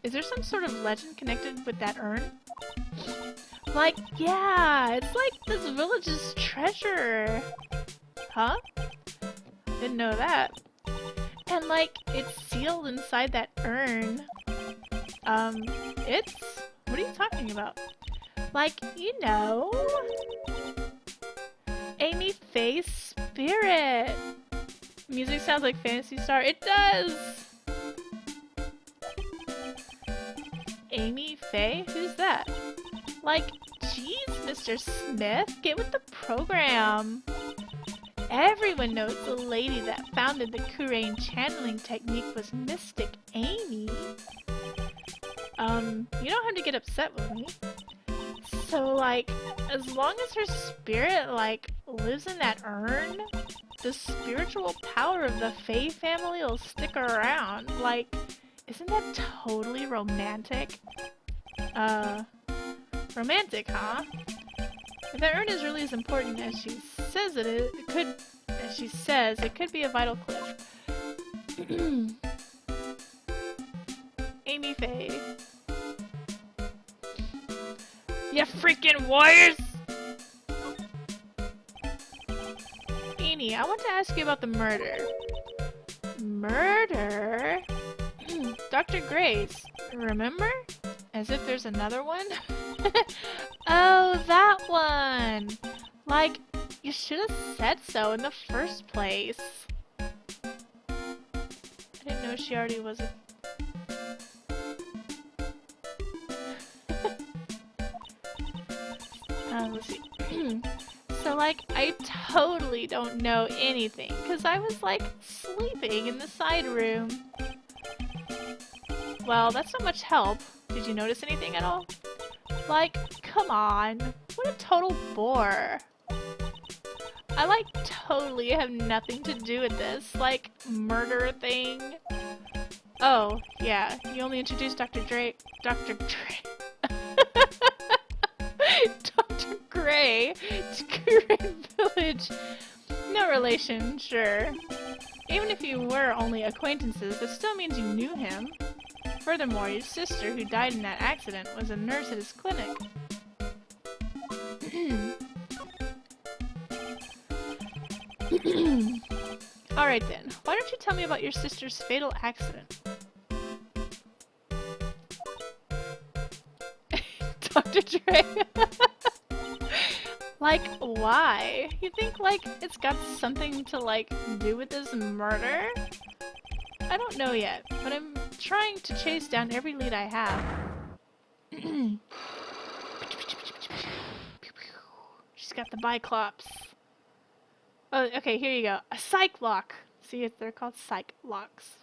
Is there some sort of legend connected with that urn? Like, yeah, it's like this village's treasure. Huh? Didn't know that. And like, it's sealed inside that urn. It's... What are you talking about? Like, you know... Amy Faye's spirit! Music sounds like Phantasy Star. It does! Amy Faye? Who's that? Like, geez, Mr. Smith, get with the program! Everyone knows the lady that founded the Kurain channeling technique was Mystic Amy. You don't have to get upset with me. So, like, as long as her spirit, like, lives in that urn, the spiritual power of the Faye family will stick around. Like, isn't that totally romantic? Romantic, huh? If that urn is really as important as she says it is, it could be a vital cliff. Amy Faye. You freaking warriors! Annie, I want to ask you about the murder. Murder? Dr. Grace, remember? As if there's another one? Oh, that one! Like, you should have said so in the first place. I didn't know she already was a... let's see. So, like, I totally don't know anything, because I was, like, sleeping in the side room. Well, that's not much help. Did you notice anything at all? Like, come on. What a total bore. I, like, totally have nothing to do with this, like, murder thing. Oh, yeah, you only introduced Dr. Gray to Kurain Village. No relation, sure. Even if you were only acquaintances, that still means you knew him. Furthermore, your sister, who died in that accident, was a nurse at his clinic. Alright then, why don't you tell me about your sister's fatal accident? Dr. Dre. Like, why? You think, like, it's got something to, like, do with this murder? I don't know yet, but I'm trying to chase down every lead I have. She's got the Biclops. Oh, okay, here you go. A psych lock! See, they're called psych locks.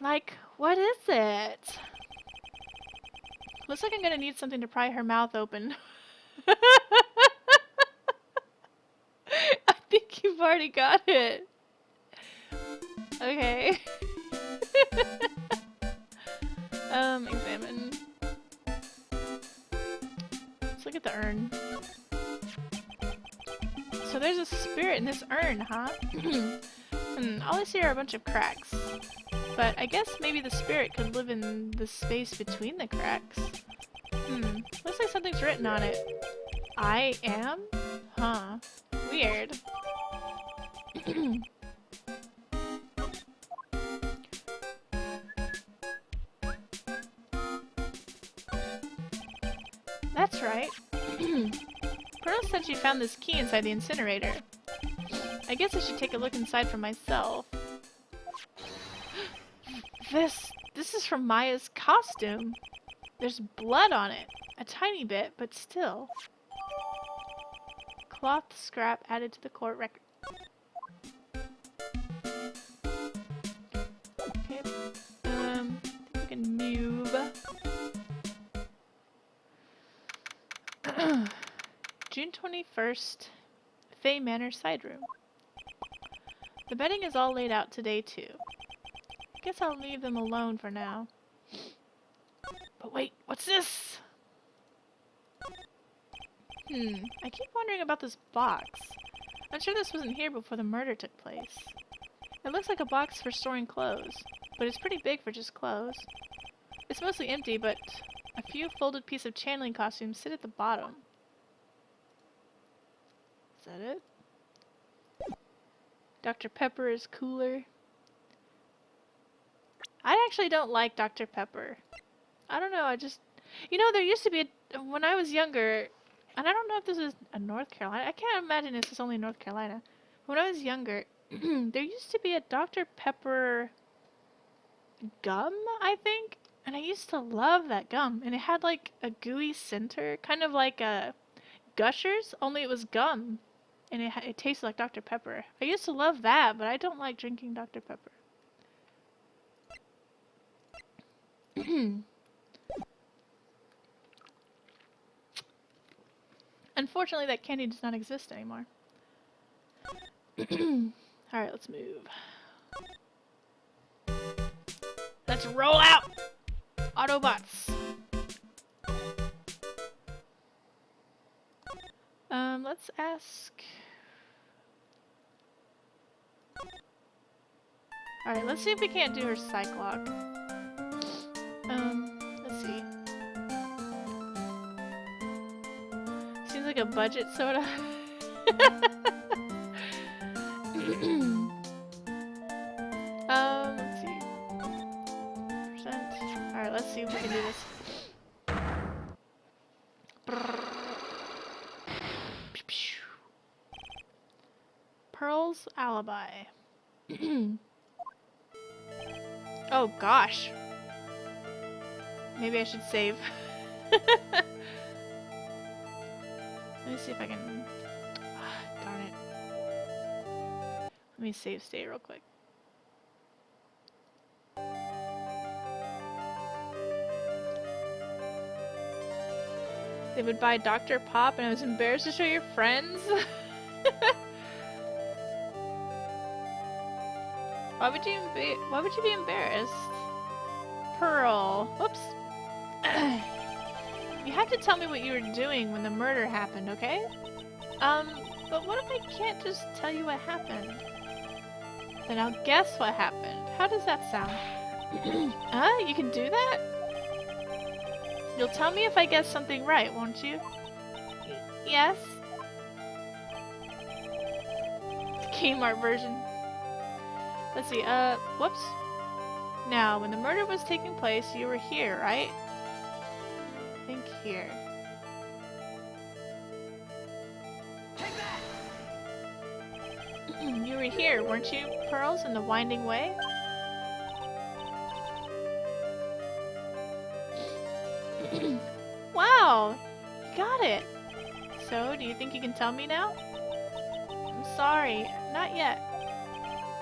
Like, what is it? Looks like I'm gonna need something to pry her mouth open. I think you've already got it. Okay. Examine. Let's look at the urn. So there's a spirit in this urn, huh? All I see are a bunch of cracks. But I guess maybe the spirit could live in the space between the cracks. Looks like something's written on it. I am? Huh. Weird. That's right. Pearl said she found this key inside the incinerator. I guess I should take a look inside for myself. This is from Maya's costume. There's blood on it. A tiny bit, but still. Cloth scrap added to the court record. Okay. I think we can move. June 21st, Faye Manor side room. The bedding is all laid out today too. Guess I'll leave them alone for now. But wait, what's this? I keep wondering about this box. I'm sure this wasn't here before the murder took place. It looks like a box for storing clothes, but it's pretty big for just clothes. It's mostly empty, but a few folded pieces of channeling costumes sit at the bottom. Is that it? Dr. Pepper is cooler. I actually don't like Dr. Pepper. I don't know, I just... You know, there used to be when I was younger, and I don't know if this is a North Carolina. I can't imagine this is only North Carolina. When I was younger, there used to be a Dr. Pepper gum, I think. And I used to love that gum. And it had like a gooey center, kind of like a Gushers, only it was gum. And it tasted like Dr. Pepper. I used to love that, but I don't like drinking Dr. Pepper. Unfortunately, that candy does not exist anymore. Alright, let's move. Let's roll out! Autobots! Let's ask... Alright, let's see if we can't do her Cyclock. Let's see. Seems like a budget soda. Let's see. Percent. Alright, let's see if we can do this. Pearl's alibi. Oh gosh. Maybe I should save. Let me see if I can... darn it. Let me save state real quick. They would buy Dr. Pop and I was embarrassed to show your friends? Why would you be embarrassed? Pearl. Whoops. You have to tell me what you were doing when the murder happened, okay? But what if I can't just tell you what happened? Then I'll guess what happened. How does that sound? You can do that? You'll tell me if I guess something right, won't you? Yes? The Kmart version. Let's see, whoops. Now, when the murder was taking place, you were here, right? I think here. Take that! You were here, weren't you, Pearls, in the winding way? Wow! You got it! So, do you think you can tell me now? I'm sorry, not yet.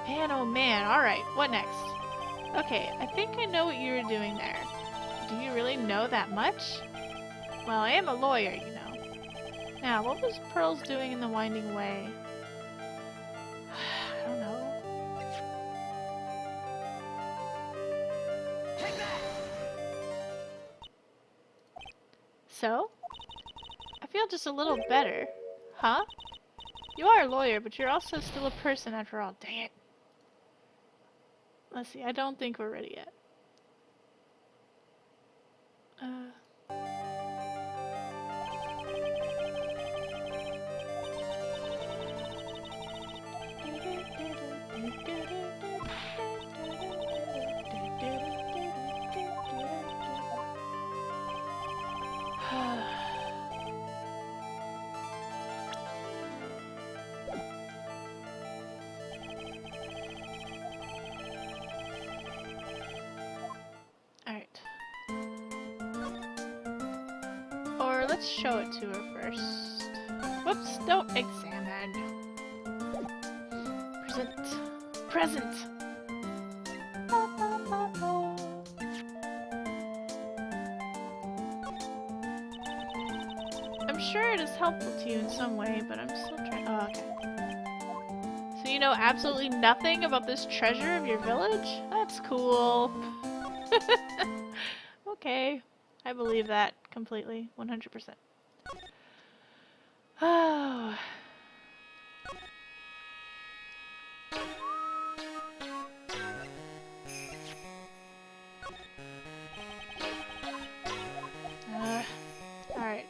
Man, oh man, alright, what next? Okay, I think I know what you were doing there. Do you really know that much? Well, I am a lawyer, you know. Now, what was Pearls doing in the winding way? I don't know. Take that! So? I feel just a little better. Huh? You are a lawyer, but you're also still a person after all. Dang it. Let's see, I don't think we're ready yet. Alright. Or let's show it to her first. Whoops, don't examine. Present. I'm sure it is helpful to you in some way, but I'm still trying. Oh, okay. So you know absolutely nothing about this treasure of your village? That's cool. Okay, I believe that completely, 100%. Oh. Alright,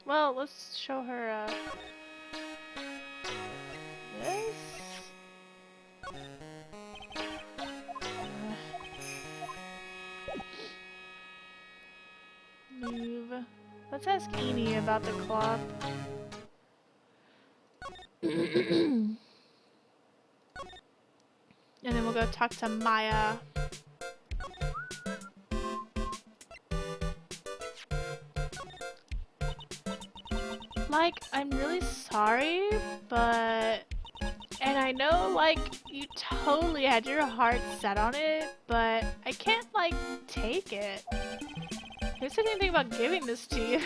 well, let's show her, this. Let's ask Eni about the cloth. And then we'll go talk to Maya. Like, I'm really sorry, but... And I know, like, you totally had your heart set on it, but I can't, like, take it. Who said anything about giving this to you?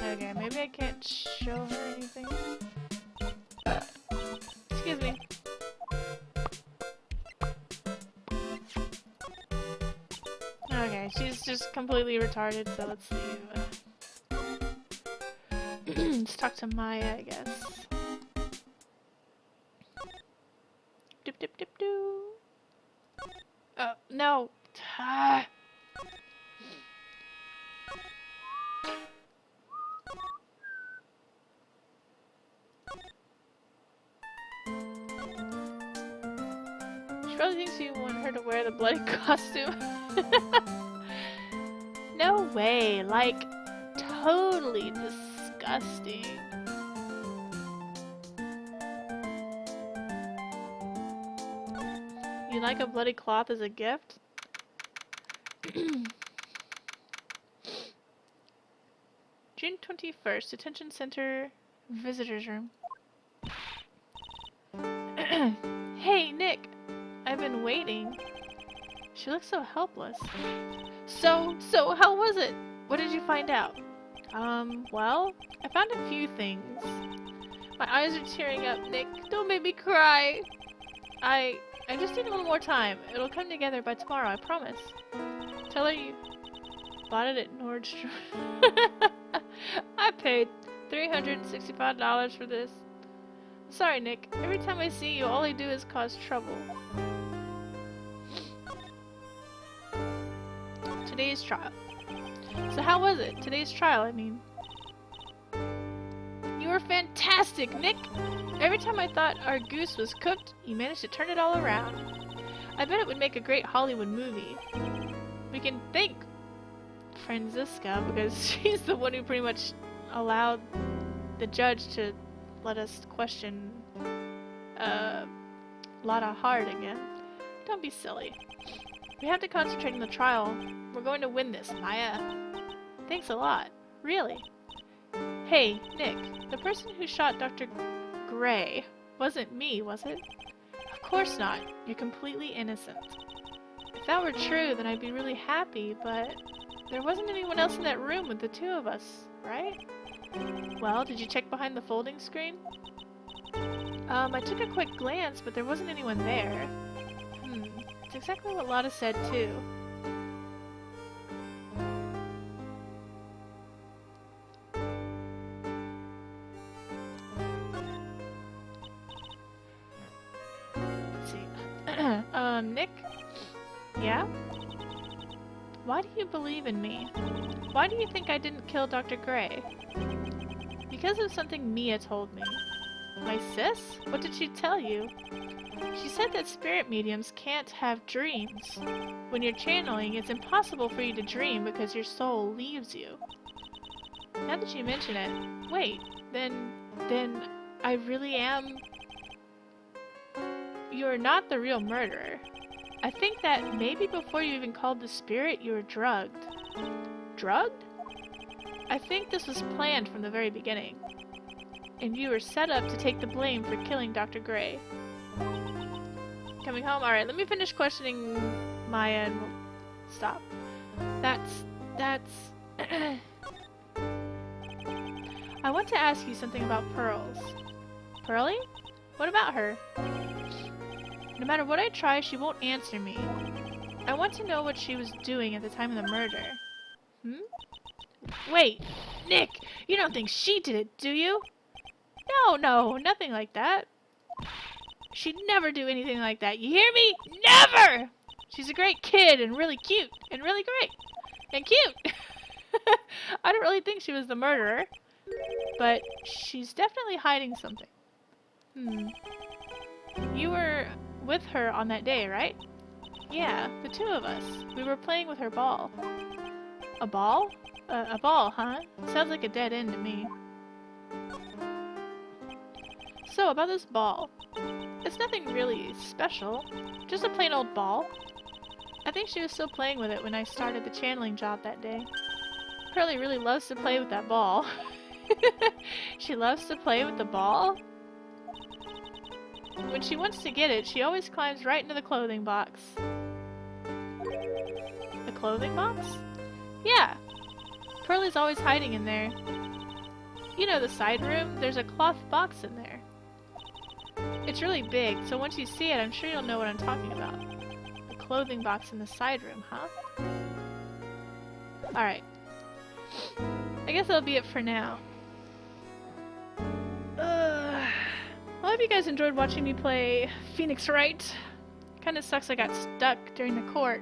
Okay, maybe I can't show her anything. Excuse me. Okay, she's just completely retarded, so let's leave. Let's talk to Maya, I guess. Doop doop doop doo. Oh, no. Ah. She probably thinks you want her to wear the bloody costume. No way, like, totally disgusting. You like a bloody cloth as a gift? June 21st, Detention Center Visitors Room. Hey, Nick! I've been waiting. She looks so helpless. So, how was it? What did you find out? Well, I found a few things. My eyes are tearing up, Nick. Don't make me cry. I just need a little more time. It'll come together by tomorrow, I promise. Tell her you bought it at Nordstrom. I paid $365 for this. Sorry, Nick. Every time I see you, all I do is cause trouble. Today's trial. So how was it? Today's trial, I mean. You were fantastic, Nick! Every time I thought our goose was cooked, you managed to turn it all around. I bet it would make a great Hollywood movie. We can thank Franziska because she's the one who pretty much allowed the judge to let us question Lotta Hard again. Don't be silly. We have to concentrate on the trial. We're going to win this, Maya. Thanks a lot. Really. Hey, Nick, the person who shot Dr. Gray wasn't me, was it? Of course not. You're completely innocent. If that were true, then I'd be really happy, but there wasn't anyone else in that room with the two of us, right? Well, did you check behind the folding screen? I took a quick glance, but there wasn't anyone there. It's exactly what Lotta said, too. Let's see. Nick? Yeah? Why do you believe in me? Why do you think I didn't kill Dr. Gray? Because of something Mia told me. My sis? What did she tell you? She said that spirit mediums can't have dreams. When you're channeling, it's impossible for you to dream because your soul leaves you. Now that you mention it, wait, then I really am... You're not the real murderer. I think that maybe before you even called the spirit, you were drugged. Drugged? I think this was planned from the very beginning. And you were set up to take the blame for killing Dr. Gray. Coming home? Alright, let me finish questioning Maya and we'll stop. That's... I want to ask you something about Pearls. Pearlie? What about her? No matter what I try, she won't answer me. I want to know what she was doing at the time of the murder. Wait, Nick! You don't think she did it, do you? No, nothing like that. She'd never do anything like that. You hear me? Never! She's a great kid and really cute and really great and cute. I don't really think she was the murderer, but she's definitely hiding something. You were with her on that day, right? Yeah, the two of us. We were playing with her ball. A ball? A ball, huh? Sounds like a dead end to me. So, about this ball. It's nothing really special. Just a plain old ball. I think she was still playing with it when I started the channeling job that day. Pearly really loves to play with that ball. She loves to play with the ball? When she wants to get it, she always climbs right into the clothing box. The clothing box? Yeah. Pearly's always hiding in there. You know the side room? There's a cloth box in there. It's really big, so once you see it, I'm sure you'll know what I'm talking about. The clothing box in the side room, huh? Alright. I guess that'll be it for now. I hope you guys enjoyed watching me play Phoenix Wright. Kinda sucks I got stuck during the court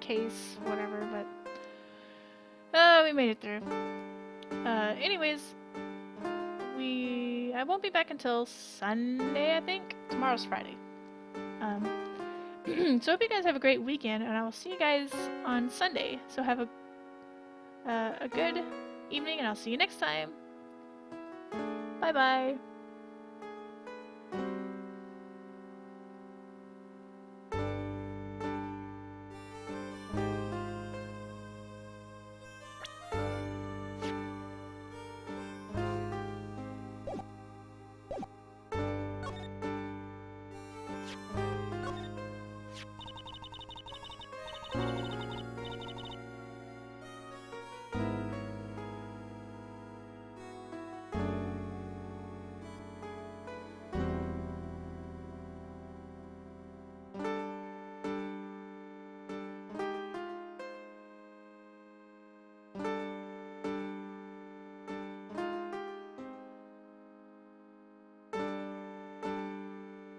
case, whatever, but we made it through. Anyways, I won't be back until Sunday, I think. Tomorrow's Friday. So hope you guys have a great weekend, and I will see you guys on Sunday. So have a good evening, and I'll see you next time. Bye bye.